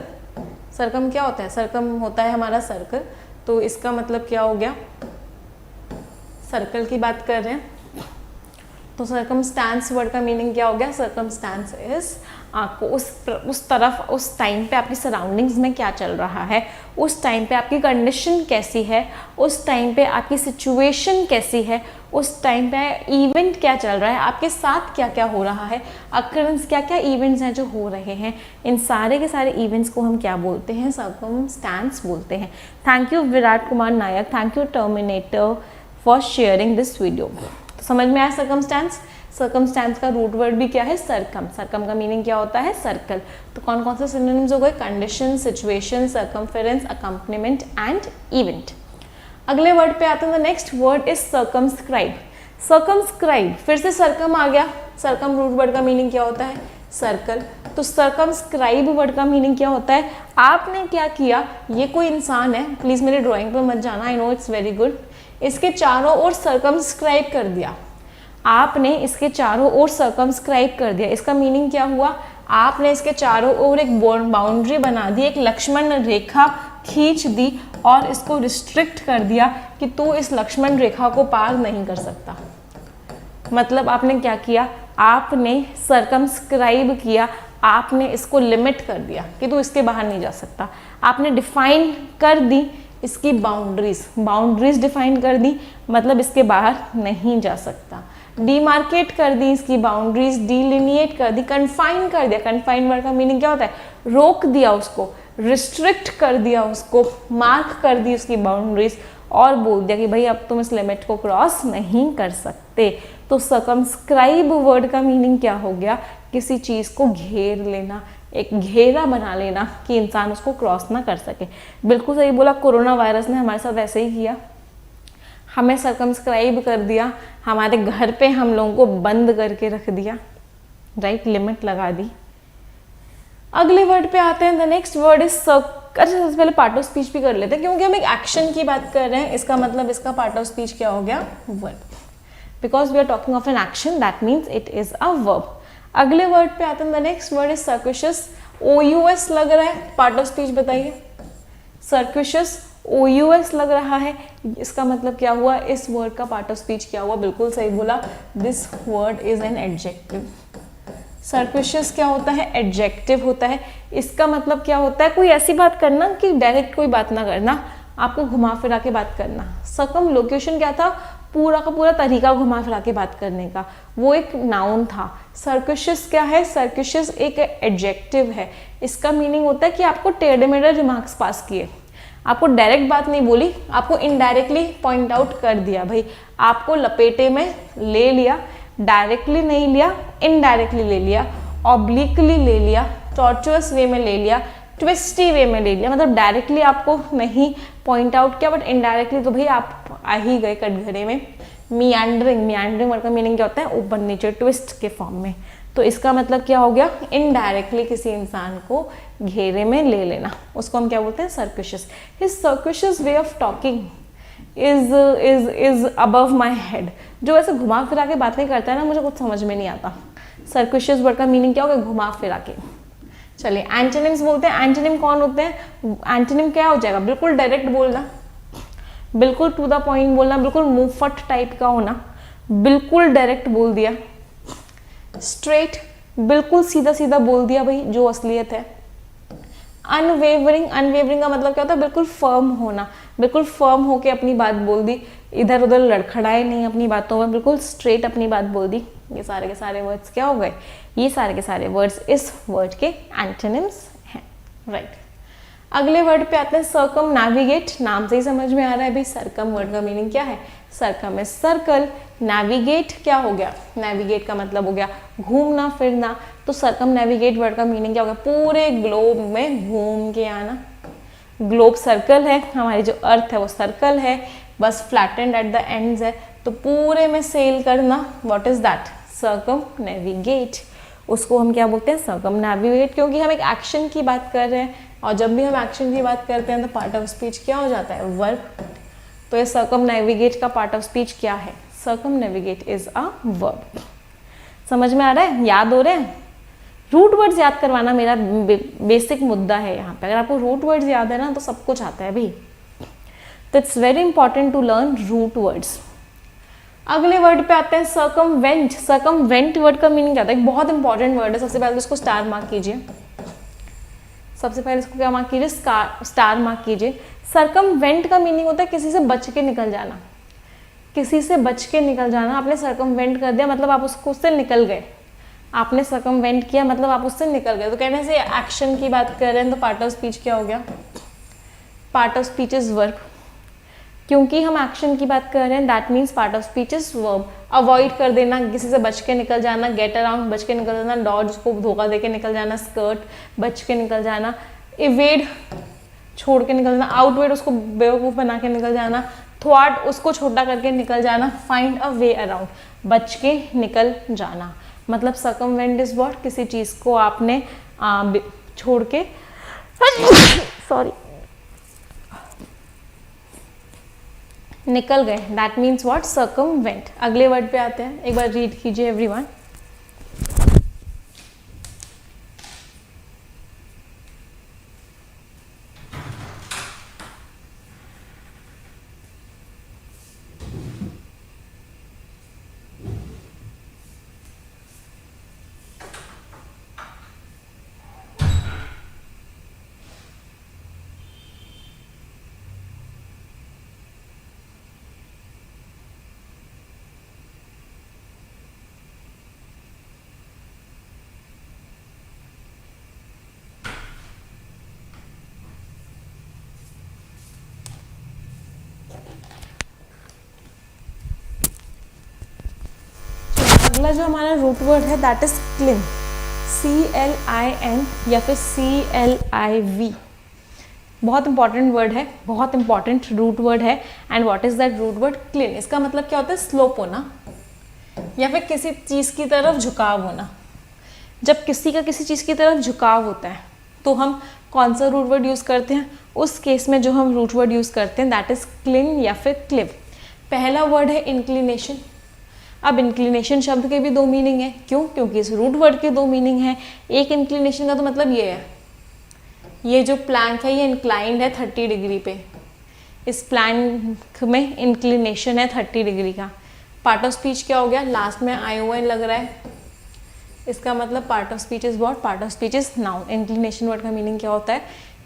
Circum क्या होता है? सर्कम होता है हमारा सर्कल, तो इसका मतलब क्या हो गया? सर्कल की बात कर रहे हैं। तो सर्कमस्टांस वर्ड का मीनिंग क्या हो गया? सर्कमस्टांस इज आपको उस तरफ उस टाइम पे आपकी सराउंडिंग्स में क्या चल रहा है, उस टाइम पे आपकी कंडीशन कैसी है, उस टाइम पे आपकी सिचुएशन कैसी है, उस टाइम पे इवेंट क्या चल रहा है, आपके साथ क्या क्या हो रहा है, अकरेंस क्या क्या इवेंट्स हैं जो हो रहे हैं, इन सारे के सारे इवेंट्स को हम क्या बोलते हैं? सर्कमस्टांस बोलते हैं। Thank you Virat Kumar Nayak, thank you terminator for sharing this video. तो समझ में आया सर्कमस्टांस? सर्कमस्टांस का रूट वर्ड भी क्या है? सर्कम। सर्कम का मीनिंग क्या होता है? सर्कल। तो कौन कौन से सिनोनिम्स हो गए? Condition, situation, circumference, accompaniment and event. अगले वर्ड पे आते हैं। The next word is circumscribe. Circumscribe, फिर से सर्कम आ गया। सर्कम रूट वर्ड का मीनिंग क्या होता है? सर्कल। तो सर्कमस्क्राइब वर्ड का मीनिंग क्या होता है? आपने क्या किया, ये कोई इंसान है, प्लीज मेरे ड्राइंग पे मत जाना, I know it's very good. इसके चारों ओर सर्कमस्क्राइब कर दिया। आपने इसके चारों ओर सर्कमस्क्राइब कर दिया। इसका मीनिंग क्या हुआ? आपने इसके चारों ओर एक बाउंड्री बना दी, एक लक्ष्मण रेखा खींच दी और इसको रिस्ट्रिक्ट कर दिया कि तू इस लक्ष्मण रेखा को पार नहीं कर सकता। मतलब आपने क्या किया? आपने सर्कमस्क्राइब किया, आपने इसको लिमिट कर दिया कि तू इसके बाहर नहीं जा सकता। आपने डिफाइन कर दी इसकी बाउंड्रीज डिफाइन कर दी, मतलब इसके बाहर नहीं जा सकता। डिमार्केट कर दी इसकी बाउंड्रीज, डिलिनिएट कर दी, कन्फाइन कर दिया। कन्फाइन वर्ड का मीनिंग क्या होता है? रोक दिया उसको, रिस्ट्रिक्ट कर दिया उसको, मार्क कर दी उसकी बाउंड्रीज और बोल दिया कि भाई अब तुम इस लिमिट को क्रॉस नहीं कर सकते। तो सर्कमस्क्राइब वर्ड का मीनिंग क्या हो गया? किसी चीज को घेर लेना, एक घेरा बना लेना कि इंसान उसको क्रॉस ना कर सके। बिल्कुल सही बोला, कोरोना वायरस ने हमारे साथ ऐसे ही किया, हमें सर्कमस्क्राइब कर दिया, हमारे घर पे हम लोगों को बंद करके रख दिया, राइट, लिमिट लगा दी। अगले वर्ड पे आते हैं। द नेक्स्ट वर्ड इज अच्छा, सबसे पहले पार्ट ऑफ स्पीच भी कर लेते हैं क्योंकि हम एक एक्शन की बात कर रहे हैं। इसका मतलब इसका पार्ट ऑफ स्पीच क्या हो गया? Verb. Because we are talking of an action, that means it is a verb. अगले वर्ड पे आते हैं। The next word is circuitous. OUS लग रहा है, पार्ट ऑफ स्पीच बताइए। सर्कुशियस OUS लग रहा है, इसका मतलब क्या हुआ? इस वर्ड का पार्ट ऑफ स्पीच क्या हुआ? बिल्कुल सही बोला, this word is an adjective. Circuitous क्या होता है? एडजेक्टिव होता है। इसका मतलब क्या होता है? कोई ऐसी बात करना कि डायरेक्ट कोई बात ना करना, आपको घुमा फिरा के बात करना। सर्कमलोक्यूशन क्या था? पूरा का पूरा तरीका घुमा फिरा के बात करने का, वो एक नाउन था। सर्कुशियस क्या है? सर्कुशियस एक एडजेक्टिव है। इसका मीनिंग होता है कि आपको टेढ़े मेढ़े रिमार्क्स पास किए, आपको डायरेक्ट बात नहीं बोली, आपको इनडायरेक्टली पॉइंट आउट कर दिया, भाई आपको लपेटे में ले लिया, डायरेक्टली नहीं लिया, इनडायरेक्टली ले लिया, ऑब्लिकली ले लिया, टॉर्चुअस वे में ले लिया, ट्विस्टी वे में ले लिया। मतलब डायरेक्टली आपको नहीं पॉइंट आउट किया, बट इनडायरेक्टली तो भाई आप आ ही गए कटघरे में। मियांडरिंग वर्ड का मीनिंग क्या होता है? ऊपर नीचे, ट्विस्ट के फॉर्म में। तो इसका मतलब क्या हो गया? इनडायरेक्टली किसी इंसान को घेरे में ले लेना, उसको हम क्या बोलते हैं? Circuitous. His circuitous way of talking is above my head. जो ऐसे घुमा फिरा के बातें करता है ना, मुझे कुछ समझ में नहीं आता। सर्कुशियस वर्ड का मीनिंग क्या होगा? घुमा फिरा के। चलिए एंटोनिम्स बोलते हैं। एंटोनिम कौन होते हैं? एंटोनिम क्या हो जाएगा? बिल्कुल डायरेक्ट बोलना, बिल्कुल टू द पॉइंट बोलना, बिल्कुल मुंहफट टाइप का होना, बिल्कुल डायरेक्ट बोल दिया। स्ट्रेट, बिल्कुल सीधा सीधा बोल दिया भाई, जो असलियत है। अनवेवरिंग, अनवेवरिंग का मतलब क्या होता है? बिल्कुल फर्म होना, बिल्कुल फर्म होके अपनी बात बोल दी, इधर उधर लड़खड़ाए नहीं अपनी बातों में, बिल्कुल स्ट्रेट अपनी बात बोल दी। ये सारे के सारे वर्ड्स क्या हो गए? ये सारे के सारे वर्ड्स इस वर्ड के एंटोनिम्स हैं, राइट। अगले वर्ड पे आते हैं। सर्कम नेविगेट, नाम से ही समझ में आ रहा है भाई सर्कम वर्ड का मीनिंग क्या है? सर्कम इज सर्कल, नेविगेट क्या हो गया? नेविगेट का मतलब हो गया घूमना फिरना। तो सर्कम नेविगेट वर्ड का मीनिंग क्या हो गया? पूरे ग्लोब में घूम के आना। ग्लोब सर्कल है, हमारी जो अर्थ है वो सर्कल है, बस फ्लैटेंड एट द एंड्स है। तो पूरे में सेल करना, व्हाट इज दैट? सर्कमनेविगेट। उसको हम क्या बोलते हैं? सर्कमनेविगेट, क्योंकि हम एक एक्शन की बात कर रहे हैं, और जब भी हम एक्शन की बात करते हैं तो पार्ट ऑफ स्पीच क्या हो जाता है? वर्ब। तो ये सर्कमनेविगेट का पार्ट ऑफ स्पीच क्या है? सर्कमनेविगेट इज अ वर्ब। समझ में आ रहा है? याद हो रहे हैं? रूट वर्ड्स याद करवाना मेरा बेसिक मुद्दा है यहाँ पे। अगर आपको रूट वर्ड्स याद है ना तो सब कुछ आता है भाई। तो it's very important to learn root words. अगले वर्ड पे आते हैं सर्कमवेंट। सर्कमवेंट वर्ड का मीनिंग क्या था? एक बहुत इंपॉर्टेंट वर्ड है। सबसे पहले इसको स्टार मार्क कीजिए। सबसे पहले इसको क्या मार्क कीजिए? स्टार मार्क कीजिए। सर्कमवेंट का मीनिंग होता है किसी से बच के निकल जाना। किसी से बच के निकल जाना। आपने सर्कमवेंट कर दिया मतलब आप उससे निकल गए। आपने सर्कमवेंट किया मतलब आप उससे निकल गए। तो कहने से एक्शन की बात कर रहे हैं तो पार्ट ऑफ स्पीच क्या हो गया? Part of speech is verb. क्योंकि हम एक्शन की बात कर रहे हैं, that means part of speech is verb. Avoid कर देना, किसी से बच के निकल जाना, गेट अराउंड बच के निकल जाना, डॉज उसको धोखा दे के निकल जाना, स्कर्ट बच के निकल जाना, इवेड छोड़ के निकल जाना, आउटवेड उसको बेवकूफ़ बना के निकल जाना, थ्वाट उसको छोटा करके निकल जाना, फाइंड अ वे अराउंड बच के निकल जाना। मतलब सर्कमवेंट इज व्हाट? किसी चीज़ को आपने छोड़ के सॉरी निकल गए, दैट मीन्स व्हाट? सर्कमवेंट। अगले वर्ड पे आते हैं, एक बार रीड कीजिए एवरीवन। अगला जो हमारा रूट वर्ड है दैट इज क्लिन। CLIN या फिर CLIV। बहुत इंपॉर्टेंट वर्ड है, बहुत इंपॉर्टेंट रूट वर्ड है। And what is that root word? Clin. इसका मतलब क्या होता है? स्लोप होना या फिर किसी चीज़ की तरफ झुकाव होना। जब किसी का किसी चीज़ की तरफ झुकाव होता है तो हम कौन सा रूट वर्ड यूज़ करते हैं? उस केस में जो हम रूट वर्ड यूज़ करते हैं दैट इज क्लिन या फिर क्लिव। पहला वर्ड है इंक्लिनेशन। अब इंक्लिनेशन शब्द के भी दो मीनिंग है। क्यों? क्योंकि इस रूट वर्ड के दो मीनिंग है। एक इंक्लिनेशन का तो मतलब ये है, ये जो प्लैंक है ये इंक्लाइंड है 30 डिग्री पे। इस प्लैंक में इंक्लिनेशन है 30 डिग्री का। पार्ट ऑफ स्पीच क्या हो गया? लास्ट में ION लग रहा है, इसका मतलब part of speech is what? Part of speech is noun. Inclination word का मीनिंग क्या होता है?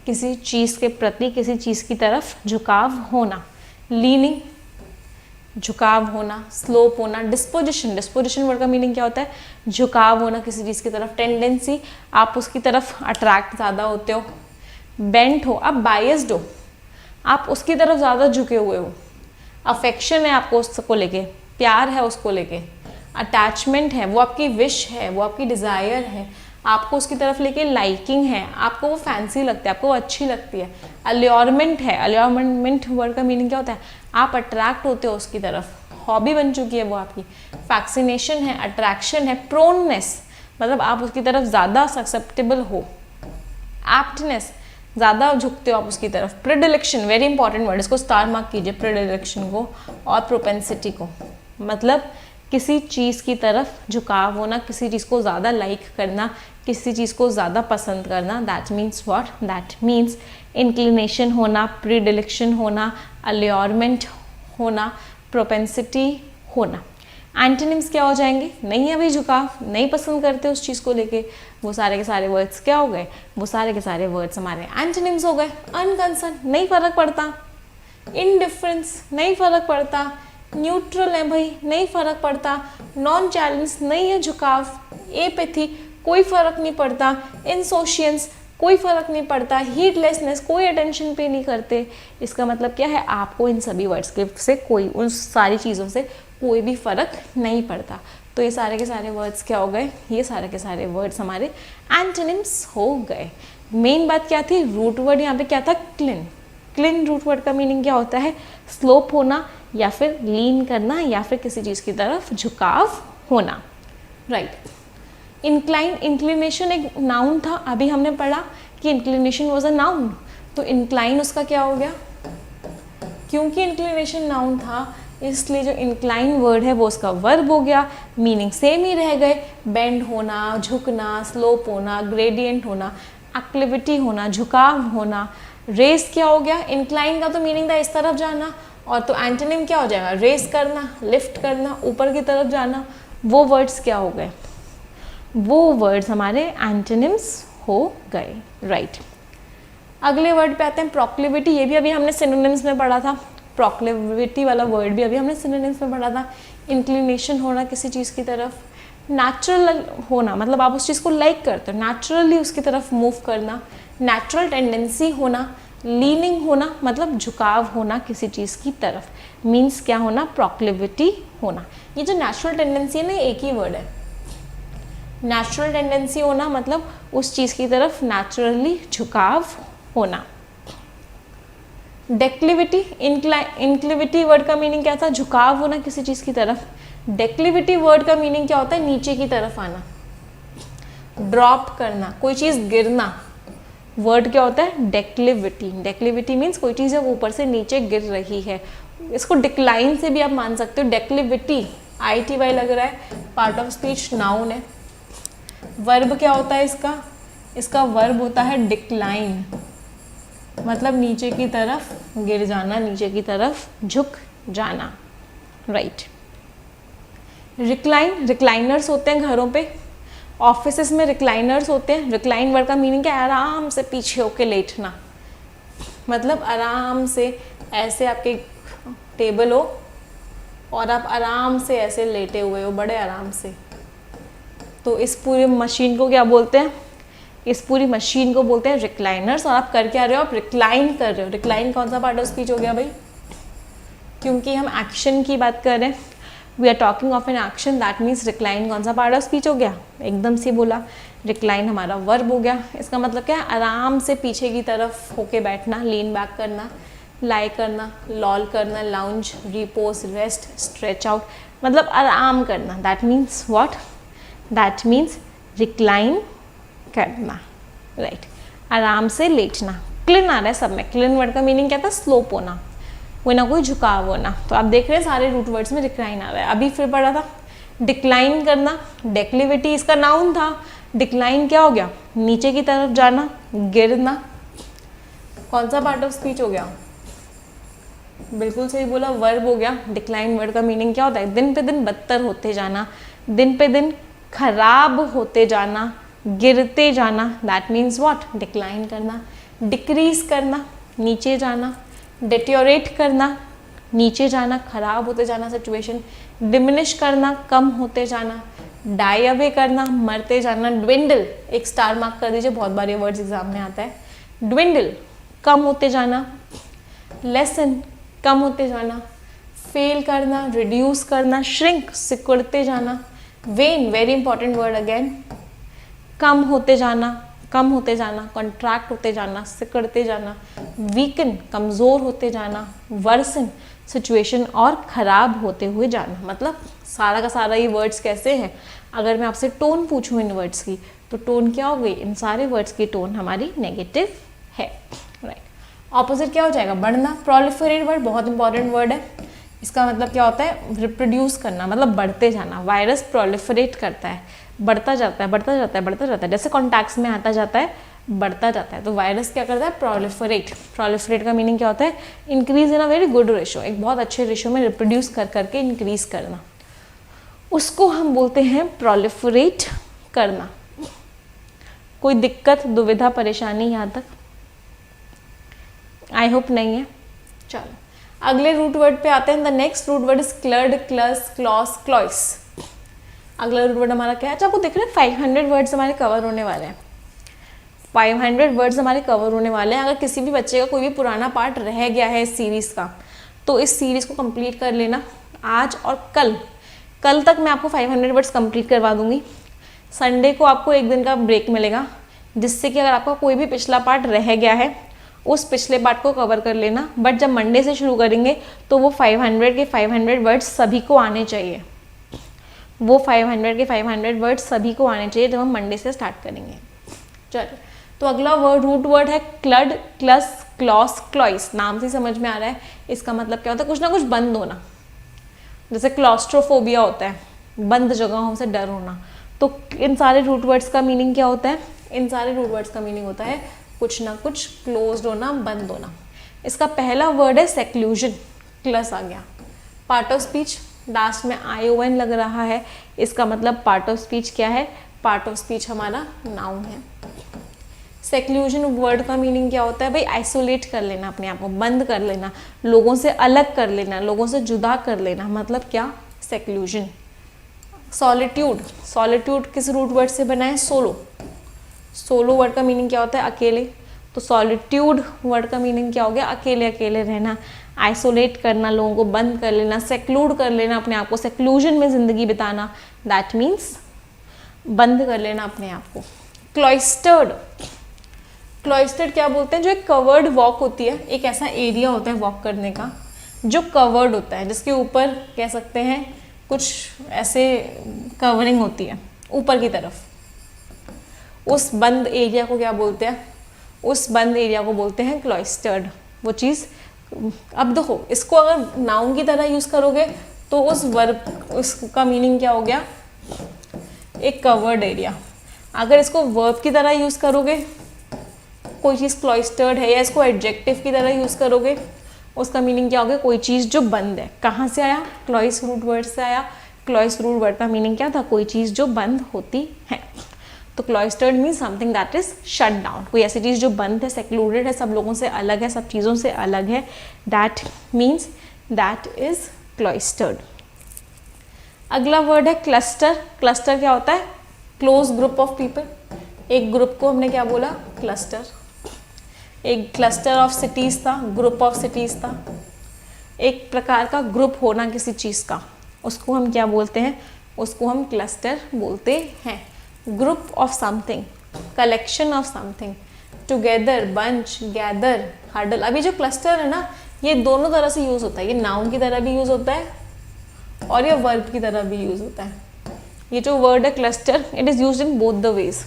किसी चीज़ के प्रति, किसी चीज़ की तरफ झुकाव होना। लीनिंग झुकाव होना, स्लोप होना। डिस्पोजिशन, डिस्पोजिशन वर्ड का मीनिंग क्या होता है? झुकाव होना किसी चीज़ की तरफ। टेंडेंसी, आप उसकी तरफ अट्रैक्ट ज़्यादा होते हो। बेंट हो, आप बायस्ड हो, आप उसकी तरफ ज़्यादा झुके हुए हो। अफेक्शन है आपको उसको लेके, प्यार है उसको लेके। अटैचमेंट है, वो आपकी विश है, वो आपकी डिज़ायर है, आपको उसकी तरफ लेके लाइकिंग है, आपको वो फैंसी लगती है, आपको वो अच्छी लगती है। अल्योरमेंट है, अल्योरमेंट वर्ड का मीनिंग क्या होता है? आप अट्रैक्ट होते हो उसकी तरफ, हॉबी बन चुकी है वो आपकी। फैक्सिनेशन है, अट्रैक्शन है। प्रोननेस मतलब आप उसकी तरफ ज़्यादा ससेप्टेबल हो। एप्टनेस, ज़्यादा झुकते हो आप उसकी तरफ। प्रेडिलेक्शन, वेरी इंपॉर्टेंट वर्ड, इसको स्टार मार्क कीजिए, प्रेडिलेक्शन को। और प्रोपेंसिटी को, मतलब किसी चीज़ की तरफ झुकाव होना, किसी चीज़ को ज़्यादा लाइक करना, किसी चीज़ को ज़्यादा पसंद करना। That means what? That means inclination होना, प्रीडिलेक्शन होना, अल्योरमेंट होना, प्रोपेंसिटी होना। एंटोनिम्स क्या हो जाएंगे? नहीं अभी झुकाव, नहीं पसंद करते उस चीज़ को लेके, वो सारे के सारे वर्ड्स क्या हो गए? वो सारे के सारे वर्ड्स हमारे एंटोनिम्स हो गए। अनकंसर्न, नहीं फ़र्क पड़ता। इनडिफरेंस, नहीं फ़र्क पड़ता। न्यूट्रल है भाई, नहीं फ़र्क पड़ता। नॉन चैलेंज, नहीं है झुकाव। एपैथी, कोई फ़र्क नहीं पड़ता। इनसोशियंस, कोई फ़र्क नहीं पड़ता। हीडलेसनेस, कोई अटेंशन पे नहीं करते। इसका मतलब क्या है? आपको इन सभी वर्ड्स के से कोई, उन सारी चीज़ों से कोई भी फ़र्क नहीं पड़ता। तो ये सारे के सारे वर्ड्स क्या हो गए? ये सारे के सारे वर्ड्स हमारे एंटोनिम्स हो गए। मेन बात क्या थी? रूट वर्ड यहाँ पे क्या था? क्लिन। क्लिन रूट वर्ड का मीनिंग क्या होता है? स्लोप होना या फिर लीन करना या फिर किसी चीज़ की तरफ झुकाव होना, राइट। इंक्लाइन, इंक्लिनेशन एक नाउन था, अभी हमने पढ़ा कि इंक्लिनेशन वॉज अ नाउन, तो इंक्लाइन उसका क्या हो गया? क्योंकि इंक्लिनेशन नाउन था इसलिए जो इंक्लाइन वर्ड है वो उसका वर्ब हो गया, मीनिंग सेम ही रह गए, बेंड होना, झुकना, स्लोप होना, ग्रेडियंट होना, एक्टिविटी होना, झुकाव होना। रेस क्या हो गया? इंक्लाइन का तो मीनिंग था इस तरफ जाना, और तो एंटोनिम क्या हो जाएगा? रेस करना, लिफ्ट करना, ऊपर की तरफ जाना। वो वर्ड्स क्या हो गए? वो वर्ड्स हमारे एंटोनिम्स हो गए, राइट। अगले वर्ड पे आते हैं प्रोक्लिविटी। ये भी अभी हमने सिनोनिम्स में पढ़ा था, प्रोक्लिविटी वाला वर्ड भी अभी हमने सिनोनिम्स में पढ़ा था। इंक्लिनेशन होना किसी चीज़ की तरफ, नेचुरल होना मतलब आप उस चीज़ को लाइक करते हो, नेचुरली उसकी तरफ मूव करना, नेचुरल टेंडेंसी होना, लीनिंग होना मतलब झुकाव होना किसी चीज़ की तरफ, मीन्स क्या होना? प्रोक्लिविटी होना। ये जो नेचुरल टेंडेंसी है ना, एक ही वर्ड है। नेचुरल टेंडेंसी होना मतलब उस चीज़ की तरफ नेचुरली झुकाव होना। डेक्लिविटी, इंक्लिविटी वर्ड का मीनिंग क्या था? झुकाव होना किसी चीज़ की तरफ। डेक्लिविटी वर्ड का मीनिंग क्या होता है? नीचे की तरफ आना, ड्रॉप करना, कोई चीज़ गिरना। वर्ड क्या होता है? डेक्लिविटी। डेक्लिविटी मीन्स कोई चीज़ है ऊपर से नीचे गिर रही है। इसको डिक्लाइन से भी आप मान सकते हो। डेक्लिविटी ITY लग रहा है, पार्ट ऑफ स्पीच नाउन है। वर्ब क्या होता है इसका? इसका वर्ब होता है डिक्लाइन, मतलब नीचे की तरफ गिर जाना, नीचे की तरफ झुक जाना, राइट। रिक्लाइन, रिक्लाइनर्स होते हैं घरों पे, ऑफिसेस में रिक्लाइनर्स होते हैं। रिक्लाइन वर्ड का मीनिंग क्या है? आराम से पीछे होके लेटना, मतलब आराम से ऐसे आपके टेबल हो और आप आराम से ऐसे लेटे हुए हो, बड़े आराम से। तो इस पूरी मशीन को क्या बोलते हैं? इस पूरी मशीन को बोलते हैं रिक्लाइनर्स। और आप कर क्या रहे हो? आप रिक्लाइन कर रहे हो। रिक्लाइन कौन सा पार्ट ऑफ स्पीच हो गया भाई? क्योंकि हम एक्शन की बात कर रहे हैं, we are talking of an action, that means recline कौन सा पार्ट ऑफ स्पीच हो गया? एकदम से बोला, रिक्लाइन हमारा वर्ब हो गया। इसका मतलब क्या है? आराम से पीछे की तरफ होके बैठना, लीन बैक करना, लाई करना, लॉल करना, lounge, repose, rest, stretch out, मतलब आराम करना। That means what? That means recline करना, राइट। आराम से लेटना। क्लिन आ रहा है सब में। क्लिन वर्ड का मीनिंग क्या था? स्लोप होना, कोई ना कोई झुकाव होना। तो आप देख रहे हैं सारे रूट वर्ड्स में रिक्लाइन आ रहा है। अभी फिर पढ़ा था डिक्लाइन करना, डेक्लिविटी इसका नाउन था। डिक्लाइन क्या हो गया? नीचे की तरफ जाना, गिरना। कौन सा पार्ट ऑफ स्पीच हो गया? बिल्कुल सही बोला, वर्ब हो गया। डिक्लाइन वर्ड का मीनिंग क्या होता है? दिन पे दिन बदतर होते जाना, दिन पे दिन खराब होते जाना, गिरते जाना। That means what? डिक्लाइन करना। डिक्रीज करना, नीचे जाना। डिटेरियोरेट करना, नीचे जाना, खराब होते जाना सिचुएशन। डिमिनिश करना, कम होते जाना। डाई अवे करना, मरते जाना। ड्विंडल, एक स्टार मार्क कर दीजिए, बहुत बार ये वर्ड्स एग्जाम में आता है। ड्विंडल, कम होते जाना। लेसन, कम होते जाना। फेल करना, रिड्यूस करना। श्रिंक, सिकुड़ते जाना। Wane, very important word again, कम होते जाना, कम होते जाना, कॉन्ट्रैक्ट होते जाना, सिकुड़ते जाना। वीकन, कमज़ोर होते जाना। वर्सन, सिचुएशन और ख़राब होते हुए जाना। मतलब सारा का सारा ये वर्ड्स कैसे हैं? अगर मैं आपसे टोन पूछूं इन वर्ड्स की, तो टोन क्या हो गई? इन सारे वर्ड्स की टोन हमारी नेगेटिव है, राइट। ऑपोजिट क्या हो जाएगा? बढ़ना। प्रोलिफरेट वर्ड बहुत इंपॉर्टेंट वर्ड है। इसका मतलब क्या होता है? रिप्रोड्यूस करना, मतलब बढ़ते जाना। वायरस प्रोलिफरेट करता है, बढ़ता जाता है, बढ़ता जाता है, बढ़ता जाता है, जैसे कॉन्टैक्ट्स में आता जाता है, बढ़ता जाता है। तो वायरस क्या करता है? प्रोलिफरेट। प्रोलिफरेट का मीनिंग क्या होता है? Increase in a very good ratio, एक बहुत अच्छे रेशो में रिप्रोड्यूस कर करके इंक्रीज करना, उसको हम बोलते हैं प्रोलिफरेट करना। कोई दिक्कत, दुविधा, परेशानी यहाँ तक? आई होप नहीं है। चलो अगले रूट वर्ड पे आते हैं। The next root word is clud, clus, claus, clois. अगला रूट वर्ड हमारा क्या है? अच्छा आपको देख रहे हैं 500 वर्ड्स हमारे कवर होने वाले हैं। 500 वर्ड्स हमारे कवर होने वाले हैं। अगर किसी भी बच्चे का कोई भी पुराना पार्ट रह गया है इस सीरीज़ का, तो इस सीरीज़ को कंप्लीट कर लेना आज और कल। कल तक मैं आपको 500 वर्ड्स कंप्लीट करवा दूंगी। संडे को आपको एक दिन का ब्रेक मिलेगा, जिससे कि अगर आपका कोई भी पिछला पार्ट रह गया है उस पिछले पार्ट को कवर कर लेना, बट जब मंडे से शुरू करेंगे तो वो 500 के 500 वर्ड्स सभी को आने चाहिए, वो 500 के 500 वर्ड्स सभी को आने चाहिए जब हम मंडे से स्टार्ट करेंगे। चलो, तो अगला वर्ड रूट वर्ड है क्लड, क्लस, क्लॉस, क्लॉइस। नाम से समझ में आ रहा है इसका मतलब क्या होता है, कुछ ना कुछ बंद होना। जैसे क्लॉस्ट्रोफोबिया होता है, बंद जगहों से डर होना। तो इन सारे रूट वर्ड्स का मीनिंग क्या होता है, इन सारे रूट वर्ड्स का मीनिंग होता है कुछ ना कुछ क्लोज्ड होना, बंद होना। इसका पहला वर्ड है सेक्लूजन, क्लस आ गया। पार्ट ऑफ स्पीच, लास्ट में ION लग रहा है, इसका मतलब पार्ट ऑफ स्पीच क्या है, पार्ट ऑफ स्पीच हमारा नाउन है। सेक्लूजन वर्ड का मीनिंग क्या होता है भाई, आइसोलेट कर लेना, अपने आप को बंद कर लेना, लोगों से अलग कर लेना, लोगों से जुदा कर लेना, मतलब क्या, सेक्लूजन। सॉलिट्यूड, सॉलिट्यूड किस रूट वर्ड से बना है, सोलो। सोलो वर्ड का मीनिंग क्या होता है, अकेले। तो सॉलिट्यूड वर्ड का मीनिंग क्या हो गया, अकेले अकेले रहना, आइसोलेट करना, लोगों को बंद कर लेना, सेक्लूड कर लेना अपने आप को, सेक्लूजन में ज़िंदगी बिताना, दैट मीन्स बंद कर लेना अपने आप को। क्लॉइस्टर्ड, क्लॉइस्टर्ड क्या बोलते हैं, जो एक कवर्ड वॉक होती है, एक ऐसा एरिया होता है वॉक करने का जो कवर्ड होता है, जिसके ऊपर कह सकते हैं कुछ ऐसे कवरिंग होती है ऊपर की तरफ, उस बंद एरिया को क्या बोलते हैं, उस बंद एरिया को बोलते हैं क्लॉइस्टर्ड। वो चीज़, अब देखो इसको अगर नाउन की तरह यूज़ करोगे तो उस वर्ब, उसका मीनिंग क्या हो गया, एक कवर्ड एरिया। अगर इसको वर्ब की तरह यूज़ करोगे, कोई चीज़ क्लॉइस्टर्ड है, या इसको एडजेक्टिव की तरह यूज़ करोगे, उसका मीनिंग क्या हो गया, कोई चीज़ जो बंद है। कहाँ से आया, क्लॉइस रूट वर्ड से आया। क्लॉइस रूट वर्ड का मीनिंग क्या था, कोई चीज़ जो बंद होती है। तो cloistered means something that is shut down, कोई ऐसी चीज़ जो बंद है, सेक्लूडेड है, सब लोगों से अलग है, सब चीज़ों से अलग है, दैट मीन्स दैट इज क्लॉइस्टर्ड। अगला वर्ड है क्लस्टर। क्लस्टर क्या होता है, क्लोज ग्रुप ऑफ पीपल। एक ग्रुप को हमने क्या बोला, क्लस्टर। एक क्लस्टर ऑफ सिटीज़ था, ग्रुप ऑफ सिटीज़ था, एक प्रकार का ग्रुप होना किसी चीज़ का, उसको हम क्या बोलते हैं, उसको हम क्लस्टर बोलते हैं। Group of something, collection of something, together, bunch, gather, huddle. अभी जो क्लस्टर है ना, ये दोनों तरह से यूज़ होता है, ये नाउन की तरह भी यूज़ होता है और ये वर्ब की तरह भी यूज़ होता है। ये जो वर्ड है cluster, it is used in both the ways,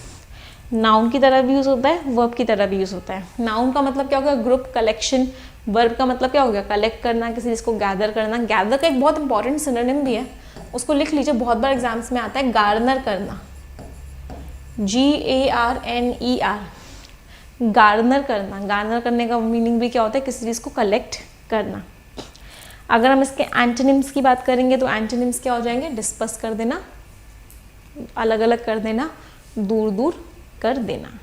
noun की तरह भी यूज़ होता है, वर्ब की तरह भी यूज़ होता है। नाउन का मतलब क्या हो गया, ग्रुप, कलेक्शन। वर्ब का मतलब क्या हो गया, कलेक्ट करना, किसी चीज़ को गैदर करना। गैदर का एक बहुत इंपॉर्टेंट सिनोनिम भी है, उसको लिख लीजिए, बहुत बार एग्जाम्स में आता है, गार्नर करना, GARNER, गार्नर करना। गार्नर करने का मीनिंग भी क्या होता है, किसी चीज़ को कलेक्ट करना। अगर हम इसके एंटोनिम्स की बात करेंगे तो एंटोनिम्स क्या हो जाएंगे, डिस्पर्स कर देना, अलग अलग कर देना, दूर दूर कर देना।